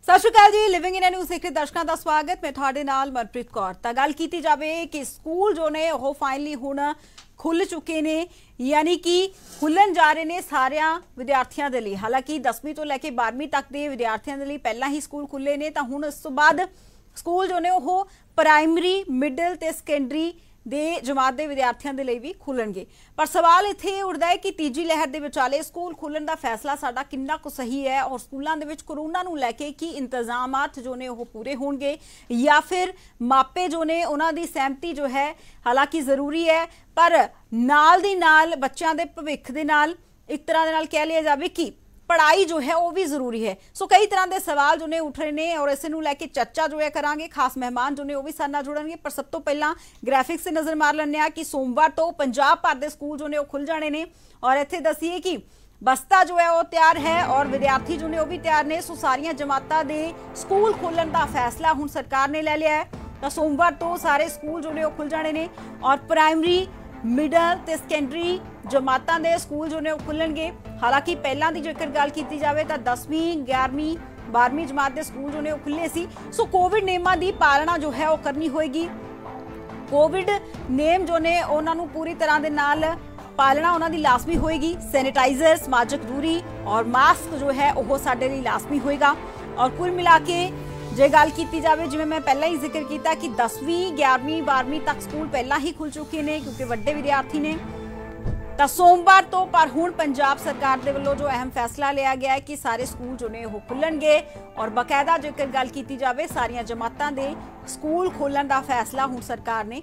सत श्री अकाल जी। Living in news देख रहे दर्शकों का स्वागत। मैं थोड़े नाल मनप्रीत कौर। तो गल की जाए कि स्कूल जो ने वो फाइनली हुण खुल चुके ने, यानी कि खुलन जा रहे हैं सारे विद्यार्थियों के लिए। हालांकि 10वीं तो लैके 12वीं तक के विद्यार्थियों के लिए पहला ही स्कूल खुले ने, तो हुण इस तो बाद स्कूल जो ने वो प्राइमरी मिडल ते सैकेंडरी दे जमात के विद्यार्थियों के लिए भी खुलणगे। पर सवाल इत्थे उठदा है कि तीजी लहर के विचाले स्कूल खुलण का फैसला साडा किन्ना कुछ सही है और स्कूलों के विच कोरोना नूं लैके की इंतजामात जो ने वो पूरे होणगे या फिर मापे जो ने उन्हां दी सहमति जो है हालांकि जरूरी है, पर नाल दी नाल बच्चों के भविख दे नाल एक तरह दे नाल कह लिया जाए कि पढ़ाई जो है वो भी जरूरी है। सो कई तरह के सवाल जो ने उठ रहे हैं और इस लैके चर्चा जो है करांगे। खास मेहमान जो ने वो भी सारे नाल जुड़नगे। पर सब तो पहला ग्राफिक्स से नजर मार लें कि सोमवार तो पंजाब भर के स्कूल जो ने वो खुल जाने ने और इत्थे दसीए कि बस्ता जो है वो तैयार है और विद्यार्थी जो ने वो भी तैयार ने। सो सारियां जमातां दे स्कूल खोलण का फैसला हुण सरकार ने ले लिया है। तो सोमवार तो सारे स्कूल जो ने वो खुल जाने ने और प्राइमरी मिडल ते सैकेंडरी जमातां दे स्कूल जो ने खुलणगे। हालांकि पहला दी जेकर गल की जाए तो 10वीं 11वीं 12वीं जमात के स्कूल जो ने खुले सी। सो कोविड नियमां दी पालना जो है वो करनी होएगी। कोविड नियम जो ने उन्होंने पूरी तरह दे नाल पालना उन्होंने लाजमी होएगी। सैनिटाइजर, सामाजिक दूरी और मास्क जो है वो साडे लई लाजमी होएगा। और कुल मिला के जे गल की जाए जिवें मैं पहला ही जिक्र किया कि 10वीं 11वीं 12वीं तक स्कूल पहला ही खुल चुके हैं क्योंकि वड्डे विद्यार्थी ने। तो सोमवार तो पर हुण पंजाब सरकार के वल्लों जो अहम फैसला लिया गया है कि सारे स्कूल जो ने वो खुलणगे और बकायदा जेकर गल की जाए सारियां जमातां दे स्कूल खोलण का फैसला हुण सरकार ने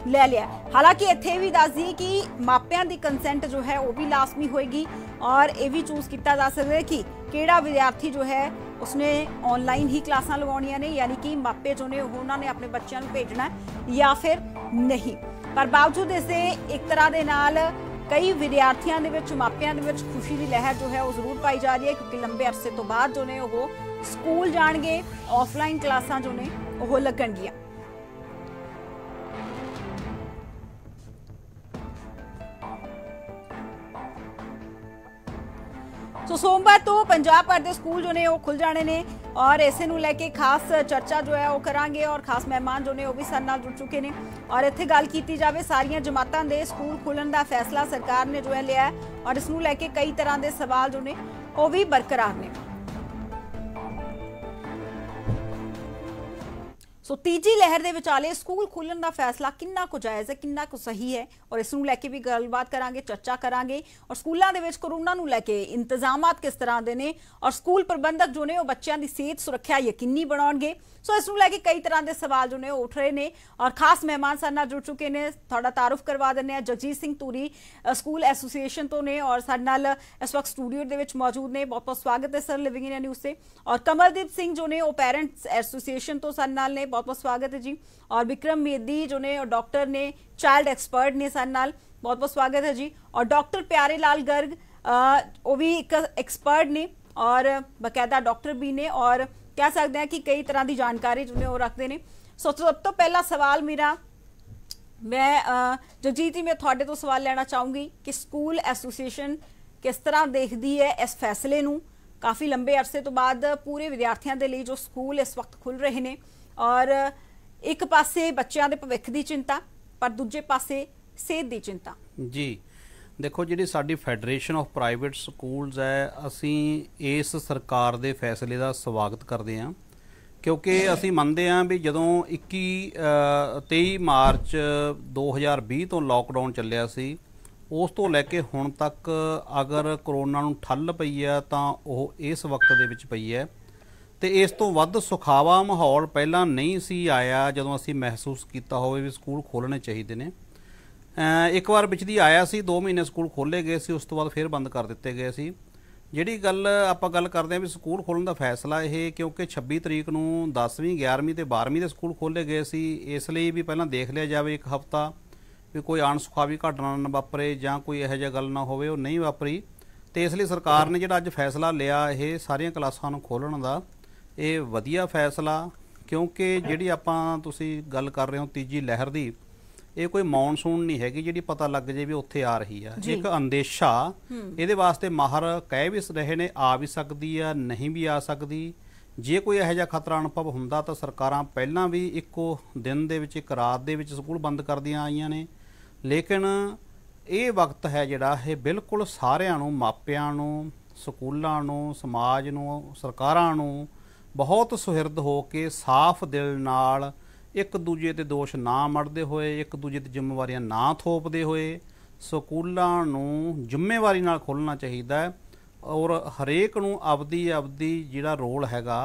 ले लिया। हालांकि इत्थे भी दस दी कि मापियां दी कंसेंट जो है वो भी लाजमी होएगी और ये भी चूज किया जा सकता है कि किहड़ा विद्यार्थी जो है उसने ऑनलाइन ही क्लासां लगवाउणियां ने, यानी कि मापे जो ने उन्होंने अपने बच्चों को भेजना या फिर नहीं। पर बावजूद इसके एक तरह के नाल कई विद्यार्थियों के विच मापियां दे विच खुशी की लहर जो है वो जरूर पाई जा रही है क्योंकि लंबे अरसे तो बाद जो ने वो स्कूल जाणगे, ऑफलाइन क्लासां जो ने वो लगणगियां। सो सोमवार तो पंजाब भर के स्कूल जो ने वो खुल जाने ने और इसे नूं लैके खास चर्चा जो है वो करांगे और खास मेहमान जो ने वो भी सारे नाल जुड़ चुके हैं। और इत्थे गल की जाए सारियां जमातां दे स्कूल खुलण का फैसला सरकार ने जो है लिया है और इस नूं लैके कई तरह के सवाल जो ने वो भी बरकरार ने। सो तीजी लहर के विचाले स्कूल खुलण का फैसला किन्ना को जायज़ है, किन्ना को सही है और इस नूं लैके भी गलबात करांगे, चर्चा करांगे। और स्कूलों के विच कोरोना नूं लैके इंतजामात किस तरह के ने और स्कूल प्रबंधक जो ने वो बच्चों की सेहत सुरक्षा यकीनी बनाउणगे। सो इस नूं लैके कई तरह के सवाल जो ने उठ रहे हैं और खास मेहमान सारे नाल जुड़ चुके हैं। थोड़ा तारुफ करवा दें। जगजीत सिंह धूरी स्कूल एसोसीएशन तो ने और साडे नाल इस वक्त स्टूडियो दे विच मौजूद ने। बहुत बहुत स्वागत है सर लिविंग इन न्यूज़ से। और कमलदीप सिंह जो ने वो पेरेंट्स एसोसीएशन तो साडे नाल ने, बहुत बहुत स्वागत है जी। और विक्रम मेदी जो ने डॉक्टर ने, चाइल्ड एक्सपर्ट ने साडे नाल, बहुत बहुत स्वागत है जी। और डॉक्टर प्यारे लाल गर्ग वो भी एक एक्सपर्ट ने और बकायदा डॉक्टर भी ने और कह सकते हैं कि कई तरह की जानकारी जो ने वो रखते हैं। सो सब तो पहला सवाल मेरा, मैं जगजीत जी मैं थोड़े तो सवाल लेना चाहूँगी कि स्कूल एसोसीएशन किस तरह देखती है इस फैसले नूं। काफ़ी लंबे अरसे तो बाद पूरे विद्यार्थियों के लिए जो स्कूल इस वक्त खुल रहे हैं और एक पासे बच्चों के भविख की चिंता पर दूजे पासे सेहत की चिंता। जी देखो, जी साडी फेडरेशन ऑफ प्राइवेट स्कूल्स है, असी इस सरकार के फैसले का स्वागत करते हैं क्योंकि असी मनते हैं भी जदों 23 मार्च 2020 तो लॉकडाउन चलिया सी उस तो लैके हुण तक अगर कोरोना नूं ठल पई है तो वह इस वक्त दे विच पई है तो इस तो वध सुखावा माहौल पहला नहीं सी आया जदों असी महसूस किया होवे भी स्कूल खोलने चाहिए ने। एक बार पिछली आया सी 2 महीने स्कूल खोले गए सी, उस तो बाद फिर बंद कर दिते गए सी। जिहड़ी गल आपां गल करते हैं भी स्कूल खोलण दा फैसला ये क्योंकि 26 तरीक नूं 10वीं 11वीं ते 12वीं के स्कूल खोले गए सी, इसलिए भी पहलां देख लिया जाए एक हफ्ता भी कोई अणसुखावी घटना ना वापरे जां कोई इहो जिहा गल ना होवे, वो नहीं वापरी। तो इसलिए सरकार ने जिहड़ा अज फैसला लिया ये सारियां क्लासां नूं खोलण दा ये वधिया फैसला क्योंकि जिहड़ी आपां तुसीं गल कर रहे हो तीजी लहर दी, ये कोई मॉनसून नहीं हैगी जी पता लग जाए भी उत्थे आ रही है। एक अंदेशा ये वास्ते माहर कह भी रहे ने आ भी सकती है, नहीं भी आ सकती, ਜੇ ਕੋਈ ਇਹੋ ਜਿਹਾ ਖਤਰਾ ਅਨੁਭਵ ਹੁੰਦਾ ਤਾਂ ਸਰਕਾਰਾਂ ਪਹਿਲਾਂ ਵੀ ਇੱਕੋ ਦਿਨ ਦੇ ਵਿੱਚ, ਇੱਕ ਰਾਤ ਦੇ ਵਿੱਚ ਸਕੂਲ ਬੰਦ ਕਰਦੀਆਂ ਆਈਆਂ ਨੇ। ਲੇਕਿਨ ਇਹ ਵਕਤ ਹੈ ਜਿਹੜਾ ਇਹ ਬਿਲਕੁਲ ਸਾਰਿਆਂ ਨੂੰ, ਮਾਪਿਆਂ ਨੂੰ, ਸਕੂਲਾਂ ਨੂੰ, ਸਮਾਜ ਨੂੰ, ਸਰਕਾਰਾਂ ਨੂੰ ਬਹੁਤ ਸੁਹਿਰਦ ਹੋ ਕੇ ਸਾਫ਼ ਦਿਲ ਨਾਲ ਇੱਕ ਦੂਜੇ ਤੇ ਦੋਸ਼ ਨਾ ਮੜਦੇ ਹੋਏ, ਇੱਕ ਦੂਜੇ ਤੇ ਜ਼ਿੰਮੇਵਾਰੀਆਂ ਨਾ ਥੋਪਦੇ ਹੋਏ ਸਕੂਲਾਂ ਨੂੰ ਜ਼ਿੰਮੇਵਾਰੀ ਨਾਲ ਖੋਲ੍ਹਣਾ ਚਾਹੀਦਾ ਹੈ। ਔਰ ਹਰੇਕ ਨੂੰ ਆਪਦੀ ਜਿਹੜਾ ਰੋਲ ਹੈਗਾ,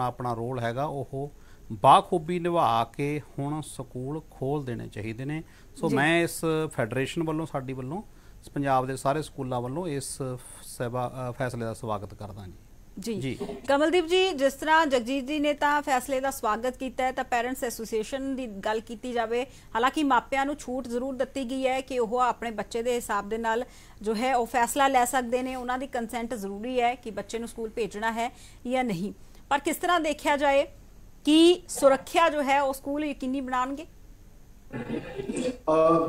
ਆਪਣਾ ਰੋਲ ਹੈਗਾ, ਉਹ ਬਾਖੂਬੀ ਨਿਭਾ ਕੇ ਹੁਣ ਸਕੂਲ ਖੋਲ੍ਹ ਦੇਣੇ ਚਾਹੀਦੇ ਨੇ। ਸੋ ਮੈਂ ਇਸ ਫੈਡਰੇਸ਼ਨ ਵੱਲੋਂ, ਸਾਡੀ ਵੱਲੋਂ, ਪੰਜਾਬ ਦੇ ਸਾਰੇ ਸਕੂਲਾਂ ਵੱਲੋਂ ਇਸ ਫੈਸਲੇ ਦਾ ਸਵਾਗਤ ਕਰਦਾ ਜੀ। ਕਮਲਦੀਪ ਜੀ, ਜਿਸ ਤਰ੍ਹਾਂ ਜਗਜੀਤ ਜੀ ਨੇ ਤਾਂ ਫੈਸਲੇ ਦਾ ਸਵਾਗਤ ਕੀਤਾ ਹੈ, ਤਾਂ ਪੈਰੈਂਟਸ ਐਸੋਸੀਏਸ਼ਨ ਦੀ ਗੱਲ ਕੀਤੀ ਜਾਵੇ, ਹਾਲਾਂਕਿ ਮਾਪਿਆਂ ਨੂੰ ਛੂਟ ਜ਼ਰੂਰ ਦਿੱਤੀ ਗਈ ਹੈ ਕਿ ਉਹ ਆਪਣੇ ਬੱਚੇ ਦੇ ਹਿਸਾਬ ਦੇ ਨਾਲ ਜੋ ਹੈ ਉਹ ਫੈਸਲਾ ਲੈ ਸਕਦੇ ਨੇ। ਉਹਨਾਂ ਦੀ ਕੰਸੈਂਟ ਜ਼ਰੂਰੀ ਹੈ ਕਿ ਬੱਚੇ ਨੂੰ ਸਕੂਲ ਭੇਜਣਾ ਹੈ ਜਾਂ ਨਹੀਂ। ਪਰ ਕਿਸ ਤਰ੍ਹਾਂ ਦੇਖਿਆ ਜਾਏ ਕਿ ਸੁਰੱਖਿਆ ਜੋ ਹੈ ਉਹ ਸਕੂਲ ਯਕੀਨੀ ਬਣਾਉਣਗੇ?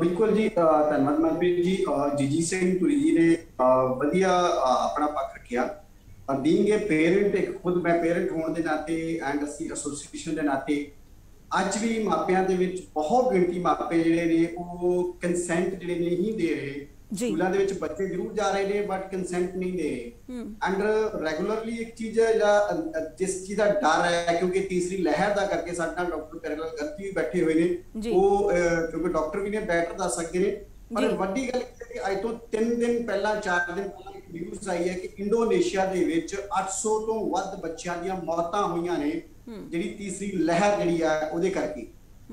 ਬਿਲਕੁਲ ਜੀ, ਧੰਨਵਾਦ ਮਨਪ੍ਰੀਤ ਜੀ। ਜੀਜੀ ਸਿੰਘ ਪੁਰੀ ਜੀ ਨੇ ਵਧੀਆ ਆਪਣਾ ਪੱਖ ਰੱਖਿਆ। ਬੀਇੰਗ ਏ ਪੇਰੈਂਟ, ਖੁਦ ਮੈਂ ਪੇਰੈਂਟ ਹੋਣ ਦੇ ਨਾਤੇ ਐਂਡ ਅਸੀਂ ਐਸੋਸੀਏਸ਼ਨ ਦੇ ਨਾਤੇ ਅੱਜ ਵੀ ਮਾਪਿਆਂ ਦੇ ਵਿੱਚ ਬਹੁਤ ਗਿਣਤੀ ਮਾਪੇ ਜਿਹੜੇ ਨੇ ਉਹ ਕੰਸੈਂਟ ਜਿਹੜੇ ਨਹੀਂ ਦੇ ਰਹੇ। ਸਕੂਲਾਂ ਦੇ ਵਿੱਚ ਬੱਚੇ ਜ਼ਰੂਰ ਜਾ ਰਹੇ ਨੇ ਬਟ ਕੰਸੈਂਟ ਨਹੀਂ ਦੇ ਰਹੇ। ਐਂਡ ਰੈਗੂਲਰਲੀ ਇੱਕ ਚੀਜ਼ ਜਿਸ ਚੀਜ਼ ਦਾ ਡਰ ਹੈ, ਕਿਉਂਕਿ ਤੀਸਰੀ ਲਹਿਰ ਦਾ ਕਰਕੇ ਸਾਡੇ ਨਾਲ ਡਾਕਟਰ ਪੈਰਲਲ ਗਰਤੀ ਵੀ ਬੈਠੇ ਹੋਏ ਨੇ, ਉਹ ਕਿਉਂਕਿ ਡਾਕਟਰ ਵੀ ਨੇ ਬੈਟਰ ਦੱਸ ਸਕਦੇ ਨੇ। ਪਰ ਵੱਡੀ ਗੱਲ ਇਹ ਕਿ ਅੱਜ ਤੋਂ 3 ਦਿਨ ਪਹਿਲਾਂ, 4 ਦਿਨ ਪਹਿਲਾਂ ਇੱਕ ਨਿਊਜ਼ ਆਈ ਹੈ ਕਿ ਇੰਡੋਨੇਸ਼ੀਆ ਦੇ ਵਿੱਚ 800 ਤੋਂ ਵੱਧ ਬੱਚਿਆਂ ਦੀਆਂ ਮੌਤਾਂ ਹੋਈਆਂ ਨੇ ਜਿਹੜੀ ਤੀਸਰੀ ਲਹਿਰ ਜਿਹੜੀ ਆ ਉਹਦੇ ਕਰਕੇ।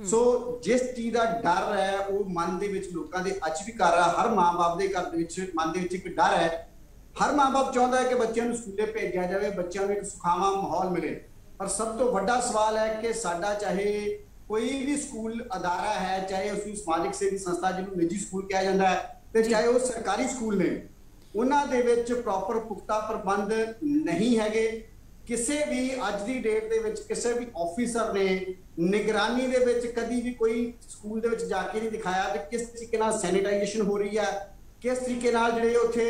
ਸੋ ਜਿਸ ਚੀਜ਼ ਦਾ ਡਰ ਹੈ ਉਹ ਮਨ ਦੇ ਵਿੱਚ ਲੋਕਾਂ ਦੇ ਅੱਜ ਵੀ ਕਰ ਰਿਹਾ। ਹਰ ਮਾਂ-ਬਾਪ ਦੇ ਘਰ ਦੇ ਵਿੱਚ ਮਨ ਦੇ ਵਿੱਚ ਇੱਕ ਡਰ ਹੈ। ਹਰ ਮਾਂ-ਬਾਪ ਚਾਹੁੰਦਾ ਹੈ ਕਿ ਬੱਚਿਆਂ ਨੂੰ ਸਕੂਲੇ ਭੇਜਿਆ ਜਾਵੇ, ਬੱਚਿਆਂ ਨੂੰ ਇੱਕ ਸੁਖਾਵਾਂ ਮਾਹੌਲ ਮਿਲੇ। ਪਰ ਸਭ ਤੋਂ ਵੱਡਾ ਸਵਾਲ ਹੈ ਕਿ ਸਾਡਾ ਚਾਹੇ ਕੋਈ ਵੀ ਸਕੂਲ ਅਦਾਰਾ ਹੈ, ਚਾਹੇ ਉਸਨੂੰ ਸਮਾਜਿਕ ਸੇਵੀ ਸੰਸਥਾ ਜਿਹਨੂੰ ਨਿੱਜੀ ਸਕੂਲ ਕਿਹਾ ਜਾਂਦਾ ਹੈ, ਤੇ ਚਾਹੇ ਉਹ ਸਰਕਾਰੀ ਸਕੂਲ ਨੇ, ਉਹਨਾਂ ਦੇ ਵਿੱਚ ਪ੍ਰੋਪਰ ਪੁਖਤਾ ਪ੍ਰਬੰਧ ਨਹੀਂ ਹੈਗੇ। ਕਿਸੇ ਵੀ ਅੱਜ ਦੀ ਡੇਟ ਦੇ ਵਿੱਚ ਕਿਸੇ ਵੀ ਆਫੀਸਰ ਨੇ ਨਿਗਰਾਨੀ ਦੇ ਵਿੱਚ ਕਦੀ ਵੀ ਕੋਈ ਸਕੂਲ ਦੇ ਵਿੱਚ ਜਾ ਕੇ ਨਹੀਂ ਦਿਖਾਇਆ ਕਿ ਕਿਸ ਤਰੀਕੇ ਨਾਲ ਸੈਨੀਟਾਈਜੇਸ਼ਨ ਹੋ ਰਹੀ ਹੈ, ਕਿਸ ਤਰੀਕੇ ਨਾਲ ਜਿਹੜੇ ਉੱਥੇ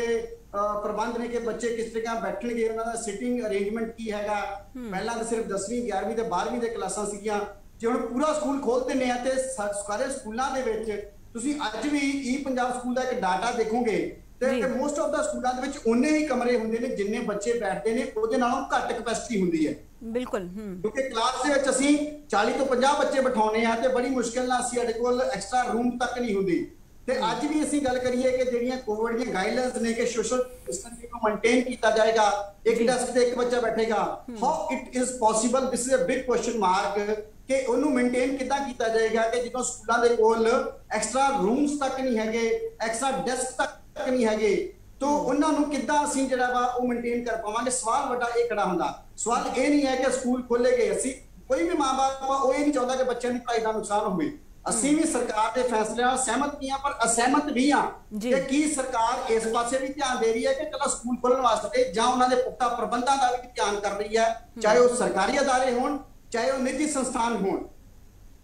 ਪ੍ਰਬੰਧ ਨੇ ਕਿ ਬੱਚੇ ਕਿਸ ਤਰੀਕੇ ਨਾਲ ਬੈਠਣਗੇ, ਉਹਨਾਂ ਦਾ ਸਿਟਿੰਗ ਅਰੇਂਜਮੈਂਟ ਕੀ ਹੈਗਾ। ਪਹਿਲਾਂ ਤਾਂ ਸਿਰਫ 10ਵੀਂ 11ਵੀਂ ਤੇ 12ਵੀਂ ਦੇ ਕਲਾਸਾਂ ਸੀਗੀਆਂ, ਜੇ ਹੁਣ ਪੂਰਾ ਸਕੂਲ ਖੋਲ ਦਿੰਦੇ ਆ ਤੇ ਸਾਰੇ ਸਕੂਲਾਂ ਦੇ ਵਿੱਚ ਤੁਸੀਂ ਅੱਜ ਵੀ ਈ ਪੰਜਾਬ ਸਕੂਲ ਦਾ ਇੱਕ ਡਾਟਾ ਦੇਖੋਗੇ ਤੇ ਮੋਸਟ ਆਫ ਦਾ ਸਕੂਲਾਂ ਦੇ ਵਿੱਚ ਉਨੇ ਹੀ ਕਮਰੇ ਹੁੰਦੇ ਨੇ ਜਿੰਨੇ ਬੱਚੇ ਬੈਠਦੇ ਨੇ, ਉਹਦੇ ਨਾਲੋਂ ਘੱਟ ਕੈਪੈਸਿਟੀ ਹੁੰਦੀ ਹੈ। ਬਿਲਕੁਲ, ਕਿਉਂਕਿ ਕਲਾਸ ਦੇ ਵਿੱਚ ਅਸੀਂ 40 ਤੋਂ 50 ਬੱਚੇ ਬਿਠਾਉਣੇ ਆ ਤੇ ਬੜੀ ਮੁਸ਼ਕਿਲ ਨਾਲ ਅਸੀਂ ਸਾਡੇ ਕੋਲ ਐਕਸਟਰਾ ਰੂਮ ਤੱਕ ਨਹੀਂ ਹੁੰਦੀ। ਤੇ ਅੱਜ ਵੀ ਅਸੀਂ ਗੱਲ ਕਰੀਏ ਕਿ ਜਿਹੜੀਆਂ ਕੋਵਿਡ ਦੀਆਂ ਗਾਈਡਲਾਈਨਸ ਨੇ ਕਿ ਸੋਸ਼ਲ ਡਿਸਟੈਂਸਿੰਗ ਨੂੰ ਮੇਨਟੇਨ ਕੀਤਾ ਜਾਏਗਾ, ਇੱਕ ਡੈਸਕ ਤੇ ਇੱਕ ਬੱਚਾ ਬੈਠੇਗਾ, how it is possible, this is a big question mark ਕਿ ਉਹਨੂੰ ਮੇਨਟੇਨ ਕਿੱਦਾਂ ਕੀਤਾ ਜਾਏਗਾ ਕਿ ਜਦੋਂ ਸਕੂਲਾਂ ਦੇ ਕੋਲ ਐਕਸਟਰਾ ਰੂਮਸ ਤੱਕ ਨਹੀਂ ਹੈਗੇ, ਐਕਸਟਰਾ ਡੈਸਕ ਤੱਕ ਨਹੀਂ ਹੈਗੇ, ਤਾਂ ਉਹਨਾਂ ਨੂੰ ਕਿੱਦਾਂ ਅਸੀਂ ਜਿਹੜਾ ਵਾ ਉਹ ਮੇਨਟੇਨ ਕਰ ਪਾਵਾਂਗੇ। ਸਵਾਲ ਵੱਡਾ ਇਹ ਖੜਾ ਹੁੰਦਾ। ਸਵਾਲ ਇਹ ਨਹੀਂ ਹੈ ਕਿ ਸਕੂਲ ਖੋਲੇ ਗਏ, ਅਸੀਂ ਕੋਈ ਵੀ ਮਾਂ-ਬਾਪ ਉਹ ਇਹ ਨਹੀਂ ਚਾਹੁੰਦਾ ਕਿ ਬੱਚਿਆਂ ਦੀ ਪੜ੍ਹਾਈ ਦਾ ਨੁਕਸਾਨ ਹੋਵੇ। ਅਸੀਂ ਵੀ ਸਰਕਾਰ ਦੇ ਫੈਸਲੇ ਨਾਲ ਸਹਿਮਤ ਨਹੀਂ ਆ, ਪਰ ਅਸਹਿਮਤ ਵੀ ਆ ਕਿ ਕੀ ਸਰਕਾਰ ਇਸ ਪਾਸੇ ਵੀ ਧਿਆਨ ਦੇ ਰਹੀ ਹੈ ਕਿ ਚਲੋ ਸਕੂਲ ਖੋਲਣ ਵਾਸਤੇ ਜਾਂ ਉਹਨਾਂ ਦੇ ਪੁਖਤਾ ਪ੍ਰਬੰਧਾਂ ਦਾ ਵੀ ਧਿਆਨ ਕਰ ਰਹੀ ਹੈ, ਚਾਹੇ ਉਹ ਸਰਕਾਰੀ ਅਦਾਰੇ ਹੋਣ ਚਾਹੇ ਉਹ ਨਿੱਜੀ ਸੰਸਥਾਨ ਹੋਣ।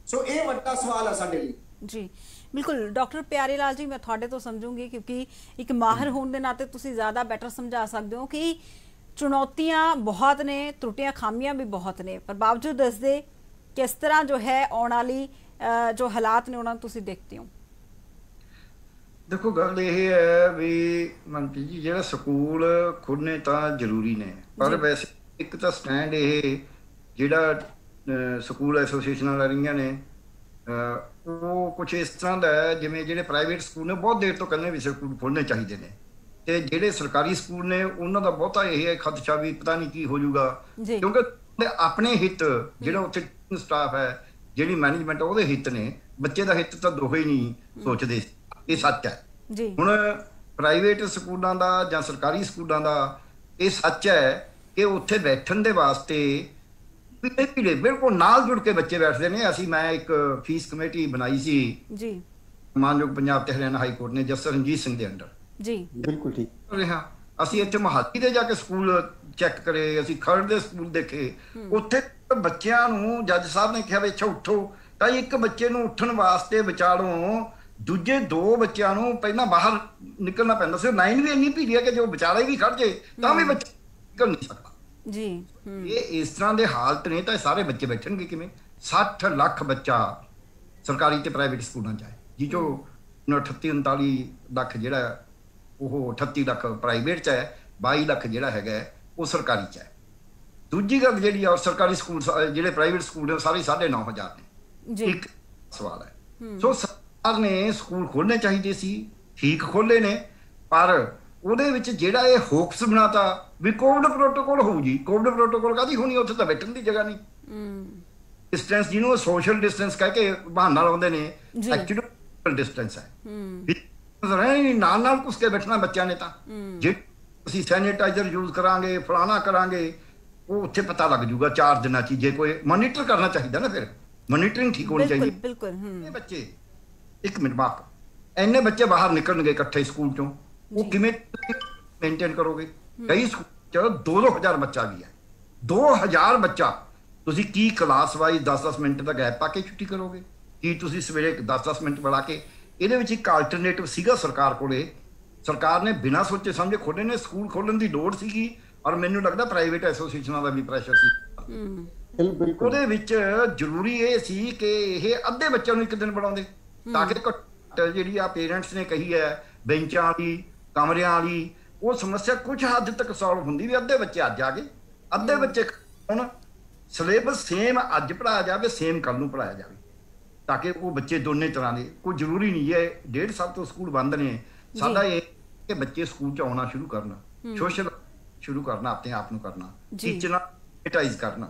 ਸੋ ਇਹ ਵੱਡਾ ਸਵਾਲ ਹੈ ਸਾਡੇ ਲਈ। ਜੀ ਬਿਲਕੁਲ ਡਾਕਟਰ ਪਿਆਰੇ ਲਾਲ ਜੀ, ਮੈਂ ਤੁਹਾਡੇ ਤੋਂ ਸਮਝੂੰਗੀ ਕਿਉਂਕਿ ਇੱਕ ਮਾਹਰ ਹੋਣ ਦੇ ਨਾਤੇ ਤੁਸੀਂ ਜ਼ਿਆਦਾ ਬੈਟਰ ਸਮਝਾ ਸਕਦੇ ਹੋ ਕਿ ਚੁਣੌਤੀਆਂ ਬਹੁਤ ਨੇ, ਤਰੁੱਟੀਆਂ ਖਾਮੀਆਂ ਵੀ ਬਹੁਤ ਨੇ, ਪਰ ਬਾਵਜੂਦ ਦੱਸਦੇ ਕਿਸ ਤਰ੍ਹਾਂ ਜੋ ਹੈ ਆਉਣ ਵਾਲੀ ਜੋ ਹਾਲਾਤ ਨੇ ਉਹਨਾਂ ਨੂੰ ਤੁਸੀਂ ਦੇਖਦੇ ਹੋ। ਦੇਖੋ ਗੱਲ ਇਹ ਹੈ ਵੀ ਮਨਪ੍ਰੀਤ ਜੀ, ਜਿਹੜਾ ਸਕੂਲ ਖੁੱਲ੍ਹਣੇ ਤਾਂ ਜ਼ਰੂਰੀ ਨੇ, ਪਰ ਵੈਸੇ ਇੱਕ ਤਾਂ ਸਟੈਂਡ ਇਹ ਜਿਹੜਾ ਸਕੂਲ ਐਸੋਸੀਏਸ਼ਨਾਂ ਲੈ ਰਹੀਆਂ ਨੇ ਉਹ ਕੁਛ ਇਸ ਤਰ੍ਹਾਂ ਦਾ ਹੈ ਜਿਵੇਂ ਜਿਹੜੇ ਪ੍ਰਾਈਵੇਟ ਸਕੂਲ ਨੇ ਬਹੁਤ ਦੇਰ ਤੋਂ ਕਹਿੰਦੇ ਵੀ ਸਕੂਲ ਖੋਲ੍ਹਣੇ ਚਾਹੀਦੇ ਨੇ, ਤੇ ਜਿਹੜੇ ਸਰਕਾਰੀ ਸਕੂਲ ਨੇ ਉਹਨਾਂ ਦਾ ਬਹੁਤਾ ਇਹ ਹੈ ਖਦਸ਼ਾ ਵੀ ਪਤਾ ਨਹੀਂ ਕੀ ਹੋ ਜਾਊਗਾ, ਕਿਉਂਕਿ ਆਪਣੇ ਹਿੱਤ ਜਿਹੜਾ ਉੱਥੇ ਸਟਾਫ ਹੈ, ਜਿਹੜੀ ਮੈਨੇਜਮੈਂਟ ਉਹਦੇ ਹਿੱਤ ਨੇ, ਬੱਚੇ ਦਾ ਹਿੱਤ ਤਾਂ ਦੋਹੇ ਨਹੀਂ ਸੋਚਦੇ। ਇਹ ਸੱਚ ਹੈ। ਹੁਣ ਪ੍ਰਾਈਵੇਟ ਸਕੂਲਾਂ ਦਾ ਜਾਂ ਸਰਕਾਰੀ ਸਕੂਲਾਂ ਦਾ ਇਹ ਸੱਚ ਹੈ ਕਿ ਉੱਥੇ ਬੈਠਣ ਦੇ ਵਾਸਤੇ ਭੀੜੇ ਬਿਲਕੁਲ ਨਾਲ ਜੁੜ ਕੇ ਬੱਚੇ ਬੈਠਦੇ ਨੇ। ਮੈਂ ਇੱਕ ਫੀਸ ਕਮੇਟੀ ਬਣਾਈ ਸੀ ਜੀ, ਮਾਨਯੋਗ ਪੰਜਾਬ ਤੇ ਹਰਿਆਣਾ ਹਾਈ ਕੋਰਟ ਨੇ ਜਸਟਿਸ ਰਣਜੀਤ ਸਿੰਘ ਦੇ ਅੰਡਰ ਜੀ, ਬਿਲਕੁਲ ਠੀਕ ਰਿਹਾ। ਅਸੀਂ ਇੱਥੇ ਮੋਹਾਲੀ ਦੇ ਜਾ ਕੇ ਸਕੂਲ ਚੈੱਕ ਕਰੇ, ਅਸੀਂ ਖਰੜ ਦੇ ਸਕੂਲ ਦੇਖੇ, ਉੱਥੇ ਬੱਚਿਆਂ ਨੂੰ ਜੱਜ ਸਾਹਿਬ ਨੇ ਕਿਹਾ ਵੀ ਅੱਛਾ ਉੱਠੋ, ਤਾਂ ਇੱਕ ਬੱਚੇ ਨੂੰ ਉੱਠਣ ਵਾਸਤੇ ਵਿਚਾਲੋਂ ਦੂਜੇ 2 ਬੱਚਿਆਂ ਨੂੰ ਪਹਿਲਾਂ ਬਾਹਰ ਨਿਕਲਣਾ ਪੈਂਦਾ ਸੀ। ਲਾਈਨ ਵੀ ਇੰਨੀ ਭੀੜੀ ਹੈ ਕਿ ਜੋ ਵਿਚਾਲੇ ਵੀ ਖੜ ਜੇ ਤਾਂ ਵੀ ਬੱਚਾ ਨਿਕਲ ਨਹੀਂ ਸਕਦਾ। ਜੀ ਇਹ ਇਸ ਤਰ੍ਹਾਂ ਦੇ ਹਾਲਤ ਨੇ ਤਾਂ ਸਾਰੇ ਬੱਚੇ ਬੈਠਣਗੇ ਕਿਵੇਂ? 60 ਲੱਖ ਬੱਚਾ ਸਰਕਾਰੀ ਤੇ ਪ੍ਰਾਈਵੇਟ ਸਕੂਲਾਂ 'ਚ ਹੈ, ਜੀ ਜੋ 38-39 ਲੱਖ ਜਿਹੜਾ ਉਹ 38 ਲੱਖ ਪ੍ਰਾਈਵੇਟ 'ਚ ਹੈ, 22 ਲੱਖ ਜਿਹੜਾ ਹੈਗਾ ਉਹ ਸਰਕਾਰੀ 'ਚ ਹੈ। ਦੂਜੀ ਗੱਲ ਜਿਹੜੀ ਆ, ਸਰਕਾਰੀ ਸਕੂਲ ਜਿਹੜੇ ਪ੍ਰਾਈਵੇਟ ਸਕੂਲ ਨੇ ਸਾਰੇ 9,500 ਨੇ। ਇੱਕ ਸਵਾਲ ਹੈ, ਸੋ ਸਰਕਾਰ ਨੇ ਸਕੂਲ ਖੋਲ੍ਹਣੇ ਚਾਹੀਦੇ ਸੀ, ਠੀਕ ਖੋਲ੍ਹੇ ਨੇ, ਪਰ ਉਹਦੇ ਵਿੱਚ ਜਿਹੜਾ ਇਹ ਹੋਕਸ ਬਣਾਤਾ ਵੀ ਕੋਵਿਡ ਪ੍ਰੋਟੋਕੋਲ ਹੋਊ ਜੀ। ਕੋਵਿਡ ਪ੍ਰੋਟੋਕੋਲ ਕਾਹਦੀ ਹੋਣੀ? ਉੱਥੇ ਤਾਂ ਬੈਠਣ ਦੀ ਜਗ੍ਹਾ ਨਹੀਂ। ਡਿਸਟੈਂਸ ਜਿਹਨੂੰ ਸੋਸ਼ਲ ਡਿਸਟੈਂਸ ਕਹਿ ਕੇ ਬਹਾਨਾ ਲਾਉਂਦੇ ਨੇ, ਐਕਚੁਅਲੀ ਡਿਸਟੈਂਸ ਹੈ। ਨਾਲ ਘੁਸ ਕੇ ਬੈਠਣਾ ਬੱਚਿਆਂ ਨੇ ਤਾਂ, ਜੇ ਅਸੀਂ ਸੈਨੀਟਾਈਜ਼ਰ ਯੂਜ਼ ਕਰਾਂਗੇ, ਫਲਾਣਾ ਕਰਾਂਗੇ, ਉਹ ਉੱਥੇ ਪਤਾ ਲੱਗ ਜੂਗਾ 4 ਦਿਨਾਂ 'ਚ। ਜੇ ਕੋਈ ਮੋਨੀਟਰ ਕਰਨਾ ਚਾਹੀਦਾ ਨਾ, ਫਿਰ ਮੋਨੀਟਰਿੰਗ ਠੀਕ ਹੋਣੀ ਚਾਹੀਦੀ। ਬਿਲਕੁਲ। ਇਹ ਬੱਚੇ, ਇੱਕ ਮਿੰਟ ਬਾਪ, ਇੰਨੇ ਬੱਚੇ ਬਾਹਰ ਨਿਕਲਣਗੇ ਇਕੱਠੇ ਸਕੂਲ ਚੋਂ, ਉਹ ਕਿਵੇਂ ਮੇਨਟੇਨ ਕਰੋਗੇ? ਕਈ ਸਕੂਲ 'ਚ 2-2 ਹਜ਼ਾਰ ਬੱਚਾ ਵੀ ਹੈ। 2000 ਬੱਚਾ ਤੁਸੀਂ ਕੀ ਕਲਾਸ ਵਾਈਜ਼ 10-10 ਮਿੰਟ ਦਾ ਗੈਪ ਪਾ ਕੇ ਛੁੱਟੀ ਕਰੋਗੇ? ਕੀ ਤੁਸੀਂ ਸਵੇਰੇ 10-10 ਮਿੰਟ ਬਣਾ ਕੇ? ਇਹਦੇ ਵਿੱਚ ਇੱਕ ਆਲਟਰਨੇਟਿਵ ਸੀਗਾ ਸਰਕਾਰ ਕੋਲੇ, ਸਰਕਾਰ ਨੇ ਬਿਨਾਂ ਸੋਚੇ ਸਮਝੇ ਖੋਲ੍ਹੇ ਨੇ। ਸਕੂਲ ਖੋਲ੍ਹਣ ਦੀ ਲੋੜ ਸੀਗੀ, ਔਰ ਮੈਨੂੰ ਲੱਗਦਾ ਪ੍ਰਾਈਵੇਟ ਐਸੋਸੀਏਸ਼ਨਾਂ ਦਾ ਵੀ ਪ੍ਰੈਸ਼ਰ ਸੀ। ਉਹਦੇ ਵਿੱਚ ਜ਼ਰੂਰੀ ਇਹ ਸੀ ਕਿ ਇਹ ਅੱਧੇ ਬੱਚਿਆਂ ਨੂੰ ਇੱਕ ਦਿਨ ਬਣਾਉਂਦੇ, ਤਾਂ ਕਿ ਜਿਹੜੀ ਆ ਪੇਰੈਂਟਸ ਨੇ ਕਹੀ ਹੈ ਬੈਂਚਾਂ ਵਾਲੀ, ਕਮਰਿਆਂ ਵਾਲੀ, ਉਹ ਸਮੱਸਿਆ ਕੁਝ ਹੱਦ ਤੱਕ ਸੋਲਵ ਹੁੰਦੀ ਵੀ ਅੱਧੇ ਬੱਚੇ ਅੱਜ ਆ ਗਏ, ਅੱਧੇ ਬੱਚੇ ਹੁਣ। ਸਿਲੇਬਸ ਸੇਮ ਅੱਜ ਪੜ੍ਹਾਇਆ ਜਾਵੇ, ਸੇਮ ਕੱਲ੍ਹ ਨੂੰ ਪੜ੍ਹਾਇਆ ਜਾਵੇ, ਤਾਂ ਕਿ ਉਹ ਬੱਚੇ ਦੋਨੇ ਤਰ੍ਹਾਂ ਦੇ। ਕੋਈ ਜ਼ਰੂਰੀ ਨਹੀਂ ਹੈ 1.5 ਸਾਲ ਤੋਂ ਸਕੂਲ ਬੰਦ ਨੇ। ਸਾਡਾ ਇਹ ਕਿ ਬੱਚੇ ਸਕੂਲ 'ਚ ਆਉਣਾ ਸ਼ੁਰੂ ਕਰਨਾ, ਸੋਸ਼ਲ ਸ਼ੁਰੂ ਕਰਨਾ, ਆਪਣੇ ਆਪ ਨੂੰ ਕਰਨਾ, ਟੀਚਰ ਨਾਲ ਐਕਟੀਵਾਈਜ਼ ਕਰਨਾ,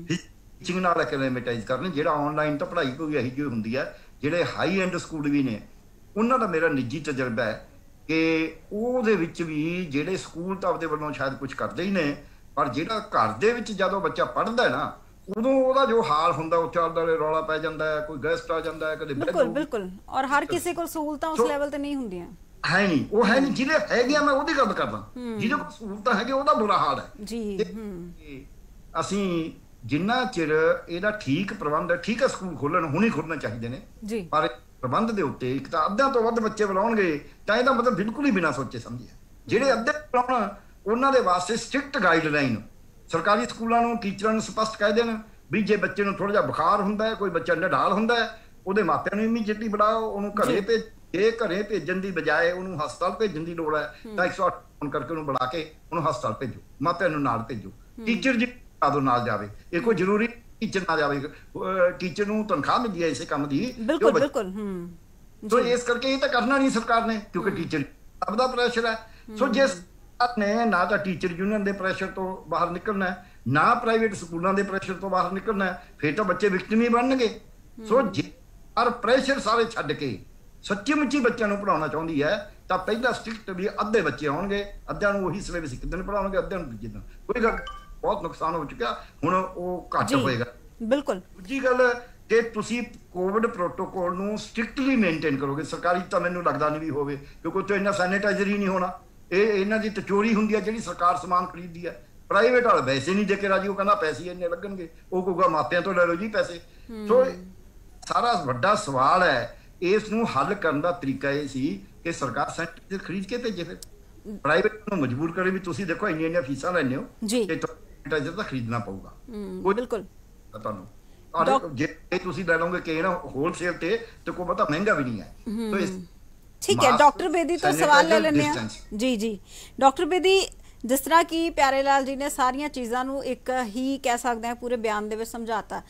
ਟੀਚਿੰਗ ਨਾਲ ਐਕਟੀਵਾਈਜ਼ ਕਰਨਾ। ਜਿਹੜਾ ਆਨਲਾਈਨ ਤਾਂ ਪੜ੍ਹਾਈ ਕੋਈ ਇਹੀ ਜਿਹੀ ਹੁੰਦੀ ਹੈ, ਜਿਹੜੇ ਹਾਈ ਐਂਡ ਸਕੂਲ ਵੀ ਨੇ, ਉਹਨਾਂ ਦਾ ਮੇਰਾ ਨਿੱਜੀ ਤਜਰਬਾ ਹੈ ਕਿ ਉਹਦੇ ਵਿੱਚ ਵੀ ਜਿਹੜੇ ਸਕੂਲ ਤਾਂ ਆਪਦੇ ਵੱਲੋਂ ਸ਼ਾਇਦ ਕੁਝ ਕਰਦੇ ਹੀ ਨੇ, ਪਰ ਜਿਹੜਾ ਘਰ ਦੇ ਵਿੱਚ ਜਦੋਂ ਬੱਚਾ ਪੜ੍ਹਦਾ ਨਾ, ਉਦੋਂ ਉਹਦਾ ਜੋ ਹਾਲ ਹੁੰਦਾ, ਉਹ ਚੱਲਦਾ ਰੌਲਾ ਪੈ ਜਾਂਦਾ ਹੈ, ਕੋਈ ਗੈਸਟ ਆ ਜਾਂਦਾ ਹੈ, ਕਦੇ ਬਿਲਕੁਲ। ਔਰ ਹਰ ਕਿਸੇ ਕੋਲ ਸਹੂਲਤਾਂ ਉਸ ਲੈਵਲ ਤੇ ਨਹੀਂ ਹੁੰਦੀਆਂ, ਹੈ ਨਹੀਂ, ਉਹ ਹੈ ਨਹੀਂ। ਜਿਹਦੇ ਹੈਗੇ, ਮੈਂ ਉਹਦੀ ਗੱਲ ਕਰਦਾ, ਜਿਹਦੇ ਕੋਲ ਸਹੂਲਤਾਂ ਹੈਗੇ ਉਹਦਾ ਬੁਰਾ ਹਾਲ ਹੈ ਜੀ। ਅਸੀਂ ਜਿੰਨਾ ਚਿਰ ਇਹਦਾ ਠੀਕ ਪ੍ਰਬੰਧ ਹੈ, ਠੀਕ ਹੈ, ਸਕੂਲ ਖੋਲ੍ਹਣ ਹੁਣੇ ਖੋਲ੍ਹਣੇ ਚਾਹੀਦੇ ਨੇ, ਪਰ ਪ੍ਰਬੰਧ ਦੇ ਉੱਤੇ ਇੱਕ ਤਾਂ ਅੱਧਿਆਂ ਤੋਂ ਵੱਧ ਬੱਚੇ ਬੁਲਾਉਣਗੇ ਤਾਂ ਇਹਦਾ ਮਤਲਬ ਬਿਲਕੁਲ ਹੀ ਬਿਨਾਂ ਸੋਚੇ ਸਮਝੇ। ਜਿਹੜੇ ਅੱਧੇ ਬੁਲਾਉਣ, ਉਹਨਾਂ ਦੇ ਵਾਸਤੇ ਸਟ੍ਰਿਕਟ ਗਾਈਡਲਾਈਨ ਸਰਕਾਰੀ ਸਕੂਲਾਂ ਨੂੰ, ਟੀਚਰਾਂ ਨੂੰ ਸਪਸ਼ਟ ਕਹਿ ਦੇਣ ਵੀ ਜੇ ਬੱਚੇ ਨੂੰ ਥੋੜਾ ਜਿਹਾ ਬੁਖਾਰ ਹੁੰਦਾ ਹੈ, ਕੋਈ ਬੱਚਾ ਨਿਢਾਲ ਹੁੰਦਾ ਹੈ, ਉਹਦੇ ਮਾਪਿਆਂ ਨੂੰ ਇਮੀਡੀਏਟਲੀ ਬੁਲਾਓ, ਉਹਨੂੰ ਘਰੇ ਭੇਜ। ਜੇ ਘਰੇ ਭੇਜਣ ਦੀ ਬਜਾਏ ਉਹਨੂੰ ਹਸਪਤਾਲ ਭੇਜਣ ਦੀ ਲੋੜ ਹੈ ਤਾਂ 108 ਫੋਨ ਕਰਕੇ ਉਹਨੂੰ ਬੁਲਾ ਕੇ ਉਹਨੂੰ ਹਸਪਤਾਲ ਭੇਜੋ, ਮਾਪਿਆਂ ਨੂੰ ਨਾਲ ਭੇਜੋ। ਟੀਚਰ ਜੀ ਆਦੋ ਨਾਲ ਜਾਵੇ, ਇਹ ਕੋਈ ਜ਼ਰੂਰੀ ਟੀਚਰ ਨਾ ਜਾਵੇ, ਟੀਚਰ ਨੂੰ ਤਨਖਾਹ ਮਿਲਦੀ ਹੈ ਇਸੇ ਕੰਮ ਦੀ। ਬਿਲਕੁਲ। ਸੋ ਇਸ ਕਰਕੇ ਇਹ ਤਾਂ ਕਰਨਾ ਨਹੀਂ ਸਰਕਾਰ ਨੇ, ਕਿਉਂਕਿ ਟੀਚਰ ਸਭ ਦਾ ਪ੍ਰੈਸ਼ਰ ਹੈ। ਸੋ ਜੇ ਨੇ ਨਾ ਤਾਂ ਟੀਚਰ ਯੂਨੀਅਨ ਦੇ ਪ੍ਰੈਸ਼ਰ ਤੋਂ ਬਾਹਰ ਨਿਕਲਣਾ, ਨਾ ਪ੍ਰਾਈਵੇਟ ਸਕੂਲਾਂ ਦੇ ਪ੍ਰੈਸ਼ਰ ਤੋਂ ਬਾਹਰ ਨਿਕਲਣਾ, ਫਿਰ ਤਾਂ ਬੱਚੇ ਵਿਕਟਿਮ ਹੀ ਬਣਨਗੇ। ਸੋ ਜੇ ਪਰ ਪ੍ਰੈਸ਼ਰ ਸਾਰੇ ਛੱਡ ਕੇ ਸੱਚੀ ਮੁੱਚੀ ਬੱਚਿਆਂ ਨੂੰ ਪੜ੍ਹਾਉਣਾ ਚਾਹੁੰਦੀ ਹੈ ਤਾਂ ਪਹਿਲਾਂ ਸਟ੍ਰਿਕਟ ਵੀ ਅੱਧੇ ਬੱਚੇ ਆਉਣਗੇ, ਅੱਧਿਆਂ ਨੂੰ ਉਹੀ ਸਿਲੇਬਸ ਇੱਕ ਦਿਨ ਪੜ੍ਹਾਉਣਗੇ, ਅੱਧਿਆਂ ਨੂੰ ਦੂਜੇ ਦਿਨ। ਕੋਈ ਗੱਲ, ਬਹੁਤ ਨੁਕਸਾਨ ਹੋ ਚੁੱਕਿਆ, ਹੁਣ ਉਹ ਘੱਟ ਹੋਏਗਾ। ਬਿਲਕੁਲ। ਦੂਜੀ ਗੱਲ ਕਿ ਤੁਸੀਂ ਕੋਵਿਡ ਪ੍ਰੋਟੋਕੋਲ ਨੂੰ ਸਟ੍ਰਿਕਟਲੀ ਮੇਨਟੇਨ ਕਰੋਗੇ। ਸਰਕਾਰੀ ਤਾਂ ਮੈਨੂੰ ਲੱਗਦਾ ਨਹੀਂ ਵੀ ਹੋਵੇ, ਕਿਉਂਕਿ ਉੱਥੇ ਇੰਨਾ ਸੈਨੀਟਾਈਜ਼ਰ ਹੀ ਨਹੀਂ ਹੋਣਾ। ਇਹ ਇਹਨਾਂ ਦੀ ਤਚੋਰੀ ਹੁੰਦੀ ਹੈ ਜਿਹੜੀ ਸਰਕਾਰ ਸਮਾਨ ਖਰੀਦਦੀ ਹੈ। ਪ੍ਰਾਈਵੇਟ ਵਾਲਾ ਵੈਸੇ ਨਹੀਂ ਦੇ ਕੇ ਰਾਜੀ, ਉਹ ਕਹਿੰਦਾ ਪੈਸੇ ਇੰਨੇ ਲੱਗਣਗੇ, ਉਹ ਕਹੂਗਾ ਮਾਪਿਆਂ ਤੋਂ ਲੈ ਲਓ ਜੀ ਪੈਸੇ। ਸੋ ਸਾਰਾ ਵੱਡਾ ਸਵਾਲ ਹੈ। ਇਸ ਨੂੰ ਹੱਲ ਕਰਨ ਦਾ ਤਰੀਕਾ ਇਹ ਸੀ ਕਿ ਸਰਕਾਰ ਸੈਨੀਟਾਈਜ਼ਰ ਖਰੀਦ ਕੇ ਭੇਜੇ, ਫਿਰ ਪ੍ਰਾਈਵੇਟ ਨੂੰ ਮਜਬੂਰ ਕਰੇ ਵੀ ਤੁਸੀਂ ਦੇਖੋ ਇੰਨੀਆਂ ਫੀਸਾਂ ਲੈਂਦੇ ਹੋ ਤੇ ਸੈਨੀਟਾਈਜ਼ਰ ਤਾਂ ਖਰੀਦਣਾ ਪਊਗਾ। ਬਿਲਕੁਲ ਤੁਹਾਨੂੰ, ਔਰ ਜੇ ਤੁਸੀਂ ਲੈ ਲਓਗੇ ਕਿ ਨਾ ਹੋਲਸੇਲ ਤੇ ਕੋਈ ਪਤਾ ਮਹਿੰਗਾ ਵੀ ਨਹੀਂ ਹੈ। ਸੋ ਇਸ ਠੀਕ ਹੈ, ਡਾਕਟਰ ਬੇਦੀ ਤੋਂ ਸਵਾਲ ਲੈ ਲੈਂਦੇ ਹਾਂ ਜੀ। ਡਾਕਟਰ ਬੇਦੀ, ਜਿਸ ਤਰ੍ਹਾਂ ਕਿ ਪਿਆਰੇ ਲਾਲ ਜੀ ਨੇ ਸਾਰੀਆਂ ਚੀਜ਼ਾਂ ਨੂੰ ਇੱਕ ਹੀ ਕਹਿ ਸਕਦੇ ਹਾਂ ਪੂਰੇ ਬਿਆਨ ਦੇ ਵਿੱਚ ਸਮਝਾਤਾ।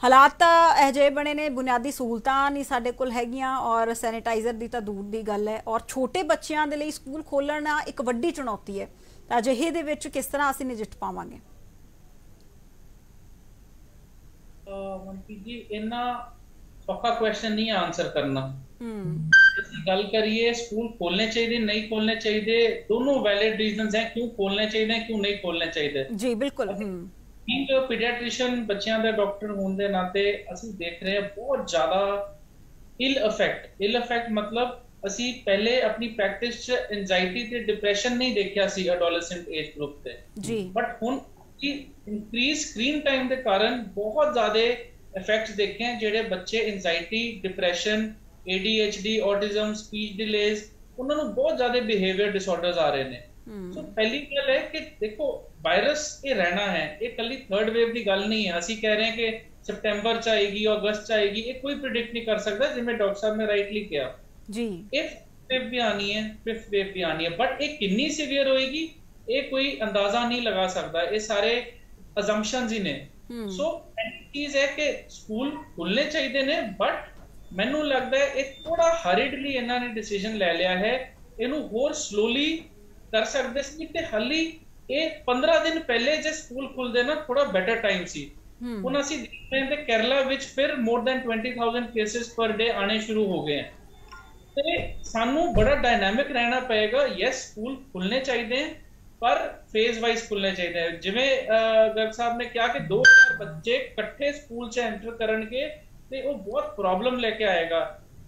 ਹਾਲਾਤ ਤਾਂ ਇਹੋ ਜਿਹੇ ਬਣੇ ਨੇ, ਬੁਨਿਆਦੀ ਸਹੂਲਤਾਂ ਨਹੀਂ ਸਾਡੇ ਕੋਲ ਹੈਗੀਆਂ, ਔਰ ਸੈਨੀਟਾਈਜ਼ਰ ਦੀ ਤਾਂ ਦੂਰ ਦੀ ਗੱਲ ਹੈ, ਔਰ ਛੋਟੇ ਬੱਚਿਆਂ ਦੇ ਲਈ ਸਕੂਲ ਖੋਲ੍ਹਣਾ ਇੱਕ ਵੱਡੀ ਚੁਣੌਤੀ ਹੈ। ਤਾਂ ਅਜਿਹੇ ਦੇ ਵਿੱਚ ਕਿਸ ਤਰ੍ਹਾਂ ਅਸੀਂ ਨਜਿੱਠ ਪਾਵਾਂਗੇ? ਮਨਪ੍ਰੀਤ ਜੀ, ਇੰਨਾ ਸੌਖਾ ਕੁਐਸਚਨ ਨਹੀਂ ਆਨਸਰ ਕਰਨਾ। ਅਸੀਂ ਗੱਲ ਕਰੀਏ ਸਕੂਲ ਖੋਲਣੇ ਚਾਹੀਦੇ ਨਹੀਂ ਖੋਲਣੇ ਚਾਹੀਦੇ, ਦੋਨੋਂ ਵੈਲਿਡ ਰੀਜ਼ਨਸ ਹੈ ਕਿਉਂ ਖੋਲਣੇ ਚਾਹੀਦੇ ਕਿਉਂ ਨਹੀਂ ਖੋਲਣੇ ਚਾਹੀਦੇ ਜੀ। ਬਿਲਕੁਲ। ਇੱਕ ਪੀਡੀਆਟ੍ਰੀਸ਼ੀਅਨ ਬੱਚਿਆਂ ਦਾ ਡਾਕਟਰ ਹੋਣ ਦੇ ਨਾਤੇ ਅਸੀਂ ਦੇਖ ਰਹੇ ਹਾਂ ਬਹੁਤ ਜ਼ਿਆਦਾ ਇਲ ਇਫੈਕਟ ਮਤਲਬ ਅਸੀਂ ਪਹਿਲੇ ਆਪਣੀ ਪ੍ਰੈਕਟਿਸ 'ਚ ਐਂਜ਼ਾਈਟੀ ਤੇ ਡਿਪਰੈਸ਼ਨ ਨਹੀਂ ਦੇਖਿਆ ਸੀ ਐਡੋਲੈਸੈਂਟ ਏਜ ਗਰੁੱਪ ਤੇ ਜੀ, ਬਟ ਹੁਣ ਕਿ ਇਨਕਰੀਜ਼ ਸਕਰੀਨ ਟਾਈਮ ਦੇ ਕਾਰਨ ਬਹੁਤ ਜ਼ਿਆਦਾ ਇਫੈਕਟਸ ਦੇਖੇ हैं ਜਿਹੜੇ ਬੱਚੇ anxiety, depression, ADHD, autism, speech delays, ਉਹਨਾਂ ਨੂੰ ਬਹੁਤ ਜ਼ਿਆਦਾ ਬਿਹੇਵੀਅਰ ਡਿਸਆਰਡਰਸ ਆ ਰਹੇ ਨੇ। ਸੋ ਪਹਿਲੀ ਗੱਲ ਹੈ ਕਿ ਦੇਖੋ ਵਾਇਰਸ ਇਹ ਰਹਿਣਾ ਹੈ, ਇਹ ਕੱਲੀ ਥਰਡ ਵੇਵ ਦੀ ਗੱਲ ਨਹੀਂ ਹੈ। ਅਸੀਂ ਕਹਿ ਰਹੇ ਹਾਂ ਕਿ ਸਪਟੈਂਬਰ ਚ ਆਏਗੀ, ਅਗਸਤ ਚ ਆਏਗੀ, ਇਹ ਕੋਈ ਪ੍ਰਿਡਿਕਟ ਨਹੀਂ ਕਰ ਸਕਦਾ, ਜਿਵੇਂ ਡਾਕਟਰ ਸਾਹਿਬ ਨੇ ਰਾਈਟਲੀ ਕਿਹਾ ਜੀ। ਇਹ ਵੇਵ ਵੀ ਆਣੀ ਹੈ, ਫਿਫਥ ਵੇਵ ਵੀ ਆਣੀ ਹੈ, ਬਟ ਇਹ ਕਿੰਨੀ ਸੀਵੀਅਰ ਹੋਏਗੀ ਇਹ ਕੋਈ ਅੰਦਾਜ਼ਾ ਨਹੀਂ ਲਗਾ ਸਕਦਾ, ਇਹ ਸਾਰੇ ਅਜ਼ੰਪਸ਼ਨਸ ਹੀ ਨੇ। ਸੋ ਚੀਜ਼ ਹੈ ਕਿ ਸਕੂਲ ਖੁੱਲਣੇ ਚਾਹੀਦੇ ਨੇ, ਬਟ ਮੈਨੂੰ ਲੱਗਦਾ ਹੈ ਇਹ ਥੋੜਾ ਹਰੀਡਲੀ ਇਹਨਾਂ ਨੇ ਡਿਸੀਜਨ ਲੈ ਲਿਆ ਹੈ, ਇਹਨੂੰ ਹੋਰ ਸਲੋਲੀ ਕਰ ਸਕਦੇ ਸੀ ਤੇ ਹਾਲੀ ਇਹ 15 ਦਿਨ ਪਹਿਲੇ ਜੇ ਸਕੂਲ ਖੁੱਲਦੇ ਨਾ ਥੋੜਾ ਬੈਟਰ ਟਾਈਮ ਸੀ। ਹੁਣ ਅਸੀਂ ਦੇਖ ਰਹੇ ਹਾਂ ਕਿ ਕੇਰਲਾ ਵਿੱਚ ਫਿਰ ਮੋਰ ਦੈਨ 20,000 ਕੇਸਿਸ ਪਰ ਡੇ ਆਣੇ ਸ਼ੁਰੂ ਹੋ ਗਏ ਹਨ, ਤੇ ਸਾਨੂੰ ਬੜਾ ਡਾਇਨਾਮਿਕ ਰਹਿਣਾ ਪਏਗਾ। ਯੈਸ ਸਕੂਲ ਖੁੱਲਣੇ ਚਾਹੀਦੇ ਹਨ, ਪਰ ਫੇਜ਼ ਵਾਈਜ਼ ਖੁੱਲਣੇ ਚਾਹੀਦੇ ਹਨ। ਜਿਵੇਂ ਗਰਗ ਸਾਹਿਬ ਨੇ ਕਿਹਾ ਕਿ 2000 ਬੱਚੇ ਇਕੱਠੇ ਸਕੂਲ 'ਚ ਐਂਟਰ ਕਰਨਗੇ ਤੇ ਉਹ ਬਹੁਤ ਪ੍ਰੋਬਲਮ ਲੈ ਕੇ ਆਏਗਾ।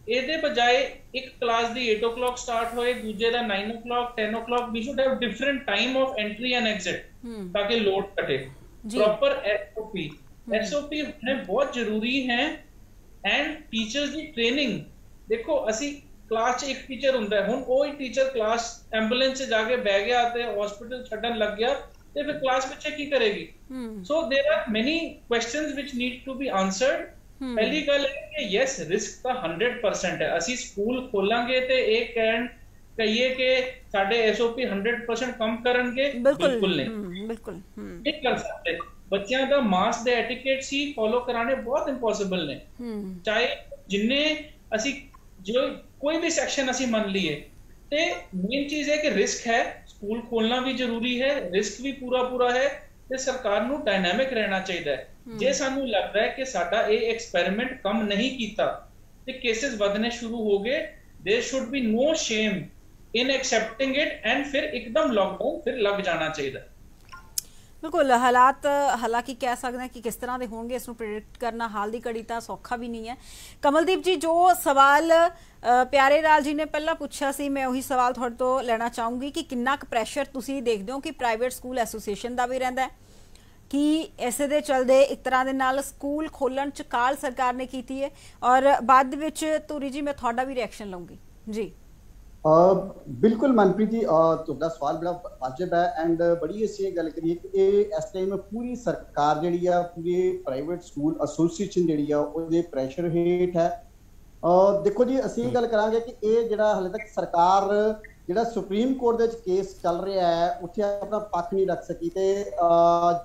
ਇਹਦੇ ਬਜਾਏ ਇੱਕ ਕਲਾਸ ਦੀ 8 o'clock ਸਟਾਰਟ ਹੋਏ, ਦੂਜੇ ਦਾ 9 o'clock 10 o'clock, we should have different time of entry and exit ਤਾਂ ਕਿ ਲੋਡ ਘਟੇ। ਪ੍ਰੋਪਰ ਐਸਓਪੀ ਹੋਣੇ ਬਹੁਤ ਜ਼ਰੂਰੀ ਹੈ ਐਂਡ ਟੀਚਰਸ ਦੀ ਟ੍ਰੇਨਿੰਗ। ਦੇਖੋ ਅਸੀਂ ਕਲਾਸ 'ਚ ਇੱਕ ਟੀਚਰ ਹੁੰਦਾ ਹੈ, ਹੁਣ ਉਹ ਹੀ ਟੀਚਰ ਕਲਾਸ ਐਂਬੂਲੈਂਸ 'ਚ ਜਾ ਕੇ ਬਹਿ ਗਿਆ ਤੇ ਹਸਪੀਟਲ ਛੱਡਣ ਲੱਗ ਗਿਆ ਤੇ ਫਿਰ ਕਲਾਸ ਬੱਚੇ ਕੀ ਕਰੇਗੀ? So there are many questions which need to be answered. ਪਹਿਲੀ ਗੱਲ ਹੈ ਕਿ ਯੈਸ ਰਿਸਕ ਤਾਂ 100% ਹੈ। ਅਸੀਂ ਸਕੂਲ ਖੋਲਾਂਗੇ ਤੇ ਇਹ ਕਹੀਏ ਕਿ ਸਾਡੇ ਐਸਓਪੀ 100% ਕੰਮ ਕਰਨਗੇ, ਬਿਲਕੁਲ ਨਹੀਂ, ਬਿਲਕੁਲ ਨਹੀਂ ਕਰ ਸਕਦੇ। ਬੱਚਿਆਂ ਦਾ ਮਾਸ ਦੇ ਐਟੀਕੇਟਸ ਹੀ ਫੋਲੋ ਕਰਾਣੇ ਬਹੁਤ ਇੰਪੋਸੀਬਲ ਨੇ, ਚਾਹੇ ਜਿੰਨੇ ਅਸੀਂ ਜੋ ਕੋਈ ਵੀ ਸੈਕਸ਼ਨ ਅਸੀਂ ਮੰਨ ਲਈਏ। ਤੇ ਮੇਨ ਚੀਜ਼ ਹੈ ਕਿ ਰਿਸਕ ਹੈ, ਸਕੂਲ ਖੋਲਣਾ ਵੀ ਜ਼ਰੂਰੀ ਹੈ, ਰਿਸਕ ਵੀ ਪੂਰਾ ਹੈ ਤੇ ਸਰਕਾਰ ਨੂੰ ਡਾਇਨਾਮਿਕ ਰਹਿਣਾ ਚਾਹੀਦਾ ਹੈ। ਜੇ ਸਾਨੂੰ ਲੱਗਦਾ ਹੈ ਕਿ ਸਾਡਾ ਇਹ ਐਕਸਪੈਰੀਮੈਂਟ ਕੰਮ ਨਹੀਂ ਕੀਤਾ ਤੇ ਕੇਸਿਸ ਵਧਣੇ ਸ਼ੁਰੂ ਹੋ ਗਏ, there should be no shame in accepting it and फिर एकदम लॉकडाउन फिर लग जाना चाहिए। बिल्कुल हालात हालांकि कह सकते हैं कि किस तरह के होंगे इसमें प्रिडिक्ट करना हाल की घड़ी तो सौखा भी नहीं है। कमलदीप जी जो सवाल प्यारे लाल जी ने पहला पूछा सी, मैं उही सवाल थोड़े तो लेना चाहूँगी कि कितना प्रेशर तुसी देखते हो कि प्राइवेट स्कूल एसोसीएशन का भी रहिंदा है कि इसे दे चलदे एक तरह दे नाल स्कूल खोलण च काल सरकार ने कीती है, और बाद विच धूरी जी मैं थोड़ा भी रिएक्शन लूँगी जी। बिल्कुल मनप्रीत जी तुहाडा सवाल बड़ा वाजिब है एंड बड़ी असीं गल करिए कि इस टाइम पूरी सरकार जिहड़ी आ पूरे प्राइवेट स्कूल एसोसीएशन जिहड़ी आ उहदे प्रैशर हेठ है। देखो जी असीं गल करांगे कि ये जिहड़ा हाले तक सरकार ਜਿਹੜਾ ਸੁਪਰੀਮ ਕੋਰਟ ਦੇ ਵਿੱਚ ਕੇਸ ਚੱਲ ਰਿਹਾ ਹੈ ਉੱਥੇ ਆਪਣਾ ਪੱਖ ਨਹੀਂ ਰੱਖ ਸਕੀ ਤੇ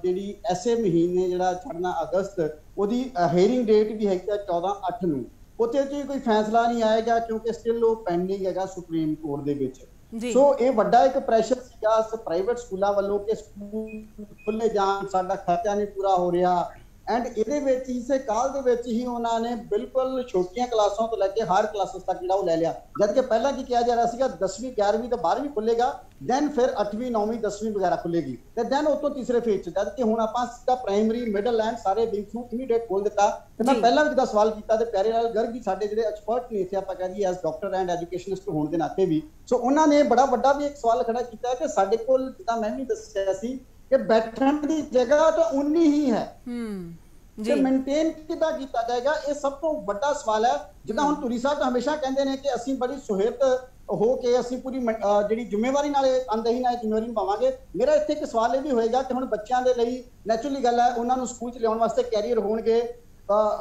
ਜਿਹੜੀ ਐਸੇ ਮਹੀਨੇ ਜਿਹੜਾ ਛੱਡਣਾ ਅਗਸਤ ਉਹਦੀ ਹੀਅਰਿੰਗ ਡੇਟ ਵੀ ਹੈਗੀ ਆ 14/8 ਨੂੰ, ਉੱਥੇ ਕੋਈ ਫੈਸਲਾ ਨਹੀਂ ਆਏਗਾ ਕਿਉਂਕਿ ਸਟਿਲ ਉਹ ਪੈਂਡਿੰਗ ਹੈਗਾ ਸੁਪਰੀਮ ਕੋਰਟ ਦੇ ਵਿੱਚ। ਸੋ ਇਹ ਵੱਡਾ ਇੱਕ ਪ੍ਰੈਸ਼ਰ ਸੀਗਾ ਪ੍ਰਾਈਵੇਟ ਸਕੂਲਾਂ ਵੱਲੋਂ ਕਿ ਸਕੂਲ ਖੁੱਲੇ ਜਾਣ, ਸਾਡਾ ਖਰਚਾ ਨਹੀਂ ਪੂਰਾ ਹੋ ਰਿਹਾ एंड ਇਹਦੇ ਵਿੱਚ ਇਸੇ ਕਾਲ ਦੇ ਵਿੱਚ ਹੀ ਉਹਨਾਂ ਨੇ ਬਿਲਕੁਲ ਛੋਟੀਆਂ ਕਲਾਸਾਂ ਤੋਂ ਲੈ ਕੇ ਹਾਇਰ ਕਲਾਸਾਂ ਤੱਕ ਜਿਹੜਾ ਉਹ ਲੈ ਲਿਆ। ਜਦ ਕਿ ਪਹਿਲਾਂ ਕੀ ਕਿਹਾ ਜਾ ਰਿਹਾ ਸੀਗਾ 10ਵੀਂ 11ਵੀਂ ਤੇ 12ਵੀਂ ਖੁੱਲੇਗਾ, ਦੈਨ ਫਿਰ 8ਵੀਂ 9ਵੀਂ 10ਵੀਂ ਵਗੈਰਾ ਖੁੱਲੇਗੀ ਤੇ ਦੈਨ ਉਸ ਤੋਂ ਤੀਸਰੇ ਫੇਜ਼ 'ਚ। ਜਦ ਕਿ ਹੁਣ ਆਪਾਂ ਸਿੱਧਾ ਪ੍ਰਾਇਮਰੀ ਮਿਡਲ ਐਂਡ ਸਾਰੇ ਵਿੰਗਸ ਨੂੰ ਇਮੀਡੀਏਟ ਖੋਲ ਦਿੱਤਾ। ਤੇ ਮੈਂ ਪਹਿਲਾਂ ਵੀ ਜਿਹਦਾ ਸਵਾਲ ਕੀਤਾ ਤੇ ਪਿਆਰੇ ਲਾਲ ਗਰਗ ਜੀ ਸਾਡੇ ਜਿਹੜੇ ਐਕਸਪਰਟ ਨੇ ਇੱਥੇ ਆਪਾਂ ਕਹਿ ਦਈਏ ਐਸ ਡਾਕਟਰ ਐਂਡ ਐਜੂਕੇਸ਼ਨਿਸਟ ਹੋਣ ਦੇ ਨਾਤੇ ਵੀ, ਸੋ ਉਹਨਾਂ ਨੇ ਬੜਾ ਵੱਡਾ ਵੀ ਇੱਕ ਸਵਾਲ ਖੜਾ ਕੀਤਾ ਕਿ ਸਾਡੇ ਕੋਲ ਜਿੱਦਾਂ ਮੈਂ ਵੀ ਦੱਸਿਆ ਸੀ ਕਿ ਬੈਠਣ ਦੀ ਜਗ੍ਹਾ ਤਾਂ ਉਨੀ ਹੀ ਹੈ ਤੇ ਮੇਨਟੇਨ ਕਿੱਦਾਂ ਕੀਤਾ ਜਾਏਗਾ, ਇਹ ਸਭ ਤੋਂ ਵੱਡਾ ਸਵਾਲ ਹੈ। ਜਿੱਦਾਂ ਹੁਣ ਧੂਰੀ ਸਾਹਿਬ ਹਮੇਸ਼ਾ ਕਹਿੰਦੇ ਨੇ ਕਿ ਅਸੀਂ ਬੜੀ ਸੁਹਿਰਦ ਹੋ ਕੇ ਅਸੀਂ ਪੂਰੀ ਜਿਹੜੀ ਜ਼ਿੰਮੇਵਾਰੀ ਨਾਲ ਅਣਦੇਹੀ ਨਾਲ ਜ਼ਿੰਮੇਵਾਰੀ ਨਿਭਾਵਾਂਗੇ। ਮੇਰਾ ਇੱਥੇ ਇੱਕ ਸਵਾਲ ਇਹ ਵੀ ਹੋਏਗਾ ਕਿ ਹੁਣ ਬੱਚਿਆਂ ਦੇ ਲਈ ਨੈਚੁਰਲੀ ਗੱਲ ਹੈ ਉਹਨਾਂ ਨੂੰ ਸਕੂਲ 'ਚ ਲਿਆਉਣ ਵਾਸਤੇ ਕੈਰੀਅਰ ਹੋਣਗੇ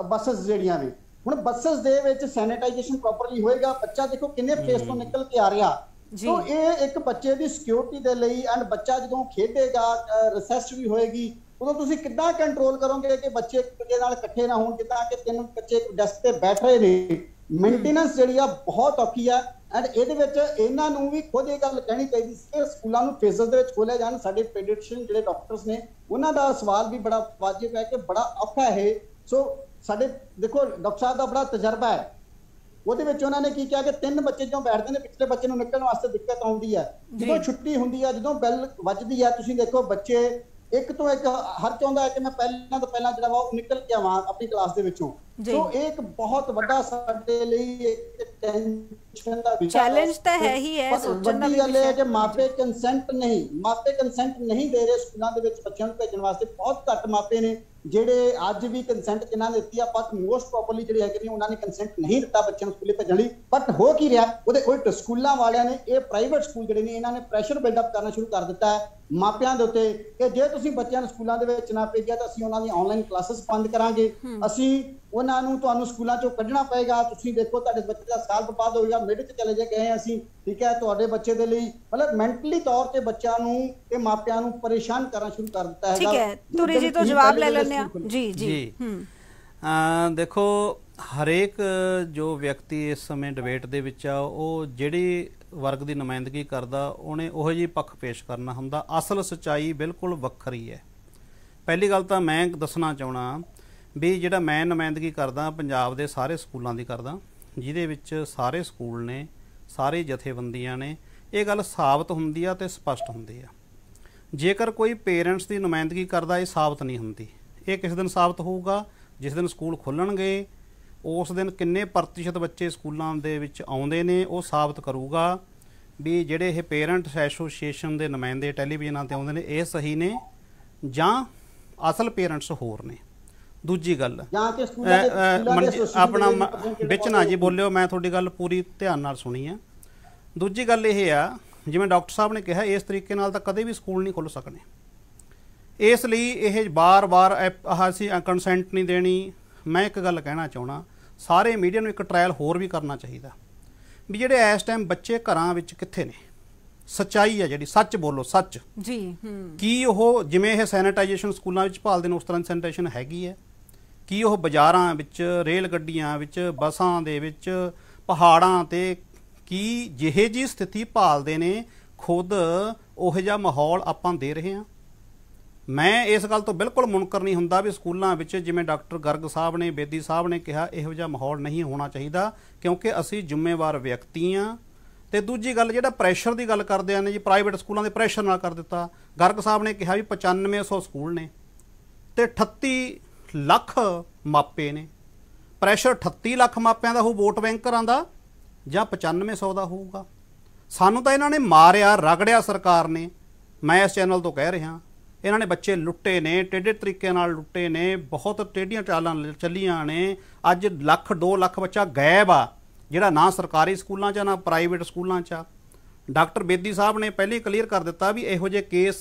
ਬੱਸਸ ਜਿਹੜੀਆਂ ਵੀ, ਹੁਣ ਬੱਸਸ ਦੇ ਵਿੱਚ ਸੈਨੀਟਾਈਜੇਸ਼ਨ ਪ੍ਰੋਪਰਲੀ ਹੋਏਗਾ, ਬੱਚਾ ਦੇਖੋ ਕਿੰਨੇ ਫੇਸ ਤੋਂ ਨਿਕਲ ਕੇ ਆ ਰਿਹਾ। ਸੋ ਇਹ ਇੱਕ ਬੱਚੇ ਦੀ ਸਿਕਿਉਰਿਟੀ ਦੇ ਲਈ ਐਂਡ ਬੱਚਾ ਜਦੋਂ ਖੇਡੇਗਾ ਰਿਸੈਸ ਵੀ ਹੋਏਗੀ ਉਦੋਂ ਤੁਸੀਂ ਕਿੱਦਾਂ ਕੰਟਰੋਲ ਕਰੋਗੇ ਕਿ ਬੱਚੇ ਇੱਕ ਦੂਜੇ ਨਾਲ ਇਕੱਠੇ ਨਾ ਹੋਣ, ਜਿੱਦਾਂ ਕਿ 3 ਬੱਚੇ ਡੈਸਕ ਤੇ ਬੈਠ ਰਹੇ ਨੇ। ਮੇਨਟੇਨੈਂਸ ਜਿਹੜੀ ਆ ਬਹੁਤ ਔਖੀ ਆ ਐਂਡ ਇਹਦੇ ਵਿੱਚ ਇਹਨਾਂ ਨੂੰ ਵੀ ਖੁਦ ਇਹ ਗੱਲ ਕਹਿਣੀ ਚਾਹੀਦੀ ਸੀ ਕਿ ਸਕੂਲਾਂ ਨੂੰ ਫੇਜ਼ਸ ਦੇ ਵਿੱਚ ਖੋਲਿਆ ਜਾਣ। ਸਾਡੇ ਪੀਡੀਆਟ੍ਰੀਸ਼ੀਅਨ ਜਿਹੜੇ ਡਾਕਟਰਸ ਨੇ ਉਹਨਾਂ ਦਾ ਸਵਾਲ ਵੀ ਬੜਾ ਵਾਜਿਬ ਹੈ ਕਿ ਬੜਾ ਔਖਾ ਹੈ। ਸੋ ਸਾਡੇ ਦੇਖੋ ਡਾਕਟਰ ਸਾਹਿਬ ਦਾ ਬੜਾ ਤਜਰਬਾ ਹੈ, ਉਹਦੇ ਵਿੱਚ ਉਹਨਾਂ ਨੇ ਕੀ ਕਿਹਾ ਕਿ 3 ਬੱਚੇ ਜਦੋਂ ਬੈਠਦੇ ਨੇ ਪਿਛਲੇ ਬੱਚੇ ਨੂੰ ਨਿਕਲਣ ਵਾਸਤੇ ਦਿੱਕਤ ਆਉਂਦੀ ਹੈ। ਜਦੋਂ ਛੁੱਟੀ ਹੁੰਦੀ ਹੈ, ਜਦੋਂ ਬੈਲ ਵੱਜਦੀ ਹੈ, ਤੁਸੀਂ ਦੇਖੋ ਬੱਚੇ ਇੱਕ ਤੋਂ ਇੱਕ ਹਰ ਚਾਹੁੰਦਾ ਹੈ ਕਿ ਮੈਂ ਪਹਿਲਾਂ ਤੋਂ ਪਹਿਲਾਂ ਜਿਹੜਾ ਵਾ ਉਹ ਨਿਕਲ ਕੇ ਆਵਾਂ ਆਪਣੀ ਕਲਾਸ ਦੇ ਵਿੱਚੋਂ। ਸੋ एक बहुत ਵੱਡਾ ਸਾਡੇ ਲਈ ਇੱਕ ਟੈਨਸ਼ਨ ਦਾ ਵਿਸ਼ਾ ਚੈਲੰਜ ਤਾਂ ਹੈ ਹੀ ਹੈ, ਸੋਚਣ ਦਾ ਵੀ ਗੱਲ ਹੈ ਕਿ ਮਾਪੇ ਕੰਸੈਂਟ ਨਹੀਂ ਦੇ ਰਹੇ ਸਕੂਲਾਂ ਦੇ ਵਿੱਚ ਬੱਚਿਆਂ ਨੂੰ ਭੇਜਣ ਵਾਸਤੇ। ਬਹੁਤ ਘੱਟ ਮਾਪੇ ਨੇ ਜਿਹੜੇ ਅੱਜ ਵੀ ਕੰਸੈਂਟ ਜਿਨ੍ਹਾਂ ਨੇ ਦਿੱਤੀ ਆ, ਬਟ ਮੋਸਟ ਪ੍ਰੋਬਬਲੀ ਜਿਹੜੇ ਹੈਗੇ ਨੇ ਉਹਨਾਂ ਨੇ ਕੰਸੈਂਟ ਨਹੀਂ ਦਿੱਤਾ ਬੱਚਿਆਂ ਨੂੰ ਸਕੂਲੇ ਭੇਜਣ ਲਈ। ਬਟ ਹੋ ਕੀ ਰਿਹਾ, ਉਹਦੇ ਉਲਟ ਸਕੂਲਾਂ ਵਾਲਿਆਂ ਨੇ, ਇਹ ਪ੍ਰਾਈਵੇਟ ਸਕੂਲ ਜਿਹੜੇ ਨੇ ਇਹਨਾਂ ਨੇ ਪ੍ਰੈਸ਼ਰ ਬਿਲਡਅਪ ਕਰਨਾ ਸ਼ੁਰੂ ਕਰ ਦਿੱਤਾ ਹੈ ਮਾਪਿਆਂ ਦੇ ਉੱਤੇ ਕਿ ਜੇ ਤੁਸੀਂ ਬੱਚਿਆਂ ਨੂੰ ਸਕੂਲਾਂ ਦੇ ਵਿੱਚ ਨਾ ਭੇਜਿਆ ਤਾਂ ਅਸੀਂ ਉਹਨਾਂ ਦੀ ਆਨਲਾਈਨ ਕਲਾਸਿਸ ਬੰਦ ਕਰਾਂਗੇ, ਅਸੀਂ ਉਹਨਾਂ ਨੂੰ ਤੁਹਾਨੂੰ ਸਕੂਲਾਂ ਚੋਂ ਕੱਢਣਾ ਪਏਗਾ, ਤੁਸੀਂ ਦੇਖੋ ਤੁਹਾਡੇ ਬੱਚੇ ਦਾ ਸਾਲ ਬਰਬਾਦ ਹੋਏਗਾ, ਮਿਡ 'ਚ ਚਲੇ ਜੇ ਗਏ ਅਸੀਂ, ਠੀਕ ਹੈ, ਤੁਹਾਡੇ ਬੱਚੇ ਦੇ ਲਈ ਮਤਲਬ ਮੈਂਟਲੀ ਤੌਰ ਤੇ ਬੱਚਿਆਂ ਨੂੰ ਤੇ ਮਾਪਿਆਂ ਨੂੰ ਪਰੇਸ਼ਾਨ ਕਰਨਾ ਸ਼ੁਰੂ ਕਰ ਦਿੱਤਾ ਹੈ। ਠੀਕ ਹੈ, ਤੁਰੀ ਜੀ ਤੋਂ ਜਵਾਬ ਲੈ ਲੈਣੇ ਆ। ਜੀ ਜੀ ਦੇਖੋ, ਹਰੇਕ ਜੋ ਵਿਅਕਤੀ ਇਸ ਸਮੇਂ ਡਿਬੇਟ ਦੇ ਵਿੱਚ ਆ, ਉਹ ਜਿਹੜੀ ਵਰਗ ਦੀ ਨੁਮਾਇੰਦਗੀ ਕਰਦਾ ਉਹਨੇ ਉਹੋ ਜਿਹੀ ਪੱਖ ਪੇਸ਼ ਕਰਨਾ ਹੁੰਦਾ। ਅਸਲ ਸੱਚਾਈ ਬਿਲਕੁਲ ਵੱਖਰੀ ਹੈ। ਪਹਿਲੀ ਗੱਲ ਤਾਂ ਮੈਂ ਦੱਸਣਾ ਚਾਹਣਾ ਵੀ ਜਿਹੜਾ ਮੈਂ ਨੁਮਾਇੰਦਗੀ ਕਰਦਾ ਪੰਜਾਬ ਦੇ ਸਾਰੇ ਸਕੂਲਾਂ ਦੀ ਕਰਦਾ, ਜਿਹਦੇ ਵਿੱਚ ਸਾਰੇ ਸਕੂਲ ਨੇ, ਸਾਰੇ ਜਥੇਬੰਦੀਆਂ ਨੇ, ਇਹ ਗੱਲ ਸਾਬਤ ਹੁੰਦੀ ਆ ਤੇ ਸਪਸ਼ਟ ਹੁੰਦੀ ਆ। ਜੇਕਰ ਕੋਈ ਪੇਰੈਂਟਸ ਦੀ ਨੁਮਾਇੰਦਗੀ ਕਰਦਾ, ਇਹ ਸਾਬਤ ਨਹੀਂ ਹੁੰਦੀ। ਇਹ ਕਿਸ ਦਿਨ ਸਾਬਤ ਹੋਊਗਾ? ਜਿਸ ਦਿਨ ਸਕੂਲ ਖੁੱਲ੍ਹਣਗੇ, ਉਸ ਦਿਨ ਕਿੰਨੇ ਪ੍ਰਤੀਸ਼ਤ ਬੱਚੇ ਸਕੂਲਾਂ ਦੇ ਵਿੱਚ ਆਉਂਦੇ ਨੇ ਉਹ ਸਾਬਤ ਕਰੂਗਾ ਵੀ ਜਿਹੜੇ ਇਹ ਪੇਰੈਂਟਸ ਐਸੋਸੀਏਸ਼ਨ ਦੇ ਨੁਮਾਇੰਦੇ ਟੈਲੀਵਿਜ਼ਨਾਂ ਤੇ ਆਉਂਦੇ ਨੇ ਇਹ ਸਹੀ ਨੇ ਜਾਂ ਅਸਲ ਪੇਰੈਂਟਸ ਹੋਰ ਨੇ। ਦੂਜੀ ਗੱਲ, ਆਪਣਾ ਵਿੱਚ ਨਾ ਜੀ ਬੋਲਿਓ, ਮੈਂ ਤੁਹਾਡੀ ਗੱਲ ਪੂਰੀ ਧਿਆਨ ਨਾਲ ਸੁਣੀ ਆ। ਦੂਜੀ ਗੱਲ ਇਹ ਆ, ਜਿਵੇਂ ਡਾਕਟਰ ਸਾਹਿਬ ਨੇ ਕਿਹਾ, ਇਸ ਤਰੀਕੇ ਨਾਲ ਤਾਂ ਕਦੇ ਵੀ ਸਕੂਲ ਨਹੀਂ ਖੁੱਲ੍ਹ ਸਕਣੇ। ਇਸ ਲਈ ਇਹ ਬਾਰ-ਬਾਰ ਅਸੀਂ ਕੰਸੈਂਟ ਨਹੀਂ ਦੇਣੀ। ਮੈਂ ਇੱਕ ਗੱਲ ਕਹਿਣਾ ਚਾਹੁੰਦਾ, ਸਾਰੇ ਮੀਡੀਆ ਨੂੰ ਇੱਕ ਟਰਾਇਲ ਹੋਰ ਵੀ ਕਰਨਾ ਚਾਹੀਦਾ ਵੀ ਜਿਹੜੇ ਇਸ ਟਾਈਮ ਬੱਚੇ ਘਰਾਂ ਵਿੱਚ ਕਿੱਥੇ ਨੇ, ਸੱਚਾਈ ਹੈ ਜਿਹੜੀ, ਸੱਚ ਬੋਲੋ, ਸੱਚ ਜੀ। ਕੀ ਉਹ ਜਿਵੇਂ ਇਹ ਸੈਨੀਟਾਈਜੇਸ਼ਨ ਸਕੂਲਾਂ ਵਿੱਚ ਭਾਲਦੇ ਨੇ ਉਸ ਤਰ੍ਹਾਂ ਦੀ ਸੈਨੀਟਾਈਜੇਸ਼ਨ ਹੈਗੀ ਹੈ? ਕੀ ਉਹ ਬਾਜ਼ਾਰਾਂ ਵਿੱਚ, ਰੇਲ ਗੱਡੀਆਂ ਵਿੱਚ, ਬੱਸਾਂ ਦੇ ਵਿੱਚ, ਪਹਾੜਾਂ ਤੇ ਕੀ ਜਿਹੇ ਜਿਹੀ ਸਥਿਤੀ ਭਾਲਦੇ ਨੇ ਖੁਦ ਉਹੋ ਜਿਹਾ ਮਾਹੌਲ ਆਪਾਂ ਦੇ ਰਹੇ ਹਾਂ? ਮੈਂ ਇਸ ਗੱਲ ਤੋਂ ਬਿਲਕੁਲ ਮੁਨਕਰ ਨਹੀਂ ਹੁੰਦਾ ਵੀ ਸਕੂਲਾਂ ਵਿੱਚ ਜਿਵੇਂ ਡਾਕਟਰ ਗਰਗ ਸਾਹਿਬ ਨੇ, ਬੇਦੀ ਸਾਹਿਬ ਨੇ ਕਿਹਾ, ਇਹੋ ਜਿਹਾ ਮਾਹੌਲ ਨਹੀਂ ਹੋਣਾ ਚਾਹੀਦਾ ਕਿਉਂਕਿ ਅਸੀਂ ਜ਼ਿੰਮੇਵਾਰ ਵਿਅਕਤੀ ਹਾਂ। ਤੇ ਦੂਜੀ ਗੱਲ, ਜਿਹੜਾ ਪ੍ਰੈਸ਼ਰ ਦੀ ਗੱਲ ਕਰਦੇ ਨੇ ਜੀ, ਪ੍ਰਾਈਵੇਟ ਸਕੂਲਾਂ ਦੇ ਪ੍ਰੈਸ਼ਰ ਨਾਲ ਕਰ ਦਿੱਤਾ। ਗਰਗ ਸਾਹਿਬ ਨੇ ਕਿਹਾ ਵੀ 9500 ਸਕੂਲ ਨੇ ਤੇ 38 ਲੱਖ ਮਾਪੇ ਨੇ। ਪ੍ਰੈਸ਼ਰ 38 ਲੱਖ ਮਾਪਿਆਂ ਦਾ ਹੋਊ ਵੋਟ ਬੈਂਕਰਾਂ ਦਾ ਜਾਂ 9500 ਦਾ ਹੋਊਗਾ? ਸਾਨੂੰ ਤਾਂ ਇਹਨਾਂ ਨੇ ਮਾਰਿਆ, ਰਗੜਿਆ ਸਰਕਾਰ ਨੇ। ਮੈਂ ਇਸ ਚੈਨਲ ਤੋਂ ਕਹਿ ਰਿਹਾ, ਇਹਨਾਂ ਨੇ ਬੱਚੇ ਲੁੱਟੇ ਨੇ, ਟੇਢੇ ਤਰੀਕੇ ਨਾਲ ਲੁੱਟੇ ਨੇ, ਬਹੁਤ ਟੇਢੀਆਂ ਚਾਲਾਂ ਚੱਲੀਆਂ ਨੇ। ਅੱਜ 1 2 ਲੱਖ ਬੱਚਾ ਗਾਇਬ ਆ, ਜਿਹੜਾ ਨਾ ਸਰਕਾਰੀ ਸਕੂਲਾਂ 'ਚ ਨਾ ਪ੍ਰਾਈਵੇਟ ਸਕੂਲਾਂ 'ਚ ਆ। ਡਾਕਟਰ ਬੇਦੀ ਸਾਹਿਬ ਨੇ ਪਹਿਲੇ ਕਲੀਅਰ ਕਰ ਦਿੱਤਾ ਵੀ ਇਹੋ ਜਿਹੇ ਕੇਸ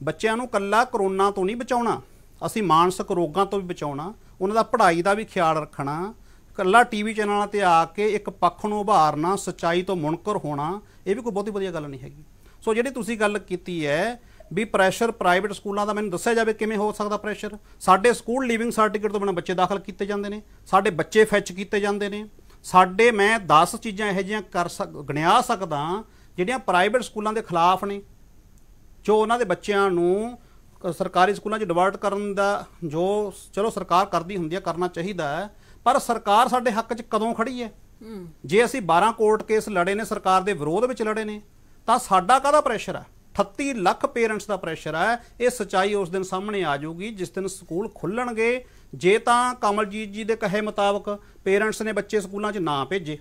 ਬੱਚਿਆਂ ਨੂੰ ਕੱਲਾ ਕਰੋਨਾ ਤੋਂ ਨਹੀਂ ਬਚਾਉਣਾ, ਅਸੀਂ ਮਾਨਸਿਕ ਰੋਗਾਂ ਤੋਂ ਵੀ ਬਚਾਉਣਾ, ਉਹਨਾਂ ਦਾ ਪੜ੍ਹਾਈ ਦਾ ਵੀ ਖਿਆਲ ਰੱਖਣਾ। ਕੱਲਾ ਟੀਵੀ ਚੈਨਲਾਂ ਤੇ ਆ ਕੇ ਇੱਕ ਪੱਖ ਨੂੰ ਉਭਾਰਨਾ, ਸੱਚਾਈ ਤੋਂ ਮੁਨਕਰ ਹੋਣਾ, ਇਹ ਵੀ ਕੋਈ ਬਹੁਤੀ ਵਧੀਆ ਗੱਲ ਨਹੀਂ ਹੈਗੀ। ਸੋ ਜਿਹੜੀ ਤੁਸੀਂ ਗੱਲ ਕੀਤੀ ਹੈ ਵੀ ਪ੍ਰੈਸ਼ਰ ਪ੍ਰਾਈਵੇਟ ਸਕੂਲਾਂ ਦਾ, ਮੈਨੂੰ ਦੱਸਿਆ ਜਾਵੇ ਕਿਵੇਂ ਹੋ ਸਕਦਾ ਪ੍ਰੈਸ਼ਰ? ਸਾਡੇ ਸਕੂਲ ਲਿਵਿੰਗ ਸਰਟੀਫਿਕੇਟ ਤੋਂ ਬਿਨਾਂ ਬੱਚੇ ਦਾਖਲ ਕੀਤੇ ਜਾਂਦੇ ਨੇ, ਸਾਡੇ ਬੱਚੇ ਫੈਚ ਕੀਤੇ ਜਾਂਦੇ ਨੇ, ਸਾਡੇ ਮੈਂ 10 ਚੀਜ਼ਾਂ ਇਹੋ ਜਿਹੀਆਂ ਗਿਣਿਆ ਸਕਦਾ ਜਿਹੜੀਆਂ ਪ੍ਰਾਈਵੇਟ ਸਕੂਲਾਂ ਦੇ ਖਿਲਾਫ ਨੇ, ਜੋ ਉਹਨਾਂ ਦੇ ਬੱਚਿਆਂ ਨੂੰ ਸਰਕਾਰੀ ਸਕੂਲਾਂ 'ਚ ਡਿਵਰਟ ਕਰਨ ਦਾ, ਜੋ ਚਲੋ ਸਰਕਾਰ ਕਰਦੀ ਹੁੰਦੀ ਹੈ, ਕਰਨਾ ਚਾਹੀਦਾ ਹੈ, ਪਰ ਸਰਕਾਰ ਸਾਡੇ ਹੱਕ 'ਚ ਕਦੋਂ ਖੜੀ ਹੈ? ਜੇ ਅਸੀਂ 12 ਕੋਰਟ ਕੇਸ ਲੜੇ ਨੇ, ਸਰਕਾਰ ਦੇ ਵਿਰੋਧ ਵਿੱਚ ਲੜੇ ਨੇ, ਤਾਂ ਸਾਡਾ ਕਾਹਦਾ ਪ੍ਰੈਸ਼ਰ ਹੈ? 38 ਲੱਖ ਪੇਰੈਂਟਸ ਦਾ ਪ੍ਰੈਸ਼ਰ ਹੈ। ਇਹ ਸੱਚਾਈ ਉਸ ਦਿਨ ਸਾਹਮਣੇ ਆ ਜਾਊਗੀ ਜਿਸ ਦਿਨ ਸਕੂਲ ਖੁੱਲ੍ਹਣਗੇ। ਜੇ ਤਾਂ ਕਮਲਜੀਤ ਜੀ ਦੇ ਕਹੇ ਮੁਤਾਬਕ ਪੇਰੈਂਟਸ ਨੇ ਬੱਚੇ ਸਕੂਲਾਂ 'ਚ ਨਾ ਭੇਜੇ,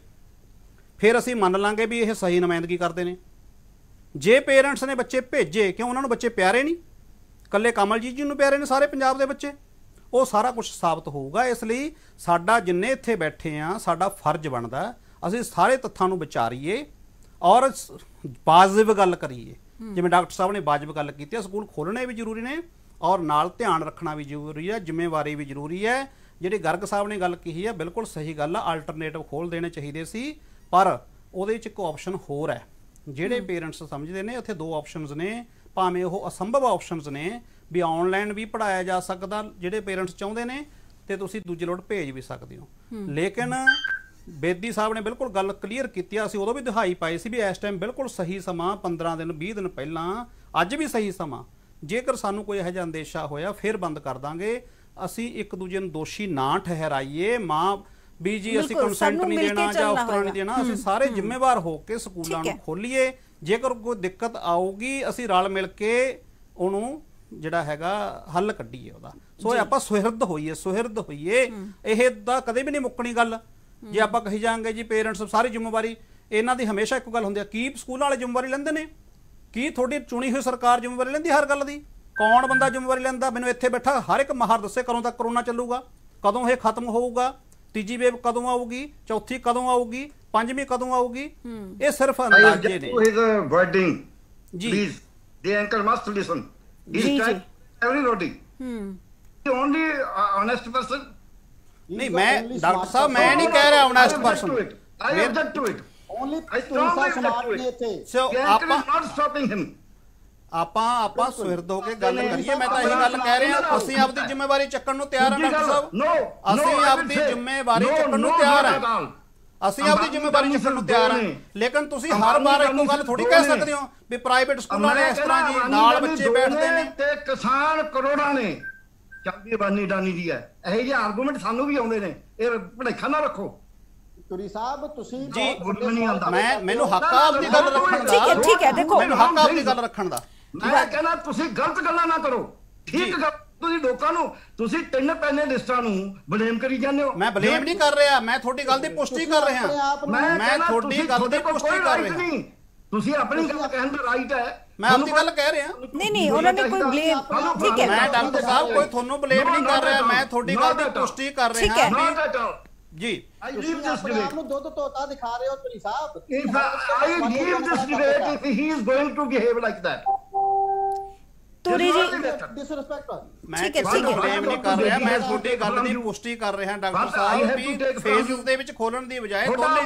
ਫਿਰ ਅਸੀਂ ਮੰਨ ਲਾਂਗੇ ਵੀ ਇਹ ਸਹੀ ਨੁਮਾਇੰਦਗੀ ਕਰਦੇ ਨੇ। ਜੇ ਪੇਰੈਂਟਸ ਨੇ ਬੱਚੇ ਭੇਜੇ, ਕਿਉਂ ਉਹਨਾਂ ਨੂੰ ਬੱਚੇ ਪਿਆਰੇ ਨਹੀਂ? ਇਕੱਲੇ ਕਮਲਜੀਤ ਜੀ ਨੂੰ ਪਿਆਰੇ ਨੇ ਸਾਰੇ ਪੰਜਾਬ ਦੇ ਬੱਚੇ? ਉਹ ਸਾਰਾ ਕੁਝ ਸਾਬਤ ਹੋਊਗਾ। ਇਸ ਲਈ ਸਾਡਾ ਜਿੰਨੇ ਇੱਥੇ ਬੈਠੇ ਆ, ਸਾਡਾ ਫਰਜ਼ ਬਣਦਾ ਅਸੀਂ ਸਾਰੇ ਤੱਥਾਂ ਨੂੰ ਵਿਚਾਰੀਏ ਔਰ ਵਾਜਿਬ ਗੱਲ ਕਰੀਏ। ਜਿਵੇਂ ਡਾਕਟਰ ਸਾਹਿਬ ਨੇ ਵਾਜਿਬ ਗੱਲ ਕੀਤੀ ਹੈ, ਸਕੂਲ ਖੋਲ੍ਹਣੇ ਵੀ ਜ਼ਰੂਰੀ ਨੇ ਔਰ ਨਾਲ ਧਿਆਨ ਰੱਖਣਾ ਵੀ ਜ਼ਰੂਰੀ ਹੈ, ਜ਼ਿੰਮੇਵਾਰੀ ਵੀ ਜ਼ਰੂਰੀ ਹੈ। ਜਿਹੜੀ ਗਰਗ ਸਾਹਿਬ ਨੇ ਗੱਲ ਕਹੀ ਹੈ ਬਿਲਕੁਲ ਸਹੀ ਗੱਲ ਆ, ਆਲਟਰਨੇਟਿਵ ਖੋਲ੍ਹ ਦੇਣੇ ਚਾਹੀਦੇ ਸੀ, ਪਰ ਉਹਦੇ 'ਚ ਇੱਕ ਆਪਸ਼ਨ ਹੋਰ ਹੈ। ਜਿਹੜੇ ਪੇਰੈਂਟਸ ਸਮਝਦੇ ਨੇ ਉੱਥੇ 2 ਆਪਸ਼ਨਸ ਨੇ, ਭਾਵੇਂ ਉਹ ਅਸੰਭਵ ਆਪਸ਼ਨਸ ਨੇ ਵੀ ਆਨਲਾਈਨ ਵੀ ਪੜ੍ਹਾਇਆ ਜਾ ਸਕਦਾ ਜਿਹੜੇ ਪੇਰੈਂਟਸ ਚਾਹੁੰਦੇ ਨੇ, ਤੇ ਤੁਸੀਂ ਦੂਜੇ ਲੋਟ ਭੇਜ ਵੀ ਸਕਦੇ ਹੋ। ਲੇਕਿਨ ਬੇਦੀ ਸਾਹਿਬ ਨੇ ਬਿਲਕੁਲ ਗੱਲ ਕਲੀਅਰ ਕੀਤੀ ਆ, ਅਸੀਂ ਉਦੋਂ ਵੀ ਦਿਹਾਈ ਪਾਈ ਸੀ ਵੀ ਇਸ ਟਾਈਮ ਬਿਲਕੁਲ ਸਹੀ ਸਮਾਂ 15 ਦਿਨ 20 ਦਿਨ ਪਹਿਲਾਂ, ਅੱਜ ਵੀ ਸਹੀ ਸਮਾਂ। ਜੇਕਰ ਸਾਨੂੰ ਕੋਈ ਇਹੋ ਜਿਹਾ ਅੰਦੇਸ਼ਾ ਹੋਇਆ ਫਿਰ ਬੰਦ ਕਰ ਦਾਂਗੇ। ਅਸੀਂ ਇੱਕ ਦੂਜੇ ਨੂੰ ਦੋਸ਼ੀ ਨਾ ਠਹਿਰਾਈਏ, ਮਾਂ ਵੀ ਜੀ ਅਸੀਂ ਕੰਸੈਂਟ ਨਹੀਂ ਦੇਣਾ ਜਾਂ ਉਸ ਤਰ੍ਹਾਂ ਨਹੀਂ ਦੇਣਾ। ਅਸੀਂ ਸਾਰੇ ਜ਼ਿੰਮੇਵਾਰ ਹੋ ਕੇ ਸਕੂਲਾਂ ਨੂੰ ਖੋਲੀਏ। ਜੇਕਰ ਕੋਈ ਦਿੱਕਤ ਆਊਗੀ ਅਸੀਂ ਰਲ ਮਿਲ ਕੇ ਉਹਨੂੰ ਜਿਹੜਾ ਹੈਗਾ ਹੱਲ ਕੱਢੀਏ ਉਹਦਾ। ਸੋ ਆਪਾਂ ਸੁਹਿਰਦ ਹੋਈਏ ਇਹ ਤਾਂ ਕਦੇ ਵੀ ਨਹੀਂ ਮੁੱਕਣੀ ਗੱਲ। ਜੇ ਆਪਾਂ ਕਹੀ ਜਾਾਂਗੇ ਜੀ ਪੇਰੈਂਟਸ ਸਾਰੀ ਜ਼ਿੰਮੇਵਾਰੀ, ਇਹਨਾਂ ਦੀ ਹਮੇਸ਼ਾ ਇੱਕ ਗੱਲ ਹੁੰਦੀ ਹੈ, ਕੀ ਸਕੂਲਾਂ ਵਾਲੇ ਜ਼ਿੰਮੇਵਾਰੀ ਲੈਂਦੇ ਨੇ? ਕੀ ਤੁਹਾਡੀ ਚੁਣੀ ਹੋਈ ਸਰਕਾਰ ਜ਼ਿੰਮੇਵਾਰੀ ਲੈਂਦੀ ਹਰ ਗੱਲ ਦੀ? ਕੌਣ ਬੰਦਾ ਜ਼ਿੰਮੇਵਾਰੀ ਲੈਂਦਾ? ਮੈਨੂੰ ਇੱਥੇ ਬੈਠਾ ਹਰ ਇੱਕ ਮਾਹਰ ਦੱਸੇ ਕਦੋਂ ਤੱਕ ਕਰੋਨਾ ਚੱਲੂਗਾ, ਕਦੋਂ ਇਹ ਖਤਮ ਹੋਊਗਾ, ਤੀਜੀ ਵੇਵ ਕਦੋਂ ਆਊਗੀ, ਚੌਥੀ ਕਦੋਂ ਆਊਗੀ, ਪੰਜਵੀਂ ਕਦੋਂ ਆਊਗੀ? ਇਹ ਸਿਰਫ ਅੰਦਾਜ਼ੇ ਨੇ ਜੀ। Please, the anchor must listen. He's trying everybody. The only honest person. नहीं, मैं डॉक्टर साहब मैं नहीं कह रहा honest person. I object to it. Only I strongly object to it. So The anchor is not stopping him. ਆਪਾਂ ਸੁਹਿਰਦ ਹੋ ਕੇ ਗੱਲ ਕਰੀਏ। ਮੈਂ ਤਾਂ ਇਹੀ ਗੱਲ ਕਹਿ ਰਿਹਾ, ਅਸੀਂ ਆਪਦੀ ਜ਼ਿੰਮੇਵਾਰੀ ਚੱਕਣ ਨੂੰ ਤਿਆਰ ਹਾਂ ਡਾਕਟਰ ਸਾਹਿਬ। ਅਸੀਂ ਆਪਦੀ ਜ਼ਿੰਮੇਵਾਰੀ ਚੱਕਣ ਨੂੰ ਤਿਆਰ ਹਾਂ। ਅਸੀਂ ਆਪਦੀ ਜ਼ਿੰਮੇਵਾਰੀ ਚੱਕਣ ਨੂੰ ਤਿਆਰ ਹਾਂ। ਲੇਕਿਨ ਤੁਸੀਂ ਹਰ ਵਾਰ ਇੱਕੋ ਗੱਲ ਥੋੜੀ ਕਹਿ ਸਕਦੇ ਹੋ ਵੀ ਪ੍ਰਾਈਵੇਟ ਸਕੂਲਾਂ ਨੇ ਇਸ ਤਰ੍ਹਾਂ ਜੀ ਨਾਲ ਬੱਚੇ ਬੈਠਦੇ ਨੇ ਤੇ ਕਿਸਾਨ ਕਰੋੜਾਂ ਨੇ, ਚਾਬੀ ਬਾਨੀ ਡਾਨੀ ਦੀ ਹੈ। ਇਹੋ ਜਿਹੇ ਆਰਗੂਮੈਂਟ ਸਾਨੂੰ ਵੀ ਆਉਂਦੇ ਨੇ, ਇਹ ਭੁਲੇਖਾ ਨਾ ਰੱਖੋ। ਤੁਰੀ ਸਾਹਿਬ ਤੁਸੀਂ ਜੀ ਮੈਨੂੰ ਹੱਕ ਆਪਦੀ ਗੱਲ ਰੱਖਣ ਦਾ। ਠੀਕ ਹੈ ਦੇਖੋ, ਮੈਨੂੰ ਹੱਕ ਆਪਦੀ ਗੱਲ ਰੱਖਣ ਦਾ। ਮੈਂ ਕਹਿੰਦਾ ਤੁਸੀਂ ਗਲਤ ਗੱਲਾਂ ਨਾ ਕਰੋ, ਠੀਕ ਗੱਲ। ਤੁਸੀਂ ਲੋਕਾਂ ਨੂੰ ਤੁਸੀਂ 3 ਪੈਨਲਿਸਟਾਂ ਨੂੰ ਬਲੇਮ ਕਰੀ ਜਾਂਦੇ ਹੋ। ਮੈਂ ਬਲੇਮ ਨਹੀਂ ਕਰ ਰਿਹਾ, ਮੈਂ ਤੁਹਾਡੀ ਗੱਲ ਦੀ ਪੁਸ਼ਟੀ ਕਰ ਰਿਹਾ। ਮੈਂ ਤੁਹਾਡੀ ਗੱਲ ਦੀ ਪੁਸ਼ਟੀ ਕਰ ਰਿਹਾ। ਤੁਸੀਂ ਆਪਣੀ ਗੱਲ ਕਹਿਣ ਦਾ ਰਾਈਟ ਹੈ, ਮੈਂ ਆਪਣੀ ਗੱਲ ਕਹਿ ਰਿਹਾ। ਨਹੀਂ ਉਹਨਾਂ ਨੇ ਕੋਈ ਬਲੇਮ, ਠੀਕ ਹੈ ਮੈਂ ਡਾਕਟਰ ਸਾਹਿਬ ਕੋਈ ਤੁਹਾਨੂੰ ਬਲੇਮ ਨਹੀਂ ਕਰ ਰਿਹਾ, ਮੈਂ ਤੁਹਾਡੀ ਗੱਲ ਦੀ ਪੁਸ਼ਟੀ ਕਰ ਰਿਹਾ ਜੀ। ਆਪ ਨੂੰ ਦੁੱਧ ਧੋਤਾ ਦਿਖਾ ਰਹੇ ਹੋ ਤੁਰੀ ਸਾਹਿਬ। I leave this debate if he is going to behave like that. ਤੁਰੀ ਜੀ ਮੈਂ ਕਿਸੇ ਨੂੰ ਬਲੇਮ ਨਹੀਂ ਕਰ ਰਿਹਾ, ਮੈਂ ਤੁਹਾਡੀ ਗੱਲ ਦੀ ਪੁਸ਼ਟੀ ਕਰ ਰਿਹਾ ਡਾਕਟਰ ਸਾਹਿਬ ਵੀ ਫੇਸ ਦੇ ਵਿੱਚ ਖੋਲਣ ਦੀ ਬਜਾਏ ਦੋਨੇ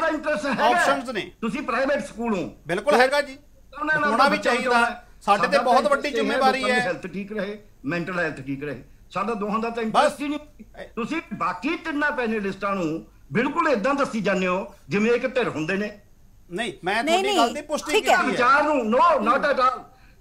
ਆਪਸ਼ਨਸ ਨੇ। ਤੁਸੀਂ ਪ੍ਰਾਈਵੇਟ ਸਕੂਲ ਹੋ, ਬਿਲਕੁਲ ਹੈਗਾ ਜੀ, ਹੋਣਾ ਵੀ ਚਾਹੀਦਾ। ਸਾਡੇ ਤੇ ਬਹੁਤ ਵੱਡੀ ਜ਼ਿੰਮੇਵਾਰੀ ਹੈ। ਹੈਲਥ ਠੀਕ ਰਹੇ, ਮੈਂਟਲ ਹੈਲਥ ਠੀਕ ਰਹੇ, ਸਾਡਾ ਦੋਹਾਂ ਦਾ ਤਾਂ ਇੰਟਰਸਟ ਹੀ ਨਹੀਂ। ਤੁਸੀਂ ਬਾਕੀ 3 ਪੈਨਲਿਸਟਾਂ ਨੂੰ ਬਿਲਕੁਲ ਇਦਾਂ ਦੱਸੀ ਜਾਂਦੇ ਹੋ ਜਿਵੇਂ ਇੱਕ ਧਿਰ ਹੁੰਦੇ ਨੇ। ਨਹੀਂ, ਮੈਂ ਤੁਹਾਡੀ ਗੱਲ ਦੀ ਪੁਸ਼ਟੀ ਕੀਤੀ ਹੈ। ਵਿਚਾਰ ਨੂੰ ਨੋ ਨਾਟ ਐਟ ਆਲ।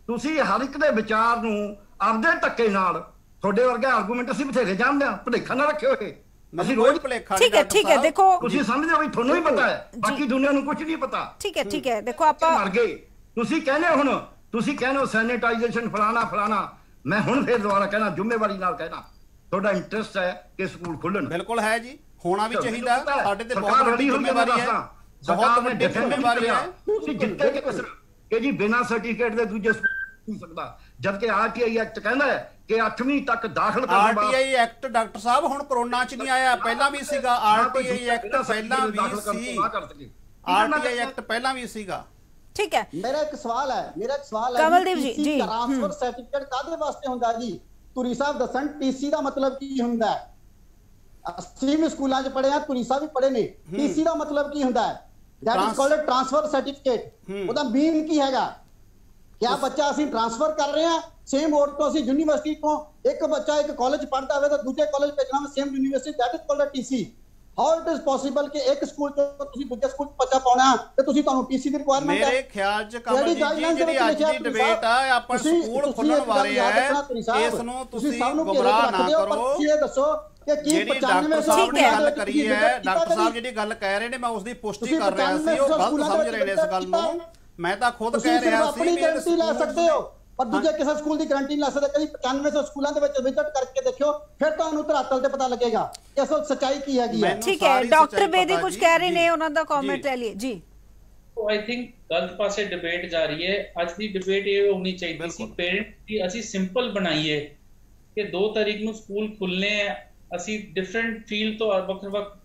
ਤੁਸੀਂ ਹਰ ਇੱਕ ਦੇ ਵਿਚਾਰ ਨੂੰ ਆਪਦੇ ਧੱਕੇ ਨਾਲ, ਤੁਹਾਡੇ ਵਰਗੇ ਆਰਗੂਮੈਂਟ ਅਸੀਂ ਬਥੇਰੇ ਜਾਣਦੇ ਹਾਂ, ਭੁਲੇਖਾ ਨਾ ਰੱਖਿਓ ਇਹ। ਅਸੀਂ ਰੋਜ਼ ਭੁਲੇਖਾ। ਠੀਕ ਹੈ ਦੇਖੋ, ਤੁਸੀਂ ਸਮਝਦੇ ਹੋ ਵੀ ਤੁਹਾਨੂੰ ਹੀ ਪਤਾ ਹੈ, ਬਾਕੀ ਦੁਨੀਆ ਨੂੰ ਕੁਝ ਨਹੀਂ ਪਤਾ। ਠੀਕ ਹੈ ਦੇਖੋ ਆਪਾਂ ਮਰ ਗਏ। ਤੁਸੀਂ ਕਹਿੰਦੇ ਹੁਣ, ਤੁਸੀਂ ਕਹਿੰਦੇ ਹੋ ਸੈਨੀਟਾਈਜੇਸ਼ਨ ਫਲਾਣਾ। ਮੈਂ ਹੁਣ ਫੇਰ ਦੁਬਾਰਾ ਕਹਿਣਾ, ਜ਼ਿੰਮੇਵਾਰੀ ਨਾਲ ਕਹਿਣਾ, ਤੁਹਾਡਾ ਇੰਟਰਸਟ ਹੈ ਕਿ ਸਕੂਲ ਖੁੱਲਣ। ਬਿਲਕੁਲ ਹੈ ਜੀ, ਹੋਣਾ ਵੀ ਚਾਹੀਦਾ। ਸਾਡੇ ਤੇ ਬਹੁਤ ਵੱਡੀ ਜ਼ਿੰਮੇਵਾਰੀ ਹੈ, ਬਹੁਤ ਵੱਡੀ ਜ਼ਿੰਮੇਵਾਰੀ ਹੈ। ਤੁਸੀਂ ਜਿੱਤੇ ਕਿ ਜੀ ਬਿਨਾਂ ਸਰਟੀਫਿਕੇਟ ਦੇ ਦੂਜੇ ਸਕੂਲ ਨਹੀਂ ਸਕਦਾ, ਜਦਕਿ ਆਰਟੀਆਈ ਐਕਟ ਕਹਿੰਦਾ ਹੈ ਕਿ 8ਵੀਂ ਤੱਕ ਦਾਖਲ ਕਰਨ ਬਾਅਦ। ਆਰਟੀਆਈ ਐਕਟ ਡਾਕਟਰ ਸਾਹਿਬ ਹੁਣ ਕਰੋਨਾ ਚ ਨਹੀਂ ਆਇਆ, ਪਹਿਲਾਂ ਵੀ ਸੀਗਾ। ਆਰਟੀਆਈ ਐਕਟ ਪਹਿਲਾਂ ਵੀ ਸੀ, ਆਰਟੀਆਈ ਐਕਟ ਪਹਿਲਾਂ ਵੀ ਸੀਗਾ। ਠੀਕ ਹੈ, ਮੇਰਾ ਇੱਕ ਸਵਾਲ ਹੈ ਕਮਲਦੀਪ ਜੀ, ਟ੍ਰਾਂਸਫਰ ਸਰਟੀਫਿਕੇਟ ਕਾਹਦੇ ਵਾਸਤੇ ਹੁੰਦਾ ਜੀ? ਤੁਰੀ ਸਾਹਿਬ ਦੱਸਣ ਟੀਸੀ ਦਾ ਮਤਲਬ ਕੀ ਹੁੰਦਾ ਹੈ? ਅਸੀਂ ਵੀ ਸਕੂਲਾਂ 'ਚ ਪੜ੍ਹੇ ਆ, ਤੁਰੀ ਸਾਹਿਬ ਵੀ ਪੜ੍ਹੇ ਨੇ। ਟੀਸੀ ਦਾ ਮਤਲਬ ਕੀ ਹੁੰਦਾ ਹੈ? That is called transfer certificate. ਉਹਦਾ ਮੀਨ ਕੀ ਹੈਗਾ? ਕਿਆ ਬੱਚਾ ਅਸੀਂ ਟ੍ਰਾਂਸਫਰ ਕਰ ਰਹੇ ਹਾਂ ਸੇਮ ਬੋਰਡ ਤੋਂ, ਅਸੀਂ ਯੂਨੀਵਰਸਿਟੀ ਤੋਂ ਇੱਕ ਬੱਚਾ ਇੱਕ ਕਾਲਜ ਪੜ੍ਹਦਾ ਹੋਵੇ ਤਾਂ ਦੂਜੇ ਕਾਲਜ ਭੇਜਣਾ same university, that is called TC. How it is possible ਕਿ ਇੱਕ ਸਕੂਲ ਤੋਂ ਤੁਸੀਂ ਦੂਜੇ ਸਕੂਲ 'ਚ ਬੱਚਾ ਪਾਉਣਾ ਤੇ ਤੁਸੀਂ ਤੁਹਾਨੂੰ ਟੀਸੀ ਦੀ ਰਿਕੁਆਇਰਮੈਂਟ ਹੈ? ਮੇਰੇ ਖਿਆਲ 'ਚ ਕਮਲ ਜੀ ਜਿਹੜੀ ਅੱਜ ਦੀ ਡਿਬੇਟ ਆ ਆਪਾਂ ਸਕੂਲ ਖੁੱਲਣ ਬਾਰੇ ਹੈ, ਇਸ ਨੂੰ ਤੁਸੀਂ ਗੁੰਮਰਾਹ ਨਾ ਕਰੋ। ਇਹ ਦੱਸੋ ਕਿ ਕੀ 95% ਦੀ ਗੱਲ ਕਰੀ ਹੈ, ਡਾਕਟਰ ਸਾਹਿਬ ਜਿਹੜੀ ਗੱਲ ਕਹਿ ਰਹੇ ਨੇ ਮੈਂ ਉਸ ਦੀ ਪੁਸ਼ਟੀ ਕਰ ਰਿਹਾ ਸੀ, ਉਹ ਗਲਤ ਸਮਝ ਰਹੇ ਨੇ ਇਸ ਗੱਲ ਨੂੰ। ਮੈਂ ਤਾਂ ਖੁਦ ਕਹਿ ਰਿਹਾ ਸੀ ਆਪਣੀ ਗਾਰੰਟੀ ਲੈ ਸਕਦੇ ਹੋ ਪਰ ਦੂਜੇ ਕਿਸੇ ਸਕੂਲ ਦੀ ਗਾਰੰਟੀ ਨਹੀਂ ਲੈ ਸਕਦੇ। ਕਦੀ 9500 ਸਕੂਲਾਂ ਦੇ ਵਿੱਚ ਵਿਜ਼ਿਟ ਕਰਕੇ ਦੇਖਿਓ, ਫਿਰ ਤੁਹਾਨੂੰ ਧਰਾਤਲ ਤੇ ਪਤਾ ਲੱਗੇਗਾ ਕਿ ਅਸਲ ਸੱਚਾਈ ਕੀ ਹੈਗੀ ਹੈ। ਠੀਕ ਹੈ, ਡਾਕਟਰ ਬੇਦੀ ਕੁਝ ਕਹਿ ਰਹੇ ਨੇ, ਉਹਨਾਂ ਦਾ ਕਮੈਂਟ ਲੈ ਲਈਏ ਜੀ। ਆਈ ਥਿੰਕ ਗਲਤ ਪਾਸੇ ਡਿਬੇਟ ਜਾ ਰਹੀ ਹੈ। ਅੱਜ ਦੀ ਡਿਬੇਟ ਇਹ ਹੋਣੀ ਚਾਹੀਦੀ ਸੀ ਪੇਰੈਂਟ ਦੀ, ਅਸੀਂ ਸਿੰਪਲ ਬਣਾਈਏ ਕਿ 2 ਤਾਰੀਖ ਨੂੰ ਸਕੂਲ ਖੁੱਲਨੇ ਆ। ਅਸੀਂ ਡਿਫਰੈਂਟ ਫੀਲਡ ਤੋਂ ਵੱਖ-ਵੱਖ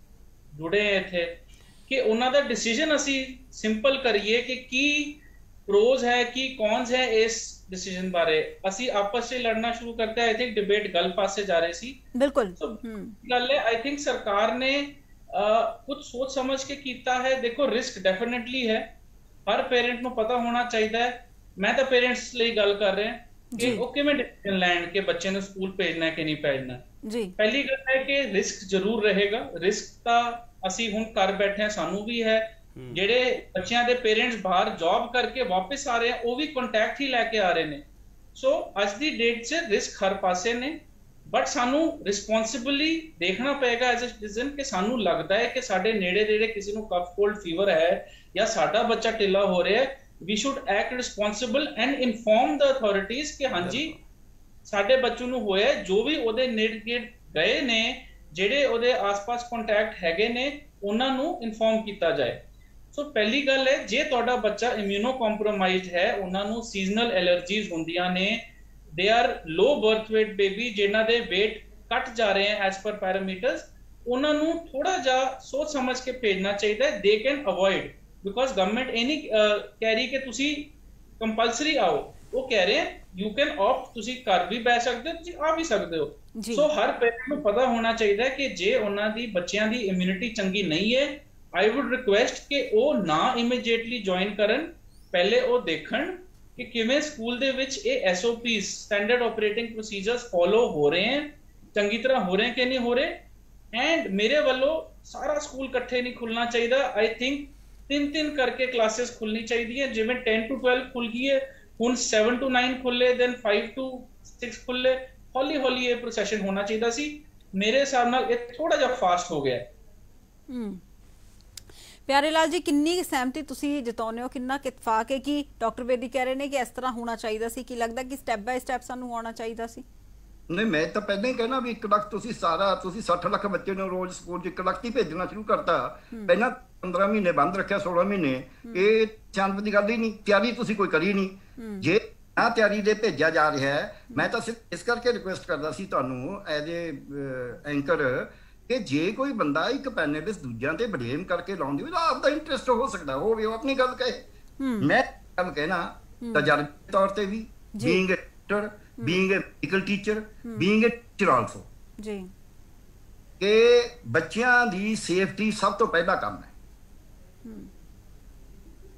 ਜੁੜੇ ਆ ਇੱਥੇ, ਕਿ ਉਹਨਾਂ ਦਾ ਡਿਸੀਜਨ ਅਸੀਂ ਸਿੰਪਲ ਕਰੀਏ ਕਿ ਕੀ ਪ੍ਰੋਜ਼ ਹੈ ਕੀ ਕੌਨਸ ਹੈ ਇਸ ਡਿਸੀਜਨ ਬਾਰੇ। ਅਸੀਂ ਆਪਸ ਵਿੱਚ ਲੜਨਾ ਸ਼ੁਰੂ ਕਰਤੇ। ਆਈ ਥਿੰਕ ਡਿਬੇਟ ਗਲਤ ਪਾਸੇ ਜਾ ਰਹੀ ਸੀ। ਬਿਲਕੁਲ ਗੱਲ ਹੈ, ਆਈ ਥਿੰਕ ਸਰਕਾਰ ਨੇ ਕੁਝ ਸੋਚ ਸਮਝ ਕੇ ਕੀਤਾ ਹੈ। ਦੇਖੋ ਰਿਸਕ ਡੈਫੀਨਿਟਲੀ ਹੈ, ਹਰ ਪੇਰੈਂਟ ਨੂੰ ਪਤਾ ਹੋਣਾ ਚਾਹੀਦਾ ਹੈ। ਮੈਂ ਤਾਂ ਪੇਰੈਂਟਸ ਲਈ ਗੱਲ ਕਰ ਰਿਹਾ ਕਿ ਉਹ ਕਿਵੇਂ ਡਿਸੀਜਨ ਲੈਣ ਕਿ ਬੱਚੇ ਨੂੰ ਸਕੂਲ ਭੇਜਣਾ ਕਿ ਨਹੀਂ ਭੇਜਣਾ। ਪਹਿਲੀ ਗੱਲ ਹੈ ਕਿ ਰਿਸਕ ਜ਼ਰੂਰ ਰਹੇਗਾ। ਰਿਸਕ ਤਾਂ ਅਸੀਂ ਹੁਣ ਘਰ ਬੈਠੇ ਸਾਨੂੰ ਵੀ ਹੈ, ਜਿਹੜੇ ਬੱਚਿਆਂ ਦੇ ਪੇਰੈਂਟਸ ਬਾਹਰ ਜੌਬ ਕਰਕੇ ਵਾਪਸ ਆ ਰਹੇ ਆ ਉਹ ਵੀ ਕੰਟੈਕਟ ਹੀ ਲੈ ਕੇ ਆ ਰਹੇ ਨੇ। ਸੋ ਅੱਜ ਦੀ ਡੇਟ 'ਚ ਰਿਸਕ ਹਰ ਪਾਸੇ ਨੇ, ਬਟ ਸਾਨੂੰ ਰਿਸਪੌਂਸਿਬਲੀ ਦੇਖਣਾ ਪਏਗਾ ਐਜ਼ ਅ ਸਿਟੀਜ਼ਨ ਕਿ ਸਾਨੂੰ ਲੱਗਦਾ ਹੈ ਕਿ ਸਾਡੇ ਨੇੜੇ ਕਿਸੇ ਨੂੰ ਕਫ ਕੋਲਡ ਫੀਵਰ ਹੈ ਜਾਂ ਸਾਡਾ ਬੱਚਾ ਢਿੱਲਾ ਹੋ ਰਿਹਾ ਹੈ, we should act responsible and inform the authorities ਕਿ ਹਾਂਜੀ ਸਾਡੇ ਬੱਚੂ ਨੂੰ ਹੋਇਆ, ਜੋ ਵੀ ਉਹਦੇ ਨੇੜੇ ਗਏ ਨੇ, ਜਿਹੜੇ ਉਹਦੇ ਆਸ-ਪਾਸ ਕੰਟੈਕਟ ਹੈਗੇ ਨੇ, ਉਹਨਾਂ ਨੂੰ ਇਨਫੋਰਮ ਕੀਤਾ ਜਾਏ। ਸੋ ਪਹਿਲੀ ਗੱਲ ਹੈ, ਜੇ ਤੁਹਾਡਾ ਬੱਚਾ ਇਮਿਊਨੋ ਕੰਪਰੋਮਾਈਜ਼ਡ ਹੈ, ਉਹਨਾਂ ਨੂੰ ਸੀਜ਼ਨਲ ਐਲਰਜੀਜ਼ ਹੁੰਦੀਆਂ ਨੇ, they are low birth weight baby, ਜਿਨ੍ਹਾਂ ਦੇ weight ਘਟ ਜਾ ਰਹੇ ਹੈ ਐਸ ਪਰ ਪੈਰਾਮੀਟਰਸ, ਉਹਨਾਂ ਨੂੰ ਥੋੜਾ ਜਿਹਾ ਸੋਚ ਸਮਝ ਕੇ ਭੇਜਣਾ ਚਾਹੀਦਾ ਹੈ। They can avoid, because government ਇਹ ਨਹੀਂ ਕਹਿ ਰਹੀ ਕਿ ਤੁਸੀਂ ਕੰਪਲਸਰੀ ਆਓ, ਉਹ ਕਹਿ ਰਹੇ ਹੈ ਯੂ ਕੈਨ ਆਪਟ, ਤੁਸੀਂ ਘਰ ਵੀ ਬਹਿ ਸਕਦੇ ਹੋ, ਤੁਸੀਂ ਆ ਵੀ ਸਕਦੇ ਹੋ। ਸੋ ਹਰ ਪੇਰੈਂਟ ਨੂੰ ਪਤਾ ਹੋਣਾ ਚਾਹੀਦਾ ਹੈ ਕਿ ਜੇ ਉਹਨਾਂ ਦੀ ਬੱਚਿਆਂ ਦੀ ਇਮਿਊਨਿਟੀ ਚੰਗੀ ਨਹੀਂ ਹੈ, I would request ਕਿ ਉਹ ਨਾ immediately join ਕਰਨ, ਪਹਿਲੇ ਉਹ ਦੇਖਣ ਕਿ ਕਿਵੇਂ ਸਕੂਲ ਦੇ ਵਿੱਚ ਇਹ SOPs standard operating procedures follow ਹੋ ਰਹੇ ਹਨ, ਚੰਗੀ ਤਰ੍ਹਾਂ ਹੋ ਰਹੇ ਕਿ ਨਹੀਂ ਹੋ ਰਹੇ। ਐਂਡ ਮੇਰੇ ਵੱਲੋਂ ਸਾਰਾ ਸਕੂਲ ਇਕੱਠੇ ਨਹੀਂ ਖੁੱਲਣਾ ਚਾਹੀਦਾ। I think 3-3 ਕਰਕੇ ਕਲਾਸਿਸ ਖੁੱਲਣੀ ਚਾਹੀਦੀ ਹੈ, ਜਿਵੇਂ 10 to 12 ਖੁੱਲ ਗਈ ਹੈ, ਹੁਣ 7 to 9 ਖੁੱਲੇ, then 5 to 6 ਖੁੱਲੇ, ਹੌਲੀ ਹੌਲੀ ਇਹ ਪ੍ਰੋਸੈਸ਼ਨ ਹੋਣਾ ਚਾਹੀਦਾ ਸੀ। ਮੇਰੇ ਹਿਸਾਬ ਨਾਲ ਇਹ ਥੋੜਾ ਜਿਹਾ ਫਾਸਟ ਹੋ ਗਿਆ। ਪਿਆਰੇ ਲਾਲ ਜੀ, ਕਿੰਨੀ ਸਹਿਮਤੀ ਤੁਸੀਂ ਜਤਾਉਂਦੇ ਹੋ, ਕਿੰਨਾ ਇਤਫਾਕ ਹੈ ਕਿ ਡਾਕਟਰ ਬੇਦੀ ਕਹਿ ਰਹੇ ਨੇ ਕਿ ਇਸ ਤਰ੍ਹਾਂ ਹੋਣਾ ਚਾਹੀਦਾ ਸੀ, ਕਿ ਲੱਗਦਾ ਕਿ ਸਟੈਪ ਬਾਈ ਸਟੈਪ ਸਾਨੂੰ ਆਉਣਾ ਚਾਹੀਦਾ ਸੀ? ਨਹੀਂ, ਮੈਂ ਤਾਂ ਪਹਿਲਾਂ ਹੀ ਕਹਿਣਾ ਵੀ 1 ਲੱਖ ਤੁਸੀਂ 60 ਲੱਖ ਬੱਚੇ ਨੂੰ ਰੋਜ਼ ਸਕੂਲ 'ਚ 1 ਲੱਖ ਹੀ ਭੇਜਣਾ ਸ਼ੁਰੂ ਕਰਤਾ। ਪਹਿਲਾਂ 15 ਮਹੀਨੇ ਬੰਦ ਰੱਖਿਆ, 16 ਮਹੀਨੇ, ਇਹ ਚਾਂਦ ਦੀ ਗੱਲ ਹੀ ਨਹੀਂ। ਤਿਆਰੀ ਤੁਸੀਂ ਕੋਈ ਕਰੀ ਨਹੀਂ। ਜੇ ਆ ਤਿਆਰੀ ਦੇ ਭੇਜਿਆ ਜਾ ਰਿਹਾ ਹੈ, ਮੈਂ ਤਾਂ ਸਿਰਫ ਇਸ ਕਰਕੇ ਰਿਕੁਐਸਟ ਕਰਦਾ ਸੀ ਤੁਹਾਨੂੰ ਐਜ਼ ਏ ਐਂਕਰ ਕਿ ਜੇ ਕੋਈ ਬੰਦਾ ਇੱਕ ਪੈਨਲਿਸਟ ਦੂਜਿਆਂ ਤੇ ਬਲੇਮ ਕਰਕੇ ਲਾਉਂਦੀ ਹੋਵੇ ਤਾਂ ਆਪਦਾ ਇੰਟਰਸਟ ਹੋ ਸਕਦਾ ਹੋਵੇ, ਉਹ ਆਪਣੀ ਗੱਲ ਕਹੇ। ਮੈਂ ਗੱਲ ਕਹਿਣਾ ਤਜਰਬੇ ਤੌਰ ਤੇ ਵੀ, being a teacher, being a medical teacher, being a teacher also, ਜੀ, ਕਿ ਬੱਚਿਆਂ ਦੀ ਸੇਫਟੀ ਸਭ ਤੋਂ ਪਹਿਲਾ ਕੰਮ ਹੈ।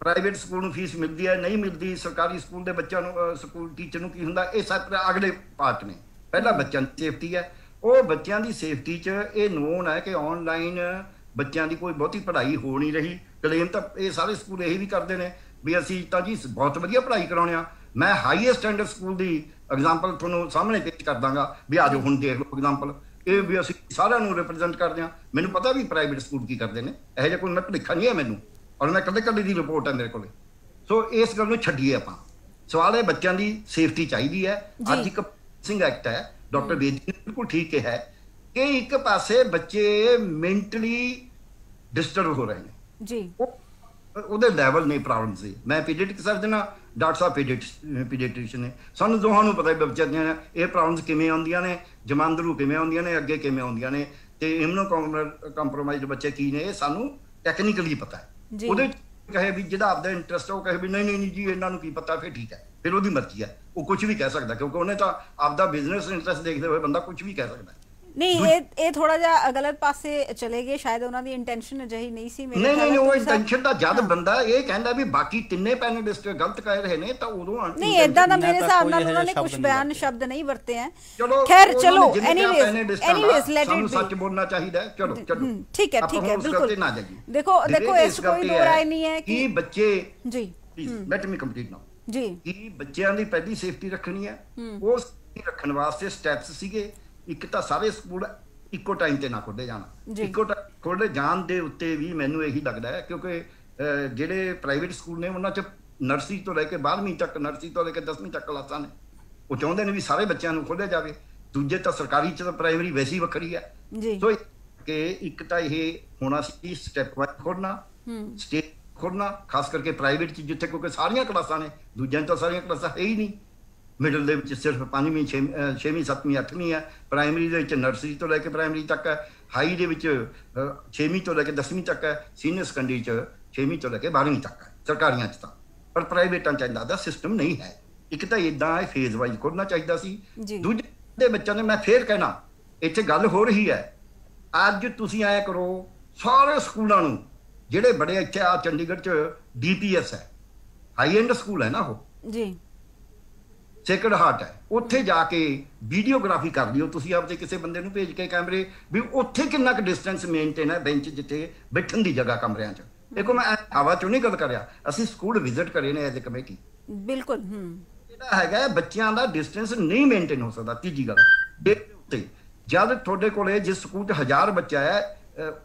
ਪ੍ਰਾਈਵੇਟ ਸਕੂਲ ਨੂੰ ਫੀਸ ਮਿਲਦੀ ਹੈ, ਨਹੀਂ ਮਿਲਦੀ, ਸਰਕਾਰੀ ਸਕੂਲ ਦੇ ਬੱਚਿਆਂ ਨੂੰ, ਸਕੂਲ ਟੀਚਰ ਨੂੰ ਕੀ ਹੁੰਦਾ, ਇਹ ਸਭ ਅਗਲੇ ਪਾਰਟ ਨੇ। ਪਹਿਲਾ ਬੱਚਿਆਂ ਦੀ ਸੇਫਟੀ ਹੈ। ਉਹ ਬੱਚਿਆਂ ਦੀ ਸੇਫਟੀ 'ਚ ਇਹ ਨੋਨ ਹੈ ਕਿ ਆਨਲਾਈਨ ਬੱਚਿਆਂ ਦੀ ਕੋਈ ਬਹੁਤੀ ਪੜ੍ਹਾਈ ਹੋ ਨਹੀਂ ਰਹੀ। ਕਲੇਮ ਤਾਂ ਇਹ ਸਾਰੇ ਸਕੂਲ ਇਹੀ ਵੀ ਕਰਦੇ ਨੇ ਵੀ ਅਸੀਂ ਤਾਂ ਜੀ ਬਹੁਤ ਵਧੀਆ ਪੜ੍ਹਾਈ ਕਰਾਉਣੇ ਆ। ਮੈਂ ਹਾਈਐਸਟ ਸਟੈਂਡਰਡ ਸਕੂਲ ਦੀ ਐਗਜ਼ਾਮਪਲ ਤੁਹਾਨੂੰ ਸਾਹਮਣੇ ਪੇਸ਼ ਕਰ ਦਾਂਗਾ ਵੀ ਆ ਜਾਓ, ਹੁਣ ਦੇਖ ਲਓ ਐਗਜ਼ਾਮਪਲ। ਇਹ ਵੀ ਅਸੀਂ ਸਾਰਿਆਂ ਨੂੰ ਰਿਪਰੈਜ਼ੈਂਟ ਕਰਦੇ ਹਾਂ। ਮੈਨੂੰ ਪਤਾ ਵੀ ਪ੍ਰਾਈਵੇਟ ਸਕੂਲ ਕੀ ਕਰਦੇ ਨੇ, ਇਹੋ ਜਿਹਾ ਕੋਈ ਮੈਂ ਭੁਲੇਖਾ ਨਹੀਂ ਹੈ ਮੈਨੂੰ, ਔਰ ਮੈਂ ਕਦੇ ਦੀ ਰਿਪੋਰਟ ਹੈ ਮੇਰੇ ਕੋਲ। ਸੋ ਇਸ ਗੱਲ ਨੂੰ ਛੱਡੀਏ ਆਪਾਂ। ਸਵਾਲ ਹੈ ਬੱਚਿਆਂ ਦੀ ਸੇਫਟੀ ਚਾਹੀਦੀ ਹੈ। ਅੱਜ ਇੱਕ ਸਿੰਘ ਐਕਟ ਹੈ, ਡਾਕਟਰ ਬੇਦੀ ਨੇ ਬਿਲਕੁਲ ਠੀਕ ਕਿਹਾ ਕਿ ਇੱਕ ਪਾਸੇ ਬੱਚੇ ਮੈਂਟਲੀ ਡਿਸਟਰਬ ਹੋ ਰਹੇ ਨੇ ਜੀ, ਉਹਦੇ ਲੈਵਲ ਨੇ ਪ੍ਰੋਬਲਮ ਸੀ। ਮੈਂ ਪੀਡੀਆਟ੍ਰਿਕ ਸਰਜਨ ਹਾਂ, ਡਾਕਟਰ ਸਾਹਿਬ ਪੀਡੀਆਟ੍ਰਿਸ਼ੀਅਨ ਨੇ। ਸਾਨੂੰ ਦੋਹਾਂ ਨੂੰ ਪਤਾ ਬੱਚਿਆਂ ਦੀਆਂ ਇਹ ਪ੍ਰੋਬਲਮਸ ਕਿਵੇਂ ਆਉਂਦੀਆਂ ਨੇ, ਜਮਾਂਦਰੂ ਕਿਵੇਂ ਆਉਂਦੀਆਂ ਨੇ, ਅੱਗੇ ਕਿਵੇਂ ਆਉਂਦੀਆਂ ਨੇ, ਤੇ ਇਮਿਊਨੋ ਕੰਪਰੋਮਾਈਜ਼ਡ ਬੱਚੇ ਕੀ ਨੇ, ਇਹ ਸਾਨੂੰ ਟੈਕਨੀਕਲੀ ਪਤਾ ਹੈ। ਉਹਦੇ ਕਹੇ ਵੀ ਜਿਹੜਾ ਆਪਦਾ ਇੰਟਰਸਟ ਉਹ ਕਹੇ ਵੀ ਨਹੀਂ ਜੀ ਇਹਨਾਂ ਨੂੰ ਕੀ ਪਤਾ, ਫਿਰ ਠੀਕ ਹੈ, ਫਿਰ ਉਹਦੀ ਮਰਜ਼ੀ ਹੈ, ਉਹ ਕੁਝ ਵੀ ਕਹਿ ਸਕਦਾ, ਕਿਉਂਕਿ ਉਹਨੇ ਤਾਂ ਆਪਦਾ ਬਿਜ਼ਨਸ ਇੰਟਰਸਟ ਦੇਖਦੇ ਹੋਏ ਬੰਦਾ ਕੁਝ ਵੀ ਕਹਿ ਸਕਦਾ। ਨਹੀਂ, ਇਹ ਥੋੜਾ ਜਿਹਾ ਗਲਤ ਪਾਸੇ ਚਲੇ ਗਏ, ਸ਼ਾਇਦ ਉਹਨਾਂ ਦੀ ਇੰਟੈਂਸ਼ਨ ਅਜਿਹੀ ਨਹੀਂ ਸੀ। ਨਹੀਂ, ਉਹ ਇੰਟੈਂਸ਼ਨ ਤਾਂ ਜਦ ਬੰਦਾ ਇਹ ਕਹਿੰਦਾ ਵੀ ਬਾਕੀ ਤਿੰਨੇ ਪੈਨਲਿਸਟ ਗਲਤ ਕਹਿ ਰਹੇ ਨੇ ਤਾਂ ਉਦੋਂ ਨਹੀਂ, ਇਦਾਂ ਦਾ ਮੇਰੇ ਹਿਸਾਬ ਨਾਲ ਉਹਨਾਂ ਨੇ ਕੁਝ ਬਿਆਨ ਸ਼ਬਦ ਨਹੀਂ ਵਰਤੇ ਹੈ। ਖੈਰ ਚਲੋ, ਐਨੀਵੇਜ਼ ਲੈਟ ਇਟ ਬੀ, ਸੱਚ ਬੋਲਣਾ ਚਾਹੀਦਾ। ਚਲੋ ਠੀਕ ਹੈ, ਬਿਲਕੁਲ। ਦੇਖੋ ਇਸ ਕੋਈ ਦੋ ਰਾਏ ਨਹੀਂ ਹੈ ਕਿ ਬੱਚੇ ਜੀ, ਲੈਟ ਮੀ ਕੰਪਲੀਟ ਨਾਓ ਜੀ, ਕਿ ਬੱਚਿਆਂ ਦੀ ਪਹਿਲੀ ਸੇਫਟੀ ਰੱਖਣੀ ਹੈ। ਉਹ ਰੱਖਣ ਵਾਸਤੇ ਸਟੈਪਸ ਸੀਗੇ। ਇੱਕ ਤਾਂ ਸਾਰੇ ਸਕੂਲ ਇੱਕੋ ਟਾਈਮ ਤੇ ਨਾ ਖੋਲ੍ਹੇ ਜਾਣ, ਇੱਕੋ ਟਾਈਮ ਖੋਲ੍ਹੇ ਜਾਣ ਦੇ ਉੱਤੇ ਵੀ ਮੈਨੂੰ ਇਹੀ ਲੱਗਦਾ ਹੈ, ਕਿਉਂਕਿ ਜਿਹੜੇ ਪ੍ਰਾਈਵੇਟ ਸਕੂਲ ਨੇ ਉਹਨਾਂ 'ਚ ਨਰਸਰੀ ਤੋਂ ਲੈ ਕੇ 12ਵੀਂ ਤੱਕ, ਨਰਸਰੀ ਤੋਂ ਲੈ ਕੇ 10ਵੀਂ ਤੱਕ ਕਲਾਸਾਂ ਨੇ, ਉਹ ਚਾਹੁੰਦੇ ਨੇ ਵੀ ਸਾਰੇ ਬੱਚਿਆਂ ਨੂੰ ਖੋਲ੍ਹਿਆ ਜਾਵੇ। ਦੂਜੇ ਤਾਂ ਸਰਕਾਰੀ 'ਚ ਤਾਂ ਪ੍ਰਾਇਮਰੀ ਵੈਸੇ ਹੀ ਵੱਖਰੀ ਹੈ। ਸੋ ਕਿ ਇੱਕ ਤਾਂ ਇਹ ਹੋਣਾ ਸੀ ਸਟੈਪ ਵਾਈਜ਼ ਖੋਲ੍ਹਣਾ, ਸਟੇਜ ਖੋਲ੍ਹਣਾ, ਖਾਸ ਕਰਕੇ ਪ੍ਰਾਈਵੇਟ 'ਚ ਜਿੱਥੇ, ਕਿਉਂਕਿ ਸਾਰੀਆਂ ਕਲਾਸਾਂ ਨੇ, ਦੂਜਿਆਂ 'ਚ ਤਾਂ ਸਾਰੀਆਂ ਕਲਾਸਾਂ ਹੈ ਹੀ ਨਹੀਂ। ਮਿਡਲ ਦੇ ਵਿੱਚ ਸਿਰਫ 5ਵੀਂ 6ਵੀਂ 7ਵੀਂ 8ਵੀਂ ਹੈ। ਪ੍ਰਾਇਮਰੀ ਦੇ ਵਿੱਚ ਨਰਸਰੀ ਤੋਂ ਲੈ ਕੇ ਪ੍ਰਾਇਮਰੀ ਤੱਕ ਹੈ। ਹਾਈ ਦੇ ਵਿੱਚ 6ਵੀਂ ਤੋਂ ਲੈ ਕੇ 10ਵੀਂ ਤੱਕ ਹੈ। ਸੀਨੀਅਰ ਸੈਕੰਡਰੀ 'ਚ 6ਵੀਂ ਤੋਂ ਲੈ ਕੇ 12ਵੀਂ ਤੱਕ ਹੈ ਸਰਕਾਰੀਆਂ 'ਚ ਤਾਂ। ਪਰ ਪ੍ਰਾਈਵੇਟਾਂ 'ਚ ਇੱਦਾਂ ਦਾ ਸਿਸਟਮ ਨਹੀਂ ਹੈ। ਇੱਕ ਤਾਂ ਇੱਦਾਂ ਇਹ ਫੇਜ਼ ਵਾਈਜ਼ ਖੋਲ੍ਹਣਾ ਚਾਹੀਦਾ ਸੀ। ਦੂਜੇ ਦੇ ਬੱਚਿਆਂ ਨੇ, ਮੈਂ ਫੇਰ ਕਹਿਣਾ, ਇੱਥੇ ਗੱਲ ਹੋ ਰਹੀ ਹੈ, ਅੱਜ ਤੁਸੀਂ ਐਂ ਕਰੋ, ਸਾਰੇ ਸਕੂਲਾਂ ਨੂੰ ਜਿਹੜੇ ਬੜੇ ਇੱਥੇ ਆ ਚੰਡੀਗੜ੍ਹ 'ਚ DPS ਹੈ, ਹਾਈ ਐਂਡ ਸਕੂਲ ਹੈ ਨਾ ਉਹ ਜੀ, ਸੇਕਰਡ ਹਾਰਟ ਹੈ, ਉੱਥੇ ਜਾ ਕੇ ਵੀਡੀਓਗ੍ਰਾਫੀ ਕਰ ਲਿਓ ਤੁਸੀਂ ਆਪਦੇ ਕਿਸੇ ਬੰਦੇ ਨੂੰ ਭੇਜ ਕੇ ਕੈਮਰੇ, ਵੀ ਉੱਥੇ ਕਿੰਨਾ ਕੁ ਡਿਸਟੈਂਸ ਮੇਨਟੇਨ ਹੈ ਬੈਂਚ ਜਿੱਥੇ ਬੈਠਣ ਦੀ ਜਗ੍ਹਾ ਕਮਰਿਆਂ 'ਚ। ਦੇਖੋ ਮੈਂ ਹਵਾ 'ਚੋਂ ਨਹੀਂ ਗੱਲ ਕਰ ਰਿਹਾ, ਅਸੀਂ ਸਕੂਲ ਵਿਜ਼ਿਟ ਕਰੇ ਨੇ ਐਜ਼ ਏ ਕਮੇਟੀ। ਬਿਲਕੁਲ ਜਿਹੜਾ ਹੈਗਾ ਬੱਚਿਆਂ ਦਾ ਡਿਸਟੈਂਸ ਨਹੀਂ ਮੇਨਟੇਨ ਹੋ ਸਕਦਾ। ਤੀਜੀ ਗੱਲ, ਦੇ ਉੱਤੇ ਜਦ ਤੁਹਾਡੇ ਕੋਲੇ ਜਿਸ ਸਕੂਲ 'ਚ 1000 ਬੱਚਾ ਹੈ,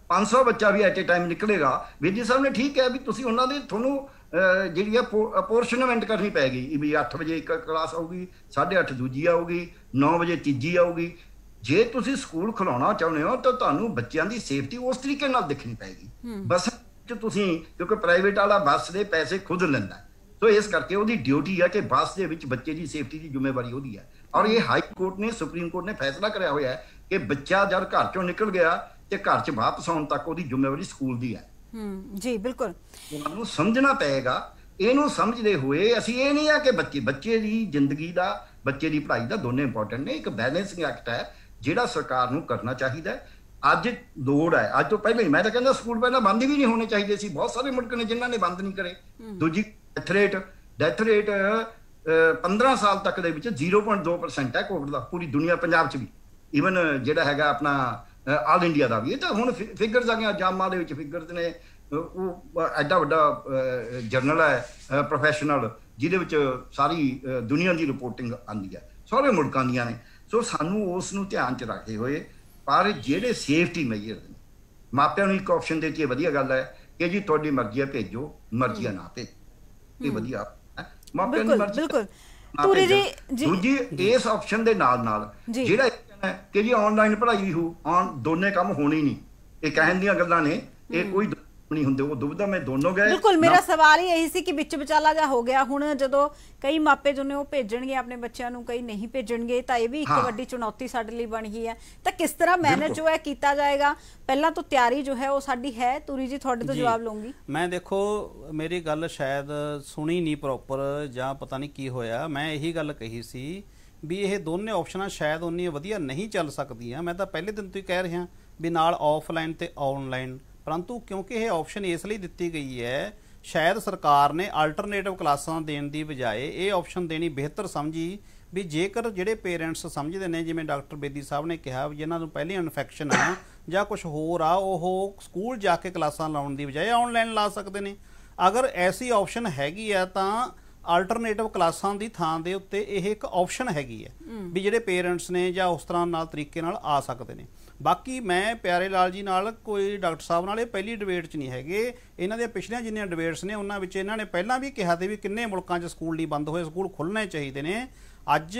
500 ਬੱਚਾ ਵੀ ਐਟ ਏ ਟਾਈਮ ਨਿਕਲੇਗਾ, ਵੀਰ ਜੀ ਸਾਹਿਬ ਨੇ ਠੀਕ ਹੈ ਵੀ ਤੁਸੀਂ ਉਹਨਾਂ ਦੇ ਤੁਹਾਨੂੰ ਜਿਹੜੀ ਆ ਅਪੋਰਸ਼ਨਮੈਂਟ ਕਰਨੀ ਪੈਗੀ ਵੀ 8 ਵਜੇ ਇੱਕ ਕਲਾਸ ਆਊਗੀ, 8:30 ਦੂਜੀ ਆਊਗੀ, 9 ਵਜੇ ਤੀਜੀ ਆਊਗੀ। ਜੇ ਤੁਸੀਂ ਸਕੂਲ ਖੁਲਾਉਣਾ ਚਾਹੁੰਦੇ ਹੋ ਤਾਂ ਤੁਹਾਨੂੰ ਬੱਚਿਆਂ ਦੀ ਸੇਫਟੀ ਉਸ ਤਰੀਕੇ ਨਾਲ ਦੇਖਣੀ ਪੈਗੀ। ਬੱਸ ਤੁਸੀਂ ਕਿਉਂਕਿ ਪ੍ਰਾਈਵੇਟ ਵਾਲਾ ਬੱਸ ਦੇ ਪੈਸੇ ਖੁਦ ਲੈਂਦਾ, ਸੋ ਇਸ ਕਰਕੇ ਉਹਦੀ ਡਿਊਟੀ ਹੈ ਕਿ ਬੱਸ ਦੇ ਵਿੱਚ ਬੱਚੇ ਦੀ ਸੇਫਟੀ ਦੀ ਜ਼ਿੰਮੇਵਾਰੀ ਉਹਦੀ ਹੈ। ਔਰ ਇਹ ਹਾਈ ਕੋਰਟ ਨੇ, ਸੁਪਰੀਮ ਕੋਰਟ ਨੇ ਫੈਸਲਾ ਕਰਿਆ ਹੋਇਆ ਹੈ ਕਿ ਬੱਚਾ ਜਦ ਘਰ ਚੋਂ ਨਿਕਲ ਗਿਆ ਤੇ ਘਰ 'ਚ ਵਾਪਸ ਆਉਣ ਤੱਕ ਉਹਦੀ ਜ਼ਿੰਮੇਵਾਰੀ ਸਕੂਲ ਦੀ ਹੈ। ਜੀ ਬਿਲਕੁਲ, ਤੁਹਾਨੂੰ ਸਮਝਣਾ ਪਏਗਾ। ਇਹਨੂੰ ਸਮਝਦੇ ਹੋਏ ਅਸੀਂ ਇਹ ਨਹੀਂ ਆ ਕਿ ਬੱਚੇ ਦੀ ਜ਼ਿੰਦਗੀ ਦਾ, ਬੱਚੇ ਦੀ ਪੜ੍ਹਾਈ ਦਾ ਦੋਨੇ ਇੰਪੋਰਟੈਂਟ ਨੇ। ਇੱਕ ਬੈਲੈਂਸਿੰਗ ਐਕਟ ਹੈ ਜਿਹੜਾ ਸਰਕਾਰ ਨੂੰ ਕਰਨਾ ਚਾਹੀਦਾ ਹੈ। ਅੱਜ ਲੋੜ ਹੈ, ਅੱਜ ਤੋਂ ਪਹਿਲਾਂ ਹੀ ਮੈਂ ਤਾਂ ਕਹਿੰਦਾ ਸਕੂਲ ਪਹਿਲਾਂ ਬੰਦ ਵੀ ਨਹੀਂ ਹੋਣੇ ਚਾਹੀਦੇ ਸੀ। ਬਹੁਤ ਸਾਰੇ ਮੁਲਕ ਨੇ ਜਿਨ੍ਹਾਂ ਨੇ ਬੰਦ ਨਹੀਂ ਕਰੇ। ਦੂਜੀ ਡੈਥ ਰੇਟ 15 ਸਾਲ ਤੱਕ ਦੇ ਵਿੱਚ 0.2% ਹੈ ਕੋਵਿਡ ਦਾ, ਪੂਰੀ ਦੁਨੀਆ, ਪੰਜਾਬ 'ਚ ਵੀ, ਈਵਨ ਜਿਹੜਾ ਹੈਗਾ ਆਪਣਾ ਆਲ ਇੰਡੀਆ ਦਾ ਵੀ। ਇਹ ਤਾਂ ਹੁਣ ਫਿਗਰਸ ਆ ਗਈਆਂ, ਜਾਮਾ ਦੇ ਵਿੱਚ ਫਿਗਰਸ ਨੇ। ਉਹ ਐਡਾ ਵੱਡਾ ਜਰਨਲ ਹੈ ਪ੍ਰੋਫੈਸ਼ਨਲ, ਜਿਹਦੇ ਵਿੱਚ ਸਾਰੀ ਦੁਨੀਆ ਦੀ ਰਿਪੋਰਟਿੰਗ ਆਉਂਦੀ ਹੈ, ਸਾਰੇ ਮੁਲਕਾਂ ਦੀਆਂ ਨੇ। ਸੋ ਸਾਨੂੰ ਉਸ ਨੂੰ ਧਿਆਨ 'ਚ ਰੱਖਦੇ ਹੋਏ, ਪਰ ਜਿਹੜੇ ਸੇਫਟੀ ਮੇਜਰ ਨੇ, ਮਾਪਿਆਂ ਨੂੰ ਇੱਕ ਆਪਸ਼ਨ ਦੇ ਕੇ ਵਧੀਆ ਗੱਲ ਹੈ ਕਿ ਜੀ ਤੁਹਾਡੀ ਮਰਜ਼ੀ ਹੈ ਭੇਜੋ, ਮਰਜ਼ੀ ਹੈ ਨਾ ਭੇਜੋ, ਇਹ ਵਧੀਆ ਮਾਪਿਆਂ ਦੀ ਮਰਜ਼ੀ। ਦੂਜੀ ਇਸ ਆਪਸ਼ਨ ਦੇ ਨਾਲ ਜਿਹੜਾ ਕਿ ਜੀ ਆਨਲਾਈਨ ਪੜ੍ਹਾਈ ਵੀ ਹੋ, ਦੋਨੇ ਕੰਮ ਹੋਣੀ ਨਹੀਂ, ਇਹ ਕਹਿਣ ਦੀਆਂ ਗੱਲਾਂ ਨੇ, ਇਹ ਕੋਈ ਨਹੀਂ ਹੁੰਦੇ। ਉਹ ਦੁਬਿਧਾ ਮੈਂ ਦੋਨੋਂ ਗਏ। ਬਿਲਕੁਲ, ਮੇਰਾ ਸਵਾਲ ਹੀ ਇਹੀ ਸੀ ਕਿ ਵਿੱਚ ਵਿਚਾਲਾ ਜਾ ਹੋ ਗਿਆ। ਹੁਣ ਜਦੋਂ ਕਈ ਮਾਪੇ ਜੋ ਨੇ ਉਹ ਭੇਜਣਗੇ ਆਪਣੇ ਬੱਚਿਆਂ ਨੂੰ, ਕਈ ਨਹੀਂ ਭੇਜਣਗੇ, ਤਾਂ ਇਹ ਵੀ ਇੱਕ ਵੱਡੀ ਚੁਣੌਤੀ ਸਾਡੇ ਲਈ ਬਣ ਗਈ ਹੈ। ਤਾਂ ਕਿਸ ਤਰ੍ਹਾਂ ਮੈਨੇਜ ਜੋ ਹੈ ਕੀਤਾ ਜਾਏਗਾ? ਪਹਿਲਾਂ ਤੋਂ ਤਿਆਰੀ ਜੋ ਹੈ ਉਹ ਸਾਡੀ ਹੈ। ਤੁਰੀ ਜੀ ਤੁਹਾਡੇ ਤੋਂ ਜਵਾਬ ਲਵਾਂਗੀ ਮੈਂ। ਦੇਖੋ, ਮੇਰੀ ਗੱਲ ਸ਼ਾਇਦ ਸੁਣੀ ਨਹੀਂ ਪ੍ਰੋਪਰ, ਜਾਂ ਪਤਾ ਨਹੀਂ ਕੀ ਹੋਇਆ। ਮੈਂ ਇਹੀ ਗੱਲ ਕਹੀ ਸੀ ਵੀ ਇਹ ਦੋਨੇ ਆਪਸ਼ਨਾਂ ਸ਼ਾਇਦ ਉਨੀਆਂ ਵਧੀਆ ਨਹੀਂ ਚੱਲ ਸਕਦੀਆਂ। ਮੈਂ ਤਾਂ ਪਹਿਲੇ ਦਿਨ ਤੋਂ ਹੀ ਕਹਿ ਰਿਹਾ ਵੀ ਨਾਲ ਆਫਲਾਈਨ ਤੇ ਆਨਲਾਈਨ, ਪਰੰਤੂ ਕਿਉਂਕਿ ਇਹ ਆਪਸ਼ਨ ਇਸ ਲਈ ਦਿੱਤੀ ਗਈ ਹੈ, ਸ਼ਾਇਦ ਸਰਕਾਰ ਨੇ ਅਲਟਰਨੇਟਿਵ ਕਲਾਸਾਂ ਦੇਣ ਦੀ ਬਜਾਏ ਇਹ ਆਪਸ਼ਨ ਦੇਣੀ ਬਿਹਤਰ ਸਮਝੀ ਵੀ ਜੇਕਰ ਜਿਹੜੇ ਪੇਰੈਂਟਸ ਸਮਝਦੇ ਨੇ, ਜਿਵੇਂ ਡਾਕਟਰ ਬੇਦੀ ਸਾਹਿਬ ਨੇ ਕਿਹਾ, ਵੀ ਜਿਨ੍ਹਾਂ ਨੂੰ ਪਹਿਲੀ ਇਨਫੈਕਸ਼ਨ ਆ ਜਾਂ ਕੁਝ ਹੋਰ ਆ, ਉਹ ਸਕੂਲ ਜਾ ਕੇ ਕਲਾਸਾਂ ਲਾਉਣ ਦੀ ਬਜਾਏ ਆਨਲਾਈਨ ਲਾ ਸਕਦੇ ਨੇ। ਅਗਰ ਐਸੀ ਆਪਸ਼ਨ ਹੈਗੀ ਆ ਤਾਂ ਅਲਟਰਨੇਟਿਵ ਕਲਾਸਾਂ ਦੀ ਥਾਂ ਦੇ ਉੱਤੇ ਇਹ ਇੱਕ ਆਪਸ਼ਨ ਹੈਗੀ ਹੈ ਵੀ ਜਿਹੜੇ ਪੇਰੈਂਟਸ ਨੇ ਜਾਂ ਉਸ ਤਰ੍ਹਾਂ ਨਾਲ ਤਰੀਕੇ ਨਾਲ ਆ ਸਕਦੇ ਨੇ। ਬਾਕੀ ਮੈਂ ਪਿਆਰੇ ਲਾਲ ਜੀ ਨਾਲ, ਕੋਈ ਡਾਕਟਰ ਸਾਹਿਬ ਨਾਲ ਇਹ ਪਹਿਲੀ ਡਿਬੇਟ 'ਚ ਨਹੀਂ ਹੈਗੇ। ਇਹਨਾਂ ਦੀਆਂ ਪਿਛਲੀਆਂ ਜਿੰਨੀਆਂ ਡਿਬੇਟਸ ਨੇ ਉਹਨਾਂ ਵਿੱਚ ਇਹਨਾਂ ਨੇ ਪਹਿਲਾਂ ਵੀ ਕਿਹਾ ਤੇ ਵੀ ਕਿੰਨੇ ਮੁਲਕਾਂ 'ਚ ਸਕੂਲ ਨਹੀਂ ਬੰਦ ਹੋਏ, ਸਕੂਲ ਖੁੱਲ੍ਹਣੇ ਚਾਹੀਦੇ ਨੇ। ਅੱਜ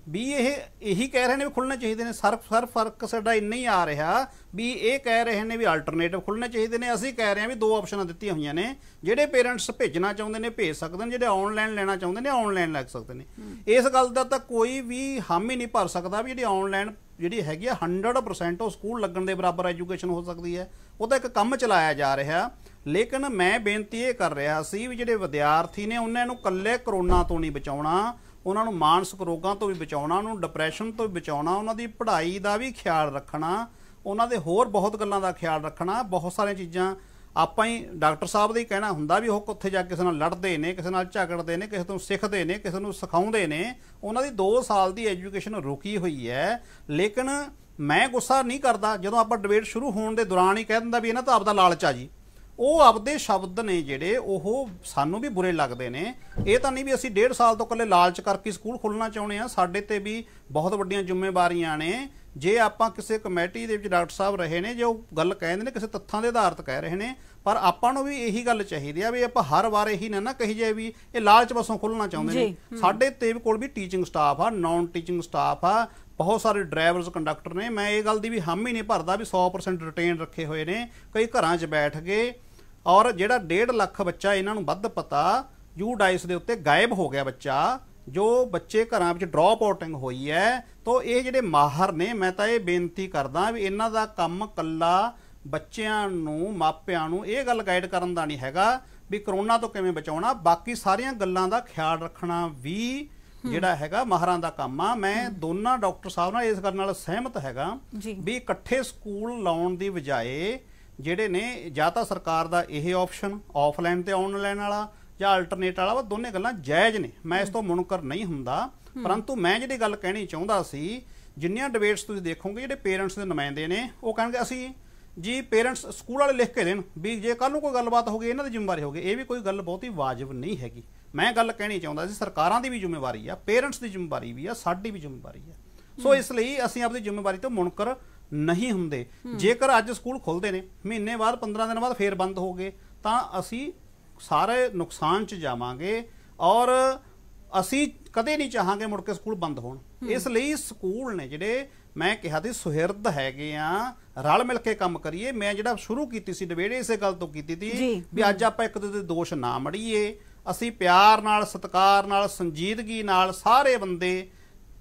ਵੀ ਇਹੀ ਕਹਿ ਰਹੇ ਨੇ ਵੀ ਖੁੱਲ੍ਹਣੇ ਚਾਹੀਦੇ ਨੇ। ਸਰ ਫਰਕ ਸਾਡਾ ਇੰਨਾ ਹੀ ਆ ਰਿਹਾ ਵੀ ਇਹ ਕਹਿ ਰਹੇ ਨੇ ਵੀ ਅਲਟਰਨੇਟਿਵ ਖੁੱਲ੍ਹਣੇ ਚਾਹੀਦੇ ਨੇ, ਅਸੀਂ ਕਹਿ ਰਹੇ ਹਾਂ ਵੀ ਦੋ ਆਪਸ਼ਨਾਂ ਦਿੱਤੀਆਂ ਹੋਈਆਂ ਨੇ। ਜਿਹੜੇ ਪੇਰੈਂਟਸ ਭੇਜਣਾ ਚਾਹੁੰਦੇ ਨੇ ਭੇਜ ਸਕਦੇ ਨੇ, ਜਿਹੜੇ ਆਨਲਾਈਨ ਲੈਣਾ ਚਾਹੁੰਦੇ ਨੇ ਆਨਲਾਈਨ ਲੈ ਸਕਦੇ ਨੇ। ਇਸ ਗੱਲ ਦਾ ਤਾਂ ਕੋਈ ਵੀ ਹਾਮੀ ਨਹੀਂ ਭਰ ਸਕਦਾ ਵੀ ਜਿਹੜੀ ਆਨਲਾਈਨ ਜਿਹੜੀ ਹੈਗੀ ਆ 100% ਉਹ ਸਕੂਲ ਲੱਗਣ ਦੇ ਬਰਾਬਰ ਐਜੂਕੇਸ਼ਨ ਹੋ ਸਕਦੀ ਹੈ। ਉਹਦਾ ਇੱਕ ਕੰਮ ਚਲਾਇਆ ਜਾ ਰਿਹਾ। ਲੇਕਿਨ ਮੈਂ ਬੇਨਤੀ ਇਹ ਕਰ ਰਿਹਾ ਸੀ ਵੀ ਜਿਹੜੇ ਵਿਦਿਆਰਥੀ ਨੇ ਉਹਨਾਂ ਨੂੰ ਇਕੱਲੇ ਕਰੋਨਾ ਤੋਂ ਨਹੀਂ ਬਚਾਉਣਾ, ਉਹਨਾਂ ਨੂੰ ਮਾਨਸਿਕ ਰੋਗਾਂ ਤੋਂ ਵੀ ਬਚਾਉਣਾ, ਉਹਨਾਂ ਨੂੰ ਡਿਪਰੈਸ਼ਨ ਤੋਂ ਵੀ ਬਚਾਉਣਾ, ਉਹਨਾਂ ਦੀ ਪੜ੍ਹਾਈ ਦਾ ਵੀ ਖਿਆਲ ਰੱਖਣਾ, ਉਹਨਾਂ ਦੇ ਹੋਰ ਬਹੁਤ ਗੱਲਾਂ ਦਾ ਖਿਆਲ ਰੱਖਣਾ। ਬਹੁਤ ਸਾਰੀਆਂ ਚੀਜ਼ਾਂ ਆਪਾਂ ਹੀ ਡਾਕਟਰ ਸਾਹਿਬ ਦਾ ਹੀ ਕਹਿਣਾ ਹੁੰਦਾ ਵੀ ਉਹ ਉੱਥੇ ਜਾ ਕੇ ਕਿਸੇ ਨਾਲ ਲੜਦੇ ਨੇ, ਕਿਸੇ ਨਾਲ ਝਗੜਦੇ ਨੇ, ਕਿਸੇ ਤੋਂ ਸਿੱਖਦੇ ਨੇ, ਕਿਸੇ ਨੂੰ ਸਿਖਾਉਂਦੇ ਨੇ। ਉਹਨਾਂ ਦੀ 2 ਸਾਲ ਦੀ ਐਜੂਕੇਸ਼ਨ ਰੁਕੀ ਹੋਈ ਹੈ। ਲੇਕਿਨ ਮੈਂ ਗੁੱਸਾ ਨਹੀਂ ਕਰਦਾ ਜਦੋਂ ਆਪਾਂ ਡਿਬੇਟ ਸ਼ੁਰੂ ਹੋਣ ਦੇ ਦੌਰਾਨ ਹੀ ਕਹਿ ਦਿੰਦਾ ਵੀ ਇਹਨਾਂ ਤਾਂ ਆਪਦਾ ਲਾਲਚ ਆ ਜੀ। ਉਹ ਆਪਦੇ ਸ਼ਬਦ ਨੇ ਜਿਹੜੇ ਉਹ ਸਾਨੂੰ ਵੀ ਬੁਰੇ ਲੱਗਦੇ ਨੇ। ਇਹ ਤਾਂ ਨਹੀਂ ਵੀ ਅਸੀਂ 1.5 ਸਾਲ ਤੋਂ ਇਕੱਲੇ ਲਾਲਚ ਕਰਕੇ ਸਕੂਲ ਖੋਲ੍ਹਣਾ ਚਾਹੁੰਦੇ ਹਾਂ। ਸਾਡੇ ਤੇ ਵੀ ਬਹੁਤ ਵੱਡੀਆਂ ਜ਼ਿੰਮੇਵਾਰੀਆਂ ਨੇ। ਜੇ ਆਪਾਂ ਕਿਸੇ ਕਮੇਟੀ ਦੇ ਵਿੱਚ ਡਾਕਟਰ ਸਾਹਿਬ ਰਹੇ ਨੇ, ਜੋ ਗੱਲ ਕਹਿੰਦੇ ਨੇ ਕਿਸੇ ਤੱਥਾਂ ਦੇ ਆਧਾਰਿਤ ਕਹਿ ਰਹੇ ਨੇ, ਪਰ ਆਪਾਂ ਨੂੰ ਵੀ ਇਹੀ ਗੱਲ ਚਾਹੀਦੀ ਆ ਵੀ ਆਪਾਂ ਹਰ ਵਾਰ ਇਹੀ ਨਾ ਕਹੀ ਜਾਏ ਵੀ ਇਹ ਲਾਲਚ ਵਸੋਂ ਖੋਲ੍ਹਣਾ ਚਾਹੁੰਦੇ ਨੇ। ਸਾਡੇ ਤੇ ਕੋਲ ਵੀ ਟੀਚਿੰਗ ਸਟਾਫ ਆ, ਨਾਨ ਟੀਚਿੰਗ ਸਟਾਫ ਆ, ਬਹੁਤ ਸਾਰੇ ਡਰਾਈਵਰਸ, ਕੰਡਕਟਰ ਨੇ। ਮੈਂ ਇਹ ਗੱਲ ਦੀ ਵੀ ਹਾਮੀ ਨਹੀਂ ਭਰਦਾ ਵੀ 100% ਰਿਟੇਨ ਰੱਖੇ ਹੋਏ ਨੇ, ਕਈ ਘਰਾਂ 'ਚ ਬੈਠ ਗਏ। ਔਰ ਜਿਹੜਾ 1.5 ਲੱਖ ਬੱਚਾ, ਇਹਨਾਂ ਨੂੰ ਵੱਧ ਪਤਾ, ਯੂਡਾਈਸ ਦੇ ਉੱਤੇ ਗਾਇਬ ਹੋ ਗਿਆ ਬੱਚਾ, ਜੋ ਬੱਚੇ ਘਰਾਂ ਵਿੱਚ ਡ੍ਰੌਪ ਆਊਟਿੰਗ ਹੋਈ ਹੈ। ਤਾਂ ਇਹ ਜਿਹੜੇ ਮਾਹਰ ਨੇ, ਮੈਂ ਤਾਂ ਇਹ ਬੇਨਤੀ ਕਰਦਾ ਵੀ ਇਹਨਾਂ ਦਾ ਕੰਮ ਕੱਲਾ ਬੱਚਿਆਂ ਨੂੰ, ਮਾਪਿਆਂ ਨੂੰ ਇਹ ਗੱਲ ਗਾਈਡ ਕਰਨ ਦਾ ਨਹੀਂ ਹੈਗਾ ਵੀ ਕਰੋਨਾ ਤੋਂ ਕਿਵੇਂ ਬਚਾਉਣਾ। ਬਾਕੀ ਸਾਰੀਆਂ ਗੱਲਾਂ ਦਾ ਖਿਆਲ ਰੱਖਣਾ ਵੀ ਜਿਹੜਾ ਹੈਗਾ ਮਾਹਰਾਂ ਦਾ ਕੰਮ ਆ। ਮੈਂ ਦੋਨਾਂ ਡਾਕਟਰ ਸਾਹਿਬ ਨਾਲ ਇਸ ਗੱਲ ਨਾਲ ਸਹਿਮਤ ਹੈਗਾ ਵੀ ਇਕੱਠੇ ਸਕੂਲ ਲਾਉਣ ਦੀ ਬਜਾਏ ਜਿਹੜੇ ਨੇ, ਜਾਂ ਤਾਂ ਸਰਕਾਰ ਦਾ ਇਹ ਆਪਸ਼ਨ ਆਫਲਾਈਨ ਤੇ ਆਨਲਾਈਨ ਵਾਲਾ ਜਾਂ ਅਲਟਰਨੇਟ ਵਾਲਾ, ਦੋਨੇ ਗੱਲਾਂ ਜਾਇਜ਼ ਨੇ। ਮੈਂ ਇਸ ਤੋਂ ਮੁਨਕਰ ਨਹੀਂ ਹੁੰਦਾ। ਪਰੰਤੂ ਮੈਂ ਜਿਹੜੀ ਗੱਲ ਕਹਿਣੀ ਚਾਹੁੰਦਾ ਸੀ, ਜਿੰਨੀਆਂ ਡਿਬੇਟਸ ਤੁਸੀਂ ਦੇਖੋਗੇ ਜਿਹੜੇ ਪੇਰੈਂਟਸ ਦੇ ਨੁਮਾਇੰਦੇ ਨੇ ਉਹ ਕਹਿਣਗੇ ਅਸੀਂ ਜੀ ਪੇਰੈਂਟਸ ਸਕੂਲ ਵਾਲੇ ਲਿਖ ਕੇ ਦੇਣ ਵੀ ਜੇ ਕੱਲ੍ਹ ਨੂੰ ਕੋਈ ਗੱਲਬਾਤ ਹੋ ਗਈ ਇਹਨਾਂ ਦੀ ਜ਼ਿੰਮੇਵਾਰੀ ਹੋ ਗਈ। ਇਹ ਵੀ ਕੋਈ ਗੱਲ ਬਹੁਤੀ ਵਾਜਬ ਨਹੀਂ ਹੈਗੀ। ਮੈਂ ਗੱਲ ਕਹਿਣੀ ਚਾਹੁੰਦਾ ਸੀ ਸਰਕਾਰਾਂ ਦੀ ਵੀ ਜ਼ਿੰਮੇਵਾਰੀ ਆ, ਪੇਰੈਂਟਸ ਦੀ ਜ਼ਿੰਮੇਵਾਰੀ ਵੀ ਆ, ਸਾਡੀ ਵੀ ਜ਼ਿੰਮੇਵਾਰੀ ਆ। ਸੋ ਇਸ ਲਈ ਅਸੀਂ ਆਪਣੀ ਜ਼ਿੰਮੇਵਾਰੀ ਤੋਂ ਮੁਨਕਰ ਨਹੀਂ ਹੁੰਦੇ। ਜੇਕਰ ਅੱਜ ਸਕੂਲ ਖੁੱਲ੍ਹਦੇ ਨੇ, ਮਹੀਨੇ ਬਾਅਦ 15 ਦਿਨ ਬਾਅਦ ਫੇਰ ਬੰਦ ਹੋ ਗਏ, ਤਾਂ ਅਸੀਂ ਸਾਰੇ ਨੁਕਸਾਨ 'ਚ ਜਾਵਾਂਗੇ ਔਰ ਅਸੀਂ ਕਦੇ ਨਹੀਂ ਚਾਹਾਂਗੇ ਮੁੜ ਕੇ ਸਕੂਲ ਬੰਦ ਹੋਣ। ਇਸ ਲਈ ਸਕੂਲ ਨੇ ਜਿਹੜੇ ਮੈਂ ਕਿਹਾ ਸੀ ਸੁਹਿਰਦ ਹੈਗੇ ਆ, ਰਲ ਮਿਲ ਕੇ ਕੰਮ ਕਰੀਏ। ਮੈਂ ਜਿਹੜਾ ਸ਼ੁਰੂ ਕੀਤੀ ਸੀ ਡਿਬੇਟ ਇਸੇ ਗੱਲ ਤੋਂ ਕੀਤੀ ਸੀ ਵੀ ਅੱਜ ਆਪਾਂ ਇੱਕ ਦੂਜੇ ਦੇ ਦੋਸ਼ ਨਾ ਮੜੀਏ, ਅਸੀਂ ਪਿਆਰ ਨਾਲ, ਸਤਿਕਾਰ ਨਾਲ, ਸੰਜੀਦਗੀ ਨਾਲ ਸਾਰੇ ਬੰਦੇ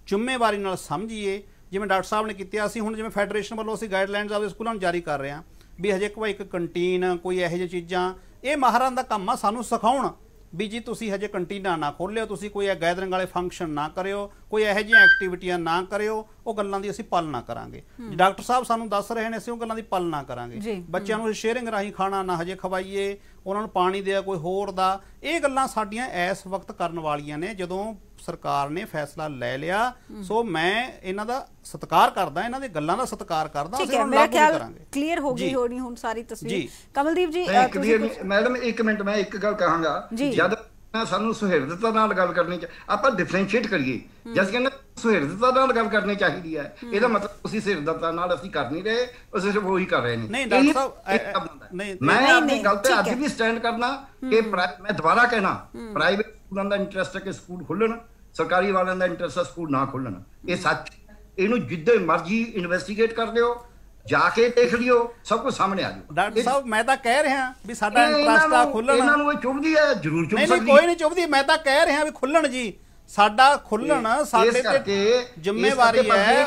ਜ਼ਿੰਮੇਵਾਰੀ ਨਾਲ ਸਮਝੀਏ। ਜਿਵੇਂ ਡਾਕਟਰ ਸਾਹਿਬ ਨੇ ਕੀਤਾ, ਅਸੀਂ ਹੁਣ ਜਿਵੇਂ ਫੈਡਰੇਸ਼ਨ ਵੱਲੋਂ ਅਸੀਂ ਗਾਈਡਲਾਈਨਸ ਆਪਦੇ ਸਕੂਲਾਂ ਨੂੰ ਜਾਰੀ ਕਰ ਰਹੇ ਹਾਂ ਵੀ ਹਜੇ ਇੱਕ ਕੰਟੀਨ, ਕੋਈ ਇਹੋ ਜਿਹੀ ਚੀਜ਼ਾਂ, ਇਹ ਮਾਹਰਾਂ ਦਾ ਕੰਮ ਆ ਸਾਨੂੰ ਸਿਖਾਉਣ ਵੀ ਜੀ ਤੁਸੀਂ ਹਜੇ ਕੰਟੀਨਾਂ ਨਾ ਖੋਲਿਓ, ਤੁਸੀਂ ਕੋਈ ਗੈਦਰਿੰਗ ਵਾਲੇ ਫੰਕਸ਼ਨ ਨਾ ਕਰਿਓ, ਕੋਈ ਇਹੋ ਜਿਹੀਆਂ ਐਕਟੀਵਿਟੀਆਂ ਨਾ ਕਰਿਓ। ਉਹ ਗੱਲਾਂ ਦੀ ਅਸੀਂ ਪਾਲਣਾ ਕਰਾਂਗੇ। ਡਾਕਟਰ ਸਾਹਿਬ ਸਾਨੂੰ ਦੱਸ ਰਹੇ ਨੇ, ਅਸੀਂ ਉਹ ਗੱਲਾਂ ਦੀ ਪਾਲਣਾ ਕਰਾਂਗੇ। ਬੱਚਿਆਂ ਨੂੰ ਸ਼ੇਅਰਿੰਗ ਰਾਹੀਂ ਖਾਣਾ ਨਾ ਹਜੇ ਖਵਾਈਏ, ਉਹਨਾਂ ਨੂੰ ਪਾਣੀ ਦਿਆ ਕੋਈ ਹੋਰ ਦਾ। ਇਹ ਗੱਲਾਂ ਸਾਡੀਆਂ ਇਸ ਵਕਤ ਕਰਨ ਵਾਲੀਆਂ ਨੇ ਜਦੋਂ ਸਰਕਾਰ ਨੇ ਫੈਸਲਾ ਲੈ ਲਿਆ। ਸੋ ਮੈਂ ਇਹਨਾਂ ਦਾ ਸਤਿਕਾਰ ਕਰਦਾ, ਇਹਨਾਂ ਦੀ ਗੱਲਾਂ ਦਾ ਸਤਿਕਾਰ ਕਰਦਾ। ਅਸੀਂ ਉਹਨਾਂ ਨੂੰ ਲਾਗੂ ਕਰਾਂਗੇ। ਕਲੀਅਰ ਹੋ ਗਈ ਹੋਣੀ ਹੁਣ ਸਾਰੀ ਤਸਵੀਰ। ਕਮਲਦੀਪ ਜੀ ਮੈਡਮ ਇੱਕ ਮਿੰਟ, ਮੈਂ ਇੱਕ ਗੱਲ ਕਹਾਂਗਾ, ਜਦ ਸਾਨੂੰ ਸੁਹਿਰਦਤਾ ਨਾਲ ਗੱਲ ਕਰਨੀ ਆਪਾਂ ਡਿਫਰੈਂਸ਼ੀਏਟ ਕਰੀਏ। ਜਦ ਕਹਿੰਦੇ ਸੁਹਿਰਦਤਾ ਨਾਲ ਗੱਲ ਕਰਨੀ ਚਾਹੀਦੀ ਹੈ, ਇਹਦਾ ਮਤਲਬ ਤੁਸੀਂ ਸੁਹਿਰਦਤਾ ਨਾਲ ਅਸੀਂ ਕਰ ਨਹੀਂ ਰਹੇ, ਅਸੀਂ ਸਿਰਫ ਉਹੀ ਕਰ ਰਹੇ ਨੇ। ਨਹੀਂ ਡਾਕਟਰ ਸਾਹਿਬ, ਮੈਂ ਆਪਣੀ ਗੱਲ ਤੇ ਅੱਜ ਵੀ ਸਟੈਂਡ ਕਰਨਾ ਕਿ ਮੈਂ ਦੁਬਾਰਾ ਕਹਿਣਾ, ਪ੍ਰਾਈਵੇਟ ਸਕੂਲਾਂ ਦਾ ਇੰਟਰਸਟ ਹੈ ਕਿ ਸਕੂਲ ਖੁੱਲਣ, ਸਰਕਾਰੀ ਵਾਲਿਆਂ ਦਾ ਇੰਟਰਸਟ ਹੈ ਸਕੂਲ ਨਾ ਖੁੱਲਣ। ਇਹ ਸੱਚ, ਇਹਨੂੰ ਜਿੱਦੇ ਮਰਜ਼ੀ ਇਨਵੈਸਟੀਗੇਟ ਕਰ ਲਿਓ, ਜਾ ਕੇ ਦੇਖ ਲਿਓ, ਸਭ ਕੁਝ ਸਾਹਮਣੇ ਆ ਜਾਊ। ਡਾਕਟਰ ਸਾਹਿਬ ਮੈਂ ਤਾਂ ਕਹਿ ਰਿਹਾ ਵੀ ਸਾਡਾ ਇੰਟਰਸਟ ਆ ਖੁੱਲਣ। ਇਹਨਾਂ ਨੂੰ ਇਹ ਚੁਭਦੀ ਹੈ, ਜ਼ਰੂਰ ਚੁਭ ਸਕਦੀ। ਕੋਈ ਨਹੀਂ ਚੁਭਦੀ, ਮੈਂ ਤਾਂ ਕਹਿ ਰਿਹਾ ਵੀ ਖੁੱਲਣ ਜੀ, ਸਾਡਾ ਖੁੱਲਣ ਸਾਡੇ ਤੇ ਜ਼ਿੰਮੇਵਾਰੀ ਹੈ।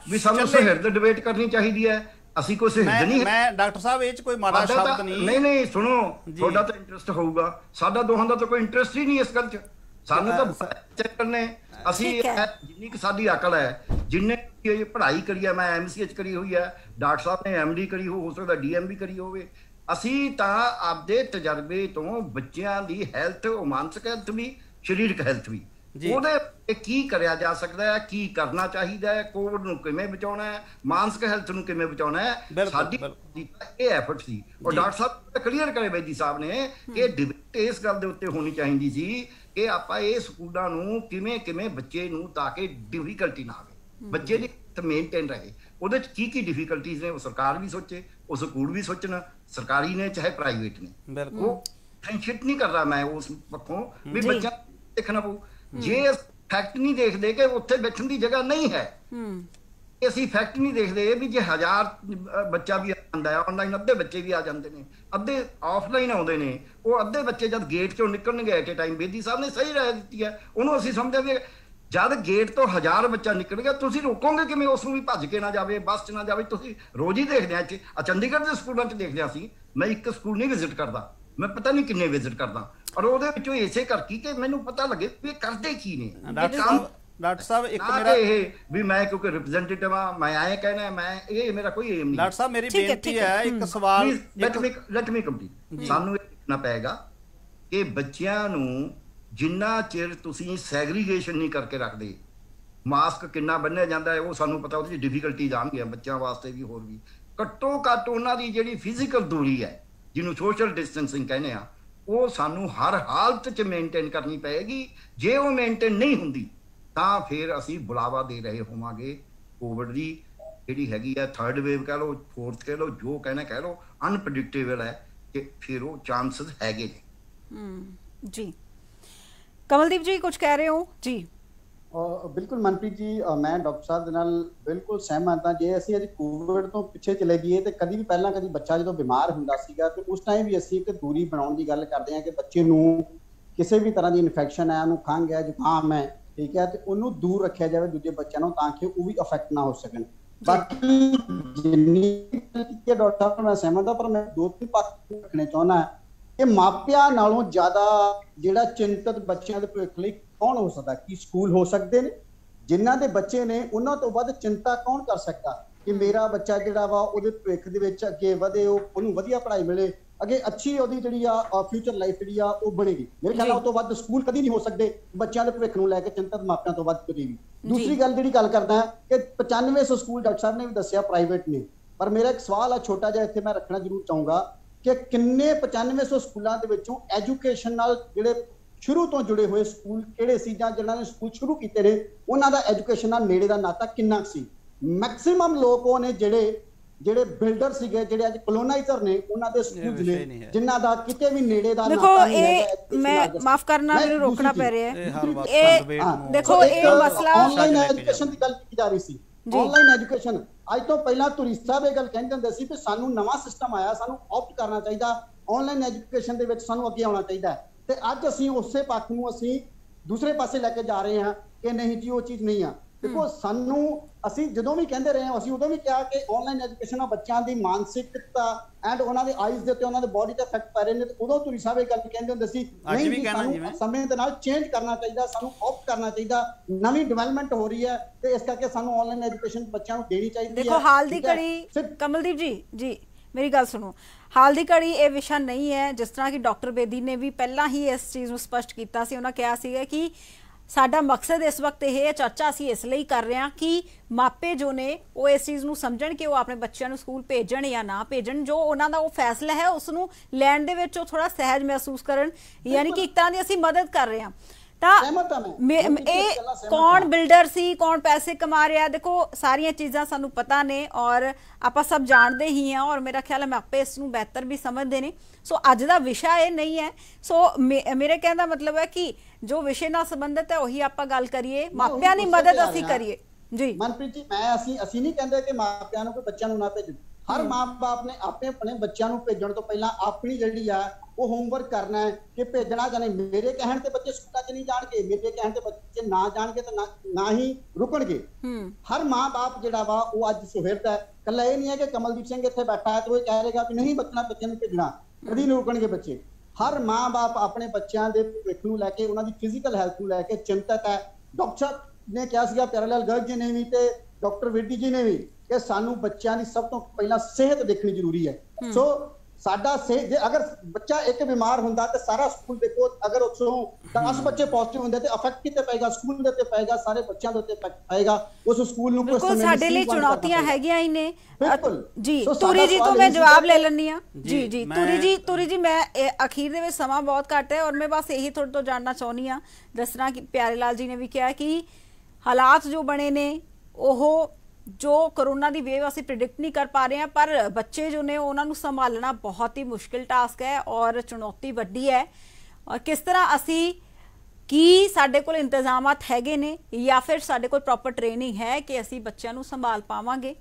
ਵੀ ਸਾਨੂੰ ਸੁਹਿਰਦ ਡਿਬੇਟ ਕਰਨੀ ਚਾਹੀਦੀ ਹੈ, ਅਸੀਂ ਕੋਈ ਸੁਹਿਰਦ ਨਹੀਂ। ਮੈਂ ਡਾਕਟਰ ਸਾਹਿਬ ਇਹ 'ਚ ਕੋਈ ਮਾੜਾ ਸ਼ਬਦ ਨਹੀਂ। ਨਹੀਂ ਸੁਣੋ, ਤੁਹਾਡਾ ਤਾਂ ਇੰਟਰਸਟ ਹੋਊਗਾ, ਸਾਡਾ ਦੋਹਾਂ ਦਾ ਤਾਂ ਕੋਈ ਇੰਟਰਸਟ ਹੀ ਨਹੀਂ ਇਸ ਗੱਲ 'ਚ। ਸਾਨੂੰ ਤਾਂ ਚੈੱਕ ਕਰਨੇ, ਅਸੀਂ ਜਿੰਨੀ ਕੁ ਸਾਡੀ ਅਕਲ ਹੈ, ਜਿੰਨੇ ਪੜ੍ਹਾਈ ਕਰੀ ਹੈ, ਮੈਂ MCH ਕਰੀ ਹੋਈ ਹੈ, ਡਾਕਟਰ ਸਾਹਿਬ ਨੇ MD ਕਰੀ ਹੋ ਸਕਦਾ DM ਵੀ ਕਰੀ ਹੋਵੇ। ਅਸੀਂ ਤਾਂ ਆਪਦੇ ਤਜਰਬੇ ਤੋਂ ਬੱਚਿਆਂ ਦੀ ਹੈਲਥ, ਮਾਨਸਿਕ ਹੈਲਥ ਵੀ, ਸਰੀਰਕ ਹੈਲਥ ਵੀ, ਉਹਦੇ ਕੀ ਕਰਿਆ ਜਾ ਸਕਦਾ ਹੈ, ਕੀ ਕਰਨਾ ਚਾਹੀਦਾ ਹੈ, ਕੋਵਿਡ ਨੂੰ ਕਿਵੇਂ ਬਚਾਉਣਾ ਹੈ, ਮਾਨਸਿਕ ਹੈਲਥ ਨੂੰ ਕਿਵੇਂ ਬਚਾਉਣਾ ਹੈ, ਸਾਡੀ ਇਹ ਐਫਰਟ ਸੀ। ਔਰ ਡਾਕਟਰ ਸਾਹਿਬ ਕਲੀਅਰ ਕਰੇ ਬੈਦੀ ਸਾਹਿਬ ਨੇ ਕਿ ਡਿਬੇਟ ਇਸ ਗੱਲ ਦੇ ਉੱਤੇ ਹੋਣੀ ਚਾਹੀਦੀ ਸੀ ਕਿ ਆਪਾਂ ਇਹ ਸਕੂਲਾਂ ਨੂੰ ਕਿਵੇਂ ਬੱਚੇ ਨੂੰ, ਤਾਂ ਕਿ ਡਿਫਿਕਲਟੀ ਨਾ ਆਵੇ, ਬੱਚੇ ਦੀ ਮੇਨਟੇਨ ਰਹੇ। ਉਹਦੇ ਚ ਕੀ ਡਿਫਿਕਲਟੀਜ਼ ਨੇ ਉਹ ਸਰਕਾਰ ਵੀ ਸੋਚੇ, ਉਹ ਸਕੂਲ ਵੀ ਸੋਚਣ, ਸਰਕਾਰੀ ਨੇ ਚਾਹੇ ਪ੍ਰਾਈਵੇਟ ਨੇ। ਉਹ ਫਰੈਂਡਸ਼ਿਪ ਨਹੀਂ ਕਰਦਾ ਮੈਂ ਉਸ ਪੱਖੋਂ ਵੀ ਬੱਚਾ ਦੇਖਣਾ ਪਊ। ਜੇ ਫੈਕਟ ਨਹੀਂ ਦੇਖਦੇ ਕਿ ਉੱਥੇ ਬੈਠਣ ਦੀ ਜਗ੍ਹਾ ਨਹੀਂ ਹੈ, ਅਸੀਂ ਫੈਕਟ ਨਹੀਂ ਦੇਖਦੇ ਵੀ ਜੇ 1000 ਬੱਚਾ ਵੀ ਆਉਂਦਾ ਹੈ, ਆਨਲਾਈਨ ਅੱਧੇ ਬੱਚੇ ਵੀ ਆ ਜਾਂਦੇ ਨੇ, ਅੱਧੇ ਆਫਲਾਈਨ ਆਉਂਦੇ ਨੇ। ਉਹ ਅੱਧੇ ਬੱਚੇ ਜਦ ਗੇਟ ਚੋਂ ਨਿਕਲਣਗੇ ਐਟ ਏ ਟਾਈਮ, ਬੇਦੀ ਸਾਹਿਬ ਨੇ ਸਹੀ ਰਾਏ ਦਿੱਤੀ ਹੈ, ਉਹਨੂੰ ਅਸੀਂ ਸਮਝਦੇ ਵੀ ਜਦ ਗੇਟ ਤੋਂ 1000 ਬੱਚਾ ਨਿਕਲ ਗਿਆ, ਤੁਸੀਂ ਰੋਕੋਗੇ ਕਿਵੇਂ ਉਸ ਨੂੰ ਵੀ ਭੱਜ ਕੇ ਨਾ ਜਾਵੇ, ਬੱਸ 'ਚ ਨਾ ਜਾਵੇ। ਤੁਸੀਂ ਰੋਜ਼ ਹੀ ਦੇਖਦੇ ਆ ਚੰਡੀਗੜ੍ਹ ਦੇ ਸਕੂਲਾਂ 'ਚ ਦੇਖਦੇ ਸੀ। ਮੈਂ ਇੱਕ ਸਕੂਲ ਨਹੀਂ ਵਿਜ਼ਿਟ ਕਰਦਾ, ਮੈਂ ਪਤਾ ਨਹੀਂ ਕਿੰਨੇ ਵਿਜ਼ਿਟ ਕਰਦਾ, ਔਰ ਉਹਦੇ ਵਿੱਚੋਂ ਇਸੇ ਕਰਕੇ ਕਿ ਮੈਨੂੰ ਪਤਾ ਲੱਗੇ ਵੀ ਇਹ ਕਰਦੇ ਕੀ ਨੇ। ਡਾਕਟਰ ਸਾਹਿਬ ਇੱਕ ਮੇਰਾ ਇਹ ਵੀ ਮੈਂ ਕਿਉਂਕਿ ਰਿਪਰੈਜ਼ੈਂਟੇਟਿਵ ਆ, ਮੈਂ ਆਏ ਕਹਿਣਾ, ਮੈਂ ਇਹ ਮੇਰਾ ਕੋਈ ਏਮ ਨਹੀਂ। ਡਾਕਟਰ ਸਾਹਿਬ ਮੇਰੀ ਬੇਨਤੀ ਹੈ, ਇੱਕ ਸਵਾਲ ਲੈਟ ਮੀ ਕੰਪਲੀਟ। ਸਾਨੂੰ ਇਹ ਦੇਖਣਾ ਪਏਗਾ ਕਿ ਬੱਚਿਆਂ ਨੂੰ ਜਿੰਨਾ ਚਿਰ ਤੁਸੀਂ ਸੈਗਰੀਗੇਸ਼ਨ ਨਹੀਂ ਕਰਕੇ ਰੱਖਦੇ, ਮਾਸਕ ਕਿੰਨਾ ਬੰਨਿਆ ਜਾਂਦਾ ਹੈ ਉਹ ਸਾਨੂੰ ਪਤਾ, ਉਹਦੇ 'ਚ ਡਿਫਿਕਲਟੀਜ਼ ਆਉਣਗੀਆਂ ਬੱਚਿਆਂ ਵਾਸਤੇ ਵੀ, ਹੋਰ ਵੀ। ਘੱਟੋ ਘੱਟ ਉਹਨਾਂ ਦੀ ਜਿਹੜੀ ਫਿਜ਼ੀਕਲ ਦੂਰੀ ਹੈ, ਜਿਹਨੂੰ ਸੋਸ਼ਲ ਡਿਸਟੈਂਸਿੰਗ ਕਹਿੰਦੇ ਆ, ਉਹ ਸਾਨੂੰ ਹਰ ਹਾਲਤ 'ਚ ਮੇਨਟੇਨ ਕਰਨੀ ਪਏਗੀ। ਜੇ ਉਹ ਮੇਨਟੇਨ ਨਹੀਂ ਹੁੰਦੀ ਤਾਂ ਫਿਰ ਅਸੀਂ ਬੁਲਾਵਾ ਦੇ ਰਹੇ ਹੋਵਾਂਗੇ ਕੋਵਿਡ ਦੀ ਜਿਹੜੀ ਹੈਗੀ ਹੈ, 3rd ਵੇਵ ਕਹਿ ਲਓ, 4th ਕਹਿ ਲਓ, ਜੋ ਕਹਿਣਾ ਕਹਿ ਲਓ, ਅਨਪ੍ਰੈਡਿਕਟੇਬਲ ਹੈ ਕਿ ਫਿਰ ਉਹ ਚਾਂਸਸ ਹੈਗੇ ਨੇ। ਜੀ ਕਮਲਦੀਪ ਜੀ ਕੁਝ ਕਹਿ ਰਹੇ ਹੋ ਜੀ? ਬਿਲਕੁਲ ਮਨਪ੍ਰੀਤ ਜੀ, ਮੈਂ ਡਾਕਟਰ ਸਾਹਿਬ ਦੇ ਨਾਲ ਬਿਲਕੁਲ ਸਹਿਮਤ ਹਾਂ। ਜੇ ਅਸੀਂ ਅੱਜ ਕੋਵਿਡ ਤੋਂ ਪਿੱਛੇ ਚਲੇ ਜਾਈਏ ਤੇ ਕਦੀ ਵੀ ਪਹਿਲਾਂ ਕਦੀ ਬੱਚਾ ਜਦੋਂ ਬਿਮਾਰ ਹੁੰਦਾ ਸੀਗਾ ਤੇ ਉਸ ਟਾਈਮ ਵੀ ਅਸੀਂ ਇੱਕ ਦੂਰੀ ਬਣਾਉਣ ਦੀ ਗੱਲ ਕਰਦੇ ਹਾਂ ਕਿ ਬੱਚੇ ਨੂੰ ਕਿਸੇ ਵੀ ਤਰ੍ਹਾਂ ਦੀ ਇਨਫੈਕਸ਼ਨ ਹੈ, ਉਹਨੂੰ ਖੰਘ ਹੈ, ਜ਼ੁਕਾਮ ਹੈ, ਠੀਕ ਹੈ, ਤੇ ਉਹਨੂੰ ਦੂਰ ਰੱਖਿਆ ਜਾਵੇ ਦੂਜੇ ਬੱਚਿਆਂ ਨੂੰ, ਤਾਂ ਕਿ ਉਹ ਵੀ ਅਫੈਕਟ ਨਾ ਹੋ ਸਕਣ। ਬਾਕੀ ਜਿੰਨੀ ਡਾਕਟਰ ਸਾਹਿਬ ਨਾਲ ਮੈਂ ਸਹਿਮਤ ਹਾਂ, ਪਰ ਮੈਂ 2-3 ਪੱਖ ਰੱਖਣੇ ਚਾਹੁੰਦਾ ਕਿ ਮਾਪਿਆਂ ਨਾਲੋਂ ਜ਼ਿਆਦਾ ਜਿਹੜਾ ਚਿੰਤਤ ਬੱਚਿਆਂ ਦੇ ਭਵਿੱਖ ਲਈ ਕੌਣ ਹੋ ਸਕਦਾ? ਕੀ ਸਕੂਲ ਹੋ ਸਕਦੇ ਨੇ? ਜਿਨ੍ਹਾਂ ਦੇ ਬੱਚੇ ਨੇ ਉਹਨਾਂ ਤੋਂ ਵੱਧ ਚਿੰਤਾ ਕੌਣ ਕਰ ਸਕਦਾ ਕਿ ਮੇਰਾ ਬੱਚਾ ਜਿਹੜਾ ਵਾ ਉਹਦੇ ਭਵਿੱਖ ਦੇ ਵਿੱਚ ਅੱਗੇ ਵਧੇ, ਉਹਨੂੰ ਵਧੀਆ ਪੜ੍ਹਾਈ ਮਿਲੇ, ਅੱਗੇ ਅੱਛੀ ਉਹਦੀ ਜਿਹੜੀ ਆ ਫਿਊਚਰ ਲਾਈਫ ਜਿਹੜੀ ਆ ਉਹ ਬਣੇਗੀ। ਮੇਰੇ ਖਿਆਲ ਨਾਲ ਉਹ ਤੋਂ ਵੱਧ ਸਕੂਲ ਕਦੀ ਨਹੀਂ ਹੋ ਸਕਦੇ ਬੱਚਿਆਂ ਦੇ ਭਵਿੱਖ ਨੂੰ ਲੈ ਕੇ ਚਿੰਤਤ ਮਾਪਿਆਂ ਤੋਂ ਵੱਧ ਕਦੀ ਵੀ। ਦੂਸਰੀ ਗੱਲ ਜਿਹੜੀ ਗੱਲ ਕਰਦਾ ਕਿ 9500 ਸਕੂਲ ਡਾਕਟਰ ਸਾਹਿਬ ਨੇ ਵੀ ਦੱਸਿਆ ਪ੍ਰਾਈਵੇਟ ਨੇ, ਪਰ ਮੇਰਾ ਇੱਕ ਸਵਾਲ ਆ ਛੋਟਾ ਜਿਹਾ ਇੱਥੇ ਮੈਂ ਰੱਖਣਾ ਜ਼ਰੂਰ ਚਾਹੂੰਗਾ ਕਿ ਕਿੰਨੇ 9500 ਸਕੂਲਾਂ ਦੇ ਵਿੱਚੋਂ ਐਜੂਕੇਸ਼ਨ ਨਾਲ ਜਿਹੜੇ ਸ਼ੁਰੂ ਤੋਂ ਜੁੜੇ ਹੋਏ ਸਕੂਲ ਕਿਹੜੇ ਸੀ, ਜਾਂ ਜਿਹਨਾਂ ਨੇ ਸਕੂਲ ਸ਼ੁਰੂ ਕੀਤੇ ਨੇ ਉਹਨਾਂ ਦਾ ਐਜੂਕੇਸ਼ਨ ਨਾਲ ਨੇੜੇ ਦਾ ਨਾਤਾ ਕਿੰਨਾ ਸੀ? ਮੈਕਸਿਮਮ ਲੋਕ ਉਹ ਨੇ ਜਿਹੜੇ ਜਿਹੜੇ ਬਿਲਡਰ ਸੀਗੇ, ਜਿਹੜੇ ਅੱਜ ਕਲੋਨਾਈਜ਼ਰ ਨੇ, ਉਹਨਾਂ ਦੇ ਸਕੂਲ ਨੇ ਜਿਨ੍ਹਾਂ ਦਾ ਕਿਤੇ ਵੀ ਨੇੜੇ ਦਾ ਦੇਖੋ ਇਹ ਮੈਂ ਮਾਫ ਕਰਨਾ ਮੈਨੂੰ ਰੋਕਣਾ ਪੈ ਰਿਹਾ ਹੈ। ਇਹ ਦੇਖੋ ਇਹ ਮਸਲਾ ਆਨਲਾਈਨ ਐਜੂਕੇਸ਼ਨ ਦੀ ਗੱਲ ਕੀਤੀ ਜਾ ਰਹੀ ਸੀ। ਆਨਲਾਈਨ ਐਜੂਕੇਸ਼ਨ ਅੱਜ ਤੋਂ ਪਹਿਲਾਂ ਧੁਰੀ ਸਾਹਿਬ ਇਹ ਗੱਲ ਕਹਿੰਦੇ ਹੁੰਦੇ ਸੀ ਕਿ ਸਾਨੂੰ ਨਵਾਂ ਸਿਸਟਮ ਆਇਆ, ਸਾਨੂੰ ਆਪਟ ਕਰਨਾ ਚਾਹੀਦਾ, ਆਨਲਾਈਨ ਐਜੂਕੇਸ਼ਨ ਦੇ ਵਿੱਚ ਸਾਨੂੰ ਅੱਗੇ ਆਉਣਾ ਚਾਹੀਦਾ। ਤੇ ਅੱਜ ਅਸੀਂ ਉਸੇ ਪੱਖ ਨੂੰ ਅਸੀਂ ਦੂਸਰੇ ਪਾਸੇ ਲੈ ਕੇ ਜਾ ਰਹੇ ਹਾਂ ਕਿ ਨਹੀਂ ਜੀ ਉਹ ਚੀਜ਼ ਨਹੀਂ ਆ। ਦੇਖੋ ਸਾਨੂੰ ਅਸੀਂ ਜਦੋਂ ਵੀ ਕਹਿੰਦੇ ਰਹੇ ਹਾਂ, ਅਸੀਂ ਉਦੋਂ ਵੀ ਕਿਹਾ ਕਿ ਆਨਲਾਈਨ ਐਜੂਕੇਸ਼ਨ ਨਾਲ ਬੱਚਿਆਂ ਦੀ ਮਾਨਸਿਕਤਾ ਐਂਡ ਉਹਨਾਂ ਦੇ ਆਈਜ਼ ਦੇ ਉੱਤੇ, ਉਹਨਾਂ ਦੇ ਬੋਡੀ ਤੇ ਇਫੈਕਟ ਪੈ ਰਹੇ ਨੇ। ਤੇ ਉਦੋਂ ਧੁਰੀ ਸਾਹਿਬ ਇਹ ਗੱਲ ਕਹਿੰਦੇ ਹੁੰਦੇ ਸੀ ਨਹੀਂ ਜੀ ਸਾਨੂੰ ਸਮੇਂ ਦੇ ਨਾਲ ਚੇਂਜ ਕਰਨਾ ਚਾਹੀਦਾ, ਸਾਨੂੰ ਆਪਟ ਕਰਨਾ ਚਾਹੀਦਾ, ਨਵੀਂ ਡਿਵੈਲਪਮੈਂਟ ਹੋ ਰਹੀ ਹੈ ਤੇ ਇਸ ਕਰਕੇ ਸਾਨੂੰ ਆਨਲਾਈਨ ਐਜੂਕੇਸ਼ਨ ਬੱਚਿਆਂ ਨੂੰ ਦੇਣੀ ਚਾਹੀਦੀ ਹੈ। ਦੇਖੋ ਹਾਲ ਦੀ ਘੜੀ ਕਮਲਦੀਪ ਜੀ ਮੇਰੀ ਗੱਲ ਸੁਣੋ, ਹਾਲ ਦੀ ਘੜੀ ਇਹ ਵਿਸ਼ਾ ਨਹੀਂ ਹੈ। ਜਿਸ ਤਰ੍ਹਾਂ ਕਿ ਡਾਕਟਰ ਬੇਦੀ ਨੇ ਵੀ ਪਹਿਲਾਂ ਹੀ ਇਸ ਚੀਜ਼ ਨੂੰ ਸਪਸ਼ਟ ਕੀਤਾ ਸੀ। ਉਹਨਾਂ ਕਿਹਾ ਸੀਗਾ ਕਿ ਸਾਡਾ ਮਕਸਦ ਇਸ ਵਕਤ ਇਹ ਹੈ, ਚਰਚਾ ਅਸੀਂ ਇਸ ਲਈ ਕਰ ਰਹੇ ਹਾਂ ਕਿ ਮਾਪੇ ਜੋ ਨੇ ਉਹ ਇਸ ਚੀਜ਼ ਨੂੰ ਸਮਝਣ ਕਿ ਉਹ ਆਪਣੇ ਬੱਚਿਆਂ ਨੂੰ ਸਕੂਲ ਭੇਜਣ ਜਾਂ ਨਾ ਭੇਜਣ। ਜੋ ਉਹਨਾਂ ਦਾ ਉਹ ਫੈਸਲਾ ਹੈ ਉਸ ਨੂੰ ਲੈਣ ਦੇ ਵਿੱਚ ਉਹ ਥੋੜਾ ਸਹਿਜ ਮਹਿਸੂਸ ਕਰਨ, ਯਾਨੀ ਕਿ ਇੱਕ ਤਰ੍ਹਾਂ ਦੀ ਅਸੀਂ ਮਦਦ ਕਰ ਰਹੇ ਹਾਂ। ਤਾਂ ਇਹ ਕੌਣ ਬਿਲਡਰ ਸੀ, ਕੌਣ ਪੈਸੇ ਕਮਾ ਰਿਹਾ, ਦੇਖੋ ਸਾਰੀਆਂ ਚੀਜ਼ਾਂ ਸਾਨੂੰ ਪਤਾ ਨੇ ਔਰ ਆਪਾਂ ਸਭ ਜਾਣਦੇ ਹੀ ਹਾਂ। ਔਰ ਮੇਰਾ ਖਿਆਲ ਹੈ ਮਾਪੇ ਇਸ ਨੂੰ ਬਿਹਤਰ ਵੀ ਸਮਝਦੇ ਨੇ। ਸੋ ਅੱਜ ਦਾ ਵਿਸ਼ਾ ਇਹ ਨਹੀਂ ਹੈ। ਸੋ ਮੇਰੇ ਕਹਿਣ ਦਾ ਮਤਲਬ ਹੈ ਕਿ ਜੋ ਵਿਸ਼ੇ ਨਾਲ ਸੰਬੰਧਿਤ ਹੈ ਉਹੀ ਆਪਾਂ ਗੱਲ ਕਰੀਏ, ਮਾਪਿਆਂ ਦੀ ਮਦਦ ਅਸੀਂ ਕਰੀਏ। ਜੀ ਮਨਪ੍ਰੀਤ ਜੀ, ਅਸੀਂ ਨਹੀਂ ਕਹਿੰਦੇ ਕਿ ਮਾਪਿਆਂ ਨੂੰ ਕੋਈ ਬੱਚਿਆਂ ਨੂੰ ਨਾ ਭੇਜਣ। ਹਰ ਮਾਂ-ਬਾਪ ਨੇ ਆਪਣੇ ਬੱਚਿਆਂ ਨੂੰ ਭੇਜਣ ਤੋਂ ਪਹਿਲਾਂ ਆਪਣੀ ਜਿਹੜੀ ਆ ਉਹ ਹੋਮਵਰਕ ਕਰਨਾ ਹੈ ਕਿ ਭੇਜਣਾ ਜਾਂ ਨਹੀਂ। ਮੇਰੇ ਕਹਿਣ ਤੇ ਬੱਚੇ ਸਕੂਲਾਂ 'ਚ ਨਹੀਂ ਜਾਣਗੇ, ਮੇਰੇ ਕਹਿਣ ਤੇ ਬੱਚੇ ਨਾ ਜਾਣਗੇ ਤਾਂ ਨਾ ਹੀ ਰੁਕਣਗੇ। ਹਰ ਮਾਂ-ਬਾਪ ਜਿਹੜਾ ਵਾ ਉਹ ਅੱਜ ਸੁਹਿਰਦ ਹੈ। ਕੱਲਾ ਇਹ ਨਹੀਂ ਹੈ ਕਿ ਕਮਲਦੀਪ ਸਿੰਘ ਇੱਥੇ ਬੈਠਾ ਹੈ ਤੇ ਉਹ ਕਹਿ ਰਹੇਗਾ ਕਿ ਨਹੀਂ ਬੱਚਿਆਂ ਨੂੰ ਭੇਜਣਾ, ਕਦੀ ਨਹੀਂ ਰੁਕਣਗੇ ਬੱਚੇ। ਹਰ ਮਾਂ-ਬਾਪ ਆਪਣੇ ਬੱਚਿਆਂ ਦੇ ਭਵਿੱਖ ਨੂੰ ਲੈ ਕੇ, ਉਹਨਾਂ ਦੀ ਫਿਜ਼ੀਕਲ ਹੈਲਥ ਨੂੰ ਲੈ ਕੇ ਚਿੰਤਤ ਹੈ। ਡਾਕਟਰ ਨੇ ਕਿਹਾ ਸੀਗਾ, ਪਿਆਰੇ ਲਾਲ ਗਰਗ ਜੀ ਨੇ ਵੀ ਤੇ ਡਾਕਟਰ ਵਿਰਦੀ ਜੀ ਨੇ ਵੀ, ਕਿ ਸਾਨੂੰ ਬੱਚਿਆਂ ਦੀ ਸਭ ਤੋਂ ਪਹਿਲਾਂ ਸਿਹਤ ਦੇਖਣੀ ਜ਼ਰੂਰੀ ਹੈ। ਸੋ ਸਾਡਾ ਜੇ ਅਗਰ ਬੱਚਾ ਇੱਕ ਬਿਮਾਰ ਹੁੰਦਾ ਤੇ ਸਾਰਾ ਸਕੂਲ ਦੇਖੋ, ਅਗਰ ਉੱਥੋਂ 10 ਬੱਚੇ ਪੋਜ਼ਿਟਿਵ ਹੁੰਦੇ ਤੇ ਇਫੈਕਟ ਕਿਤੇ ਪਏਗਾ, ਸਕੂਲ ਦੇ ਉੱਤੇ ਪਏਗਾ, ਸਾਰੇ ਬੱਚਿਆਂ ਦੇ ਉੱਤੇ ਪਏਗਾ। ਉਸ ਸਕੂਲ ਨੂੰ ਕੋਈ ਸਾਡੇ ਲਈ ਚੁਣੌਤੀਆਂ ਹੈਗੀਆਂ ਹੀ ਨੇ। ਜੀ ਤੁਰੀ ਜੀ ਤੋਂ ਮੈਂ ਜਵਾਬ ਲੈ ਲੈਣੀ ਆ। ਜੀ ਤੁਰੀ ਜੀ ਮੈਂ ਅਖੀਰ ਦੇ ਵਿੱਚ ਸਮਾਂ ਬਹੁਤ ਘੱਟ ਹੈ ਔਰ ਮੈਂ ਬਸ ਇਹੀ ਤੁਹਾਡੇ ਤੋਂ ਜਾਣਨਾ ਚਾਹੁੰਦੀ ਹਾਂ। ਜਿਸ ਤਰ੍ਹਾਂ ਕਿ ਪਿਆਰੇ ਲਾਲ ਜੀ ਨੇ ਵੀ ਕਿਹਾ ਕਿ ਹਾਲਾਤ ਜੋ ਬਣੇ ਨੇ ਉਹ ਜੋ ਕੋਰੋਨਾ ਦੀ ਵੇਵ ਅਸੀਂ ਪ੍ਰਿਡਿਕਟ ਨਹੀਂ ਕਰ ਪਾ ਰਹੇ ਹਾਂ, ਪਰ ਬੱਚੇ ਜੋ ਨੇ ਉਹਨਾਂ ਨੂੰ ਸੰਭਾਲਣਾ ਬਹੁਤ ਹੀ ਮੁਸ਼ਕਿਲ ਟਾਸਕ ਹੈ ਔਰ ਚੁਣੌਤੀ ਵੱਡੀ ਹੈ। ਔਰ ਕਿਸ ਤਰ੍ਹਾਂ ਅਸੀਂ ਕੀ ਸਾਡੇ ਕੋਲ ਇੰਤਜ਼ਾਮਾਤ ਹੈਗੇ ਨੇ ਜਾਂ ਫਿਰ ਸਾਡੇ ਕੋਲ ਪ੍ਰੋਪਰ ਟ੍ਰੇਨਿੰਗ ਹੈ ਕਿ ਅਸੀਂ ਬੱਚਿਆਂ ਨੂੰ ਸੰਭਾਲ ਪਾਵਾਂਗੇ?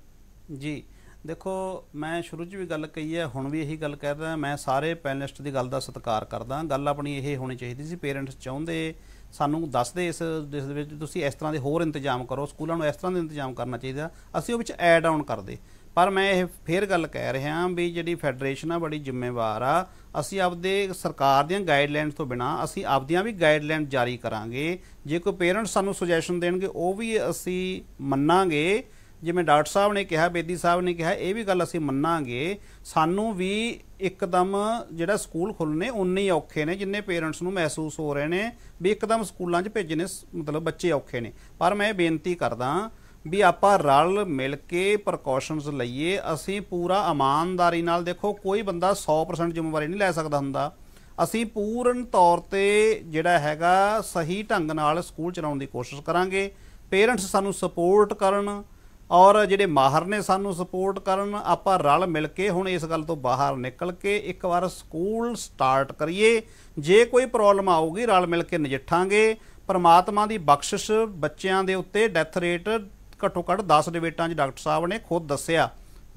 ਜੀ ਦੇਖੋ, ਮੈਂ ਸ਼ੁਰੂ 'ਚ ਵੀ ਗੱਲ ਕਹੀ ਹੈ, ਹੁਣ ਵੀ ਇਹੀ ਗੱਲ ਕਹਿ ਰਿਹਾ। ਮੈਂ ਸਾਰੇ ਪੈਨਲਿਸਟ ਦੀ ਗੱਲ ਦਾ ਸਤਿਕਾਰ ਕਰਦਾ। ਗੱਲ ਆਪਣੀ ਇਹ ਹੋਣੀ ਚਾਹੀਦੀ ਸੀ, ਪੇਰੈਂਟਸ ਚਾਹੁੰਦੇ ਸਾਨੂੰ ਦੱਸਦੇ ਇਸ ਦੇ ਵਿੱਚ ਤੁਸੀਂ ਇਸ ਤਰ੍ਹਾਂ ਦੇ ਹੋਰ ਇੰਤਜ਼ਾਮ ਕਰੋ, ਸਕੂਲਾਂ ਨੂੰ ਇਸ ਤਰ੍ਹਾਂ ਦੇ ਇੰਤਜ਼ਾਮ ਕਰਨਾ ਚਾਹੀਦਾ, ਅਸੀਂ ਉਹ ਵਿੱਚ ਐਡ ਆਨ ਕਰਦੇ। ਪਰ ਮੈਂ ਇਹ ਫੇਰ ਗੱਲ ਕਹਿ ਰਿਹਾ ਵੀ ਜਿਹੜੀ ਫੈਡਰੇਸ਼ਨ ਆ ਬੜੀ ਜ਼ਿੰਮੇਵਾਰ ਆ। ਅਸੀਂ ਆਪਦੇ ਸਰਕਾਰ ਦੀਆਂ ਗਾਈਡਲਾਈਨਸ ਤੋਂ ਬਿਨਾਂ ਅਸੀਂ ਆਪਦੀਆਂ ਵੀ ਗਾਈਡਲਾਈਨ ਜਾਰੀ ਕਰਾਂਗੇ। ਜੇ ਕੋਈ ਪੇਰੈਂਟਸ ਸਾਨੂੰ ਸੁਜੈਸ਼ਨ ਦੇਣਗੇ ਉਹ ਵੀ ਅਸੀਂ ਮੰਨਾਂਗੇ। ਜਿਵੇਂ ਡਾਕਟਰ ਸਾਹਿਬ ਨੇ ਕਿਹਾ, ਬੇਦੀ ਸਾਹਿਬ ਨੇ ਕਿਹਾ, ਇਹ ਵੀ ਗੱਲ ਅਸੀਂ ਮੰਨਾਂਗੇ। ਸਾਨੂੰ ਵੀ ਇੱਕਦਮ ਜਿਹੜਾ ਸਕੂਲ ਖੁੱਲ੍ਹਣੇ ਉਨੇ ਹੀ ਔਖੇ ਨੇ ਜਿੰਨੇ ਪੇਰੈਂਟਸ ਨੂੰ ਮਹਿਸੂਸ ਹੋ ਰਹੇ ਨੇ ਵੀ ਇੱਕਦਮ ਸਕੂਲਾਂ 'ਚ ਭੇਜਣੇ ਮਤਲਬ ਬੱਚੇ ਔਖੇ ਨੇ। ਪਰ ਮੈਂ ਬੇਨਤੀ ਕਰਦਾ ਵੀ ਆਪਾਂ ਰਲ ਮਿਲ ਕੇ ਪ੍ਰੀਕਾਸ਼ਨਸ ਲਈਏ। ਅਸੀਂ ਪੂਰਾ ਇਮਾਨਦਾਰੀ ਨਾਲ, ਦੇਖੋ ਕੋਈ ਬੰਦਾ 100% ਜ਼ਿੰਮੇਵਾਰੀ ਨਹੀਂ ਲੈ ਸਕਦਾ ਹੁੰਦਾ। ਅਸੀਂ ਪੂਰਨ ਤੌਰ 'ਤੇ ਜਿਹੜਾ ਹੈਗਾ ਸਹੀ ਢੰਗ ਨਾਲ ਸਕੂਲ ਚਲਾਉਣ ਦੀ ਕੋਸ਼ਿਸ਼ ਕਰਾਂਗੇ। ਪੇਰੈਂਟਸ ਸਾਨੂੰ ਸਪੋਰਟ ਕਰਨ ਔਰ ਜਿਹੜੇ ਮਾਹਰ ਨੇ ਸਾਨੂੰ ਸਪੋਰਟ ਕਰਨ। ਆਪਾਂ ਰਲ ਮਿਲ ਕੇ ਹੁਣ ਇਸ ਗੱਲ ਤੋਂ ਬਾਹਰ ਨਿਕਲ ਕੇ ਇੱਕ ਵਾਰ ਸਕੂਲ ਸਟਾਰਟ ਕਰੀਏ। ਜੇ ਕੋਈ ਪ੍ਰੋਬਲਮ ਆਊਗੀ ਰਲ ਮਿਲ ਕੇ ਨਜਿੱਠਾਂਗੇ। ਪਰਮਾਤਮਾ ਦੀ ਬਖਸ਼ਿਸ਼ ਬੱਚਿਆਂ ਦੇ ਉੱਤੇ ਡੈਥ ਰੇਟ ਘੱਟੋ ਘੱਟ 10 ਡਿਬੇਟਾਂ 'ਚ ਡਾਕਟਰ ਸਾਹਿਬ ਨੇ ਖੁਦ ਦੱਸਿਆ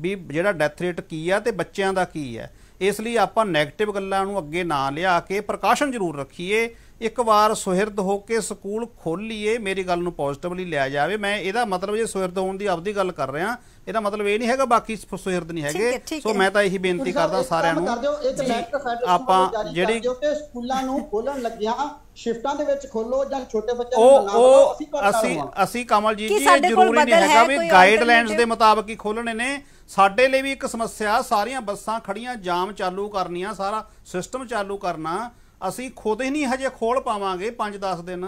ਵੀ ਜਿਹੜਾ ਡੈਥ ਰੇਟ ਕੀ ਆ ਤੇ ਬੱਚਿਆਂ ਦਾ ਕੀ ਹੈ। ਇਸ ਲਈ ਆਪਾਂ ਨੈਗੇਟਿਵ ਗੱਲਾਂ ਨੂੰ ਅੱਗੇ ਨਾ ਲਿਆ ਕੇ ਪ੍ਰੀਕਾਸ਼ਨ ਜ਼ਰੂਰ ਰੱਖੀਏ। ਇੱਕ ਵਾਰ ਸੁਹਿਰਦ ਹੋ ਕੇ ਸਕੂਲ ਖੋਲ੍ਹੀਏ। ਮੇਰੀ ਗੱਲ ਨੂੰ ਪੋਜ਼ਿਟਿਵਲੀ ਲਿਆ ਜਾਵੇ। ਮੈਂ ਇਹਦਾ ਮਤਲਬ ਜੇ ਸੁਹਿਰਦ ਹੋਣ ਦੀ ਆਪਦੀ ਗੱਲ ਕਰ ਰਿਹਾ, ਇਹਦਾ ਮਤਲਬ ਇਹ ਨਹੀਂ ਹੈਗਾ ਬਾਕੀ ਸੁਹਿਰਦ ਨਹੀਂ ਹੈਗੇ। ਸੋ ਮੈਂ ਤਾਂ ਇਹੀ ਬੇਨਤੀ ਕਰਦਾ ਸਾਰਿਆਂ ਨੂੰ, ਆਪਾਂ ਜਿਹੜੀ ਸਕੂਲਾਂ ਨੂੰ ਖੋਲਣ ਲੱਗਿਆ ਸ਼ਿਫਟਾਂ ਦੇ ਵਿੱਚ ਖੋਲੋ ਜਾਂ ਛੋਟੇ ਬੱਚਿਆਂ ਨੂੰ ਨਾ ਖੋਲੋ। ਅਸੀਂ ਕਮਲ ਜੀ ਇਹ ਜ਼ਰੂਰੀ ਨਹੀਂ ਹੈਗਾ ਵੀ ਗਾਈਡਲਾਈਨਸ ਦੇ ਮੁਤਾਬਕ ਹੀ ਖੋਲਣੇ ਨੇ। ਸਾਡੇ ਲਈ ਵੀ ਇੱਕ ਸਮੱਸਿਆ, ਸਾਰੀਆਂ ਬੱਸਾਂ ਖੜੀਆਂ, ਜਾਮ ਚਾਲੂ ਕਰਨੀਆਂ, ਸਾਰਾ ਸਿਸਟਮ ਚਾਲੂ ਕਰਨਾ। ਅਸੀਂ ਖੁਦ ਹੀ ਨਹੀਂ ਹਜੇ ਖੋਲ ਪਾਵਾਂਗੇ 5-10 ਦਿਨ,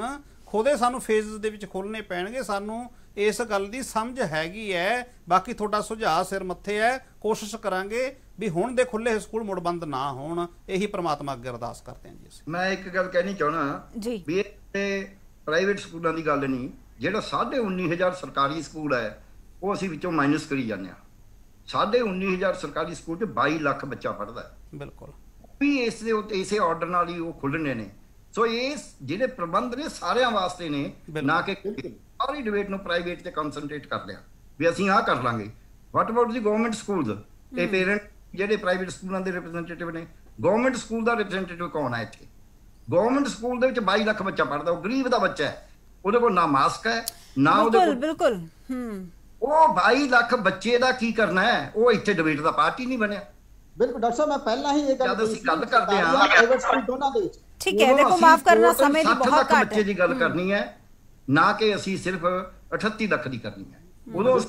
ਖੁਦੇ ਸਾਨੂੰ ਫੇਜ਼ਸ ਦੇ ਵਿੱਚ ਖੋਲਣੇ ਪੈਣਗੇ। ਸਾਨੂੰ ਇਸ ਗੱਲ ਦੀ ਸਮਝ ਹੈਗੀ ਹੈ। ਬਾਕੀ ਤੁਹਾਡਾ ਸੁਝਾਅ ਸਿਰ ਮੱਥੇ ਹੈ। ਕੋਸ਼ਿਸ਼ ਕਰਾਂਗੇ ਵੀ ਹੁਣ ਦੇ ਖੁੱਲੇ ਸਕੂਲ ਮੁੜ ਬੰਦ ਨਾ ਹੋਣ। ਇਹੀ ਪ੍ਰਮਾਤਮਾ ਅੱਗੇ ਅਰਦਾਸ ਕਰਦੇ ਹਾਂ ਜੀ ਅਸੀਂ। ਮੈਂ ਇੱਕ ਗੱਲ ਕਹਿਣੀ ਚਾਹਣਾ ਵੀ ਇਹ ਪ੍ਰਾਈਵੇਟ ਸਕੂਲਾਂ ਦੀ ਗੱਲ ਨਹੀਂ। ਜਿਹੜਾ 19,500 ਸਰਕਾਰੀ ਸਕੂਲ ਹੈ ਉਹ ਅਸੀਂ ਵਿੱਚੋਂ ਮਾਈਨਸ ਕਰੀ ਜਾਂਦੇ ਹਾਂ। 19,500 ਸਰਕਾਰੀ ਸਕੂਲ 'ਚ 22 ਲੱਖ ਬੱਚਾ ਪੜ੍ਹਦਾ ਹੈ। ਬਿਲਕੁਲ ਵੀ ਇਸ ਦੇ ਉੱਤੇ ਇਸੇ ਆਰਡਰ ਨਾਲ ਹੀ ਉਹ ਖੁੱਲ੍ਹਣੇ ਨੇ। ਸੋ ਇਹ ਜਿਹੜੇ ਪ੍ਰਬੰਧ ਨੇ ਸਾਰਿਆਂ ਵਾਸਤੇ ਨੇ, ਨਾ ਕਿ ਸਾਰੀ ਡਿਬੇਟ ਨੂੰ ਪ੍ਰਾਈਵੇਟ ਤੇ ਕਨਸੈਂਟਰੇਟ ਕਰ ਲਿਆ ਵੀ ਅਸੀਂ ਆਹ ਕਰ ਲਾਂਗੇ। ਵਾਟ ਅਬਾਊਟ ਦੀ ਗਵਰਨਮੈਂਟ ਸਕੂਲਸ? ਇਹ ਪੇਰੈਂਟ ਜਿਹੜੇ ਪ੍ਰਾਈਵੇਟ ਸਕੂਲਾਂ ਦੇ ਰਿਪਰੈਜ਼ੈਂਟੇਟਿਵ ਨੇ, ਗਵਰਨਮੈਂਟ ਸਕੂਲ ਦਾ ਰਿਪਰੈਜ਼ੈਂਟੇਟਿਵ ਕੌਣ ਹੈ ਇੱਥੇ? ਗਵਰਨਮੈਂਟ ਸਕੂਲ ਦੇ ਵਿੱਚ 22 ਲੱਖ ਬੱਚਾ ਪੜ੍ਹਦਾ, ਉਹ ਗਰੀਬ ਦਾ ਬੱਚਾ ਹੈ, ਉਹਦੇ ਕੋਲ ਨਾ ਮਾਸਕ ਹੈ ਨਾ ਉਹਦੇ ਕੋਲ। ਬਿਲਕੁਲ ਉਹ 22 ਲੱਖ ਬੱਚੇ ਦਾ ਕੀ ਕਰਨਾ ਹੈ? ਉਹ ਇੱਥੇ ਡਿਬੇਟ ਦਾ ਪਾਰਟ ਹੀ ਨਹੀਂ ਬਣਿਆ। ਬਿਲਕੁਲ ਡਾਕਟਰ ਸਾਹਿਬ, ਮੈਂ ਪਹਿਲਾਂ ਹੀ ਇਹ ਜਦ ਅਸੀਂ ਗੱਲ ਕਰਦੇ ਹਾਂ ਪ੍ਰਾਈਵੇਟ ਸਕੂਲ ਦੋਨਾਂ ਦੇ ਵਿੱਚ, ਠੀਕ ਹੈ, ਦੇਖੋ ਮਾਫ ਕਰਨਾ ਸਮੇਂ ਦੀ ਬਹੁਤ ਘੱਟ ਬੱਚੇ ਦੀ ਗੱਲ ਕਰਨੀ ਹੈ, ਨਾ ਕਿ ਅਸੀਂ ਸਿਰਫ 38 ਲੱਖ ਦੀ ਕਰਨੀ ਹੈ। ਉਦੋਂ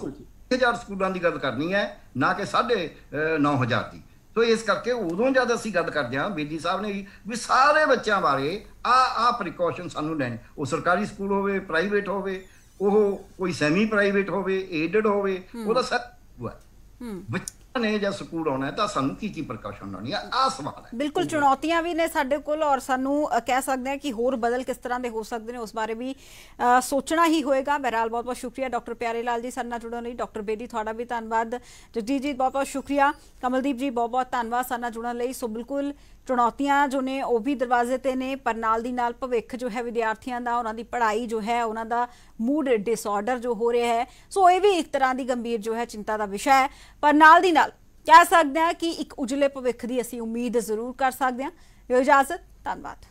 1000 ਸਕੂਲਾਂ ਦੀ ਗੱਲ ਕਰਨੀ ਹੈ, ਨਾ ਕਿ 9,500 ਦੀ। ਸੋ ਇਸ ਕਰਕੇ ਉਦੋਂ ਜਦ ਅਸੀਂ ਗੱਲ ਕਰਦੇ ਹਾਂ, ਬੇਦੀ ਸਾਹਿਬ ਨੇ ਵੀ ਸਾਰੇ ਬੱਚਿਆਂ ਬਾਰੇ ਆ ਪ੍ਰੀਕਾਸ਼ਨ ਸਾਨੂੰ ਲੈਣੇ, ਉਹ ਸਰਕਾਰੀ ਸਕੂਲ ਹੋਵੇ, ਪ੍ਰਾਈਵੇਟ ਹੋਵੇ, ਉਹ ਕੋਈ ਸੈਮੀ ਪ੍ਰਾਈਵੇਟ ਹੋਵੇ, ਏਡਡ ਹੋਵੇ, ਉਹਦਾ ਸਭ ਬੱਚਿਆਂ ਨੇ ਜਾਂ ਸਕੂਲ ਆਉਣਾ ਤਾਂ ਸਾਨੂੰ ਕੀ ਪ੍ਰੀਕਾਸ਼ਨ ਲਾਉਣੀ ਆ, ਆਹ ਸਵਾਲ ਹੈ। ਬਿਲਕੁਲ ਚੁਣੌਤੀਆਂ ਵੀ ਨੇ ਸਾਡੇ ਕੋਲ, ਔਰ ਸਾਨੂੰ ਕਹਿ ਸਕਦੇ ਹਾਂ ਕਿ ਹੋਰ ਬਦਲ ਕਿਸ ਤਰ੍ਹਾਂ ਦੇ ਹੋ ਸਕਦੇ ਨੇ ਉਸ ਬਾਰੇ ਵੀ ਸੋਚਣਾ ਹੀ ਹੋਏਗਾ। ਬਹਰਾਲ ਬਹੁਤ ਬਹੁਤ ਸ਼ੁਕਰੀਆ ਡਾਕਟਰ ਪਿਆਰੇ ਲਾਲ ਜੀ ਸਾਡੇ ਨਾਲ ਜੁੜਨ ਲਈ। ਡਾਕਟਰ ਬੇਦੀ ਤੁਹਾਡਾ ਵੀ ਧੰਨਵਾਦ। ਜਗਜੀਤ ਜੀ ਬਹੁਤ ਬਹੁਤ ਸ਼ੁਕਰੀਆ। ਕਮਲਦੀਪ ਜੀ ਬਹੁਤ ਬਹੁਤ ਧੰਨਵਾਦ ਸਾਡੇ ਨਾਲ ਜੁੜਨ ਲਈ। ਸੋ ਬਿਲਕੁਲ ਚੁਣੌਤੀਆਂ ਜੋ ਨੇ ਉਹ ਵੀ ਦਰਵਾਜ਼ੇ ਤੇ ਨੇ, ਪਰ ਨਾਲ ਦੀ ਨਾਲ ਭਵਿੱਖ ਜੋ ਹੈ ਵਿਦਿਆਰਥੀਆਂ ਦਾ, ਉਹਨਾਂ ਦੀ ਪੜ੍ਹਾਈ ਜੋ ਹੈ, ਉਹਨਾਂ ਦਾ ਮੂਡ ਡਿਸਆਰਡਰ ਜੋ ਹੋ ਰਿਹਾ ਹੈ, ਸੋ ਇਹ ਵੀ ਇੱਕ ਤਰ੍ਹਾਂ ਦੀ ਗੰਭੀਰ ਜੋ ਹੈ ਚਿੰਤਾ ਦਾ ਵਿਸ਼ਾ ਹੈ। ਪਰ ਨਾਲ ਦੀ ਨਾਲ ਕਹਿ ਸਕਦੇ ਹਾਂ ਕਿ ਇੱਕ ਉਜਲੇ ਭਵਿੱਖ ਦੀ ਅਸੀਂ ਉਮੀਦ ਜ਼ਰੂਰ ਕਰ ਸਕਦੇ ਹਾਂ। ਇਜਾਜ਼ਤ, ਧੰਨਵਾਦ।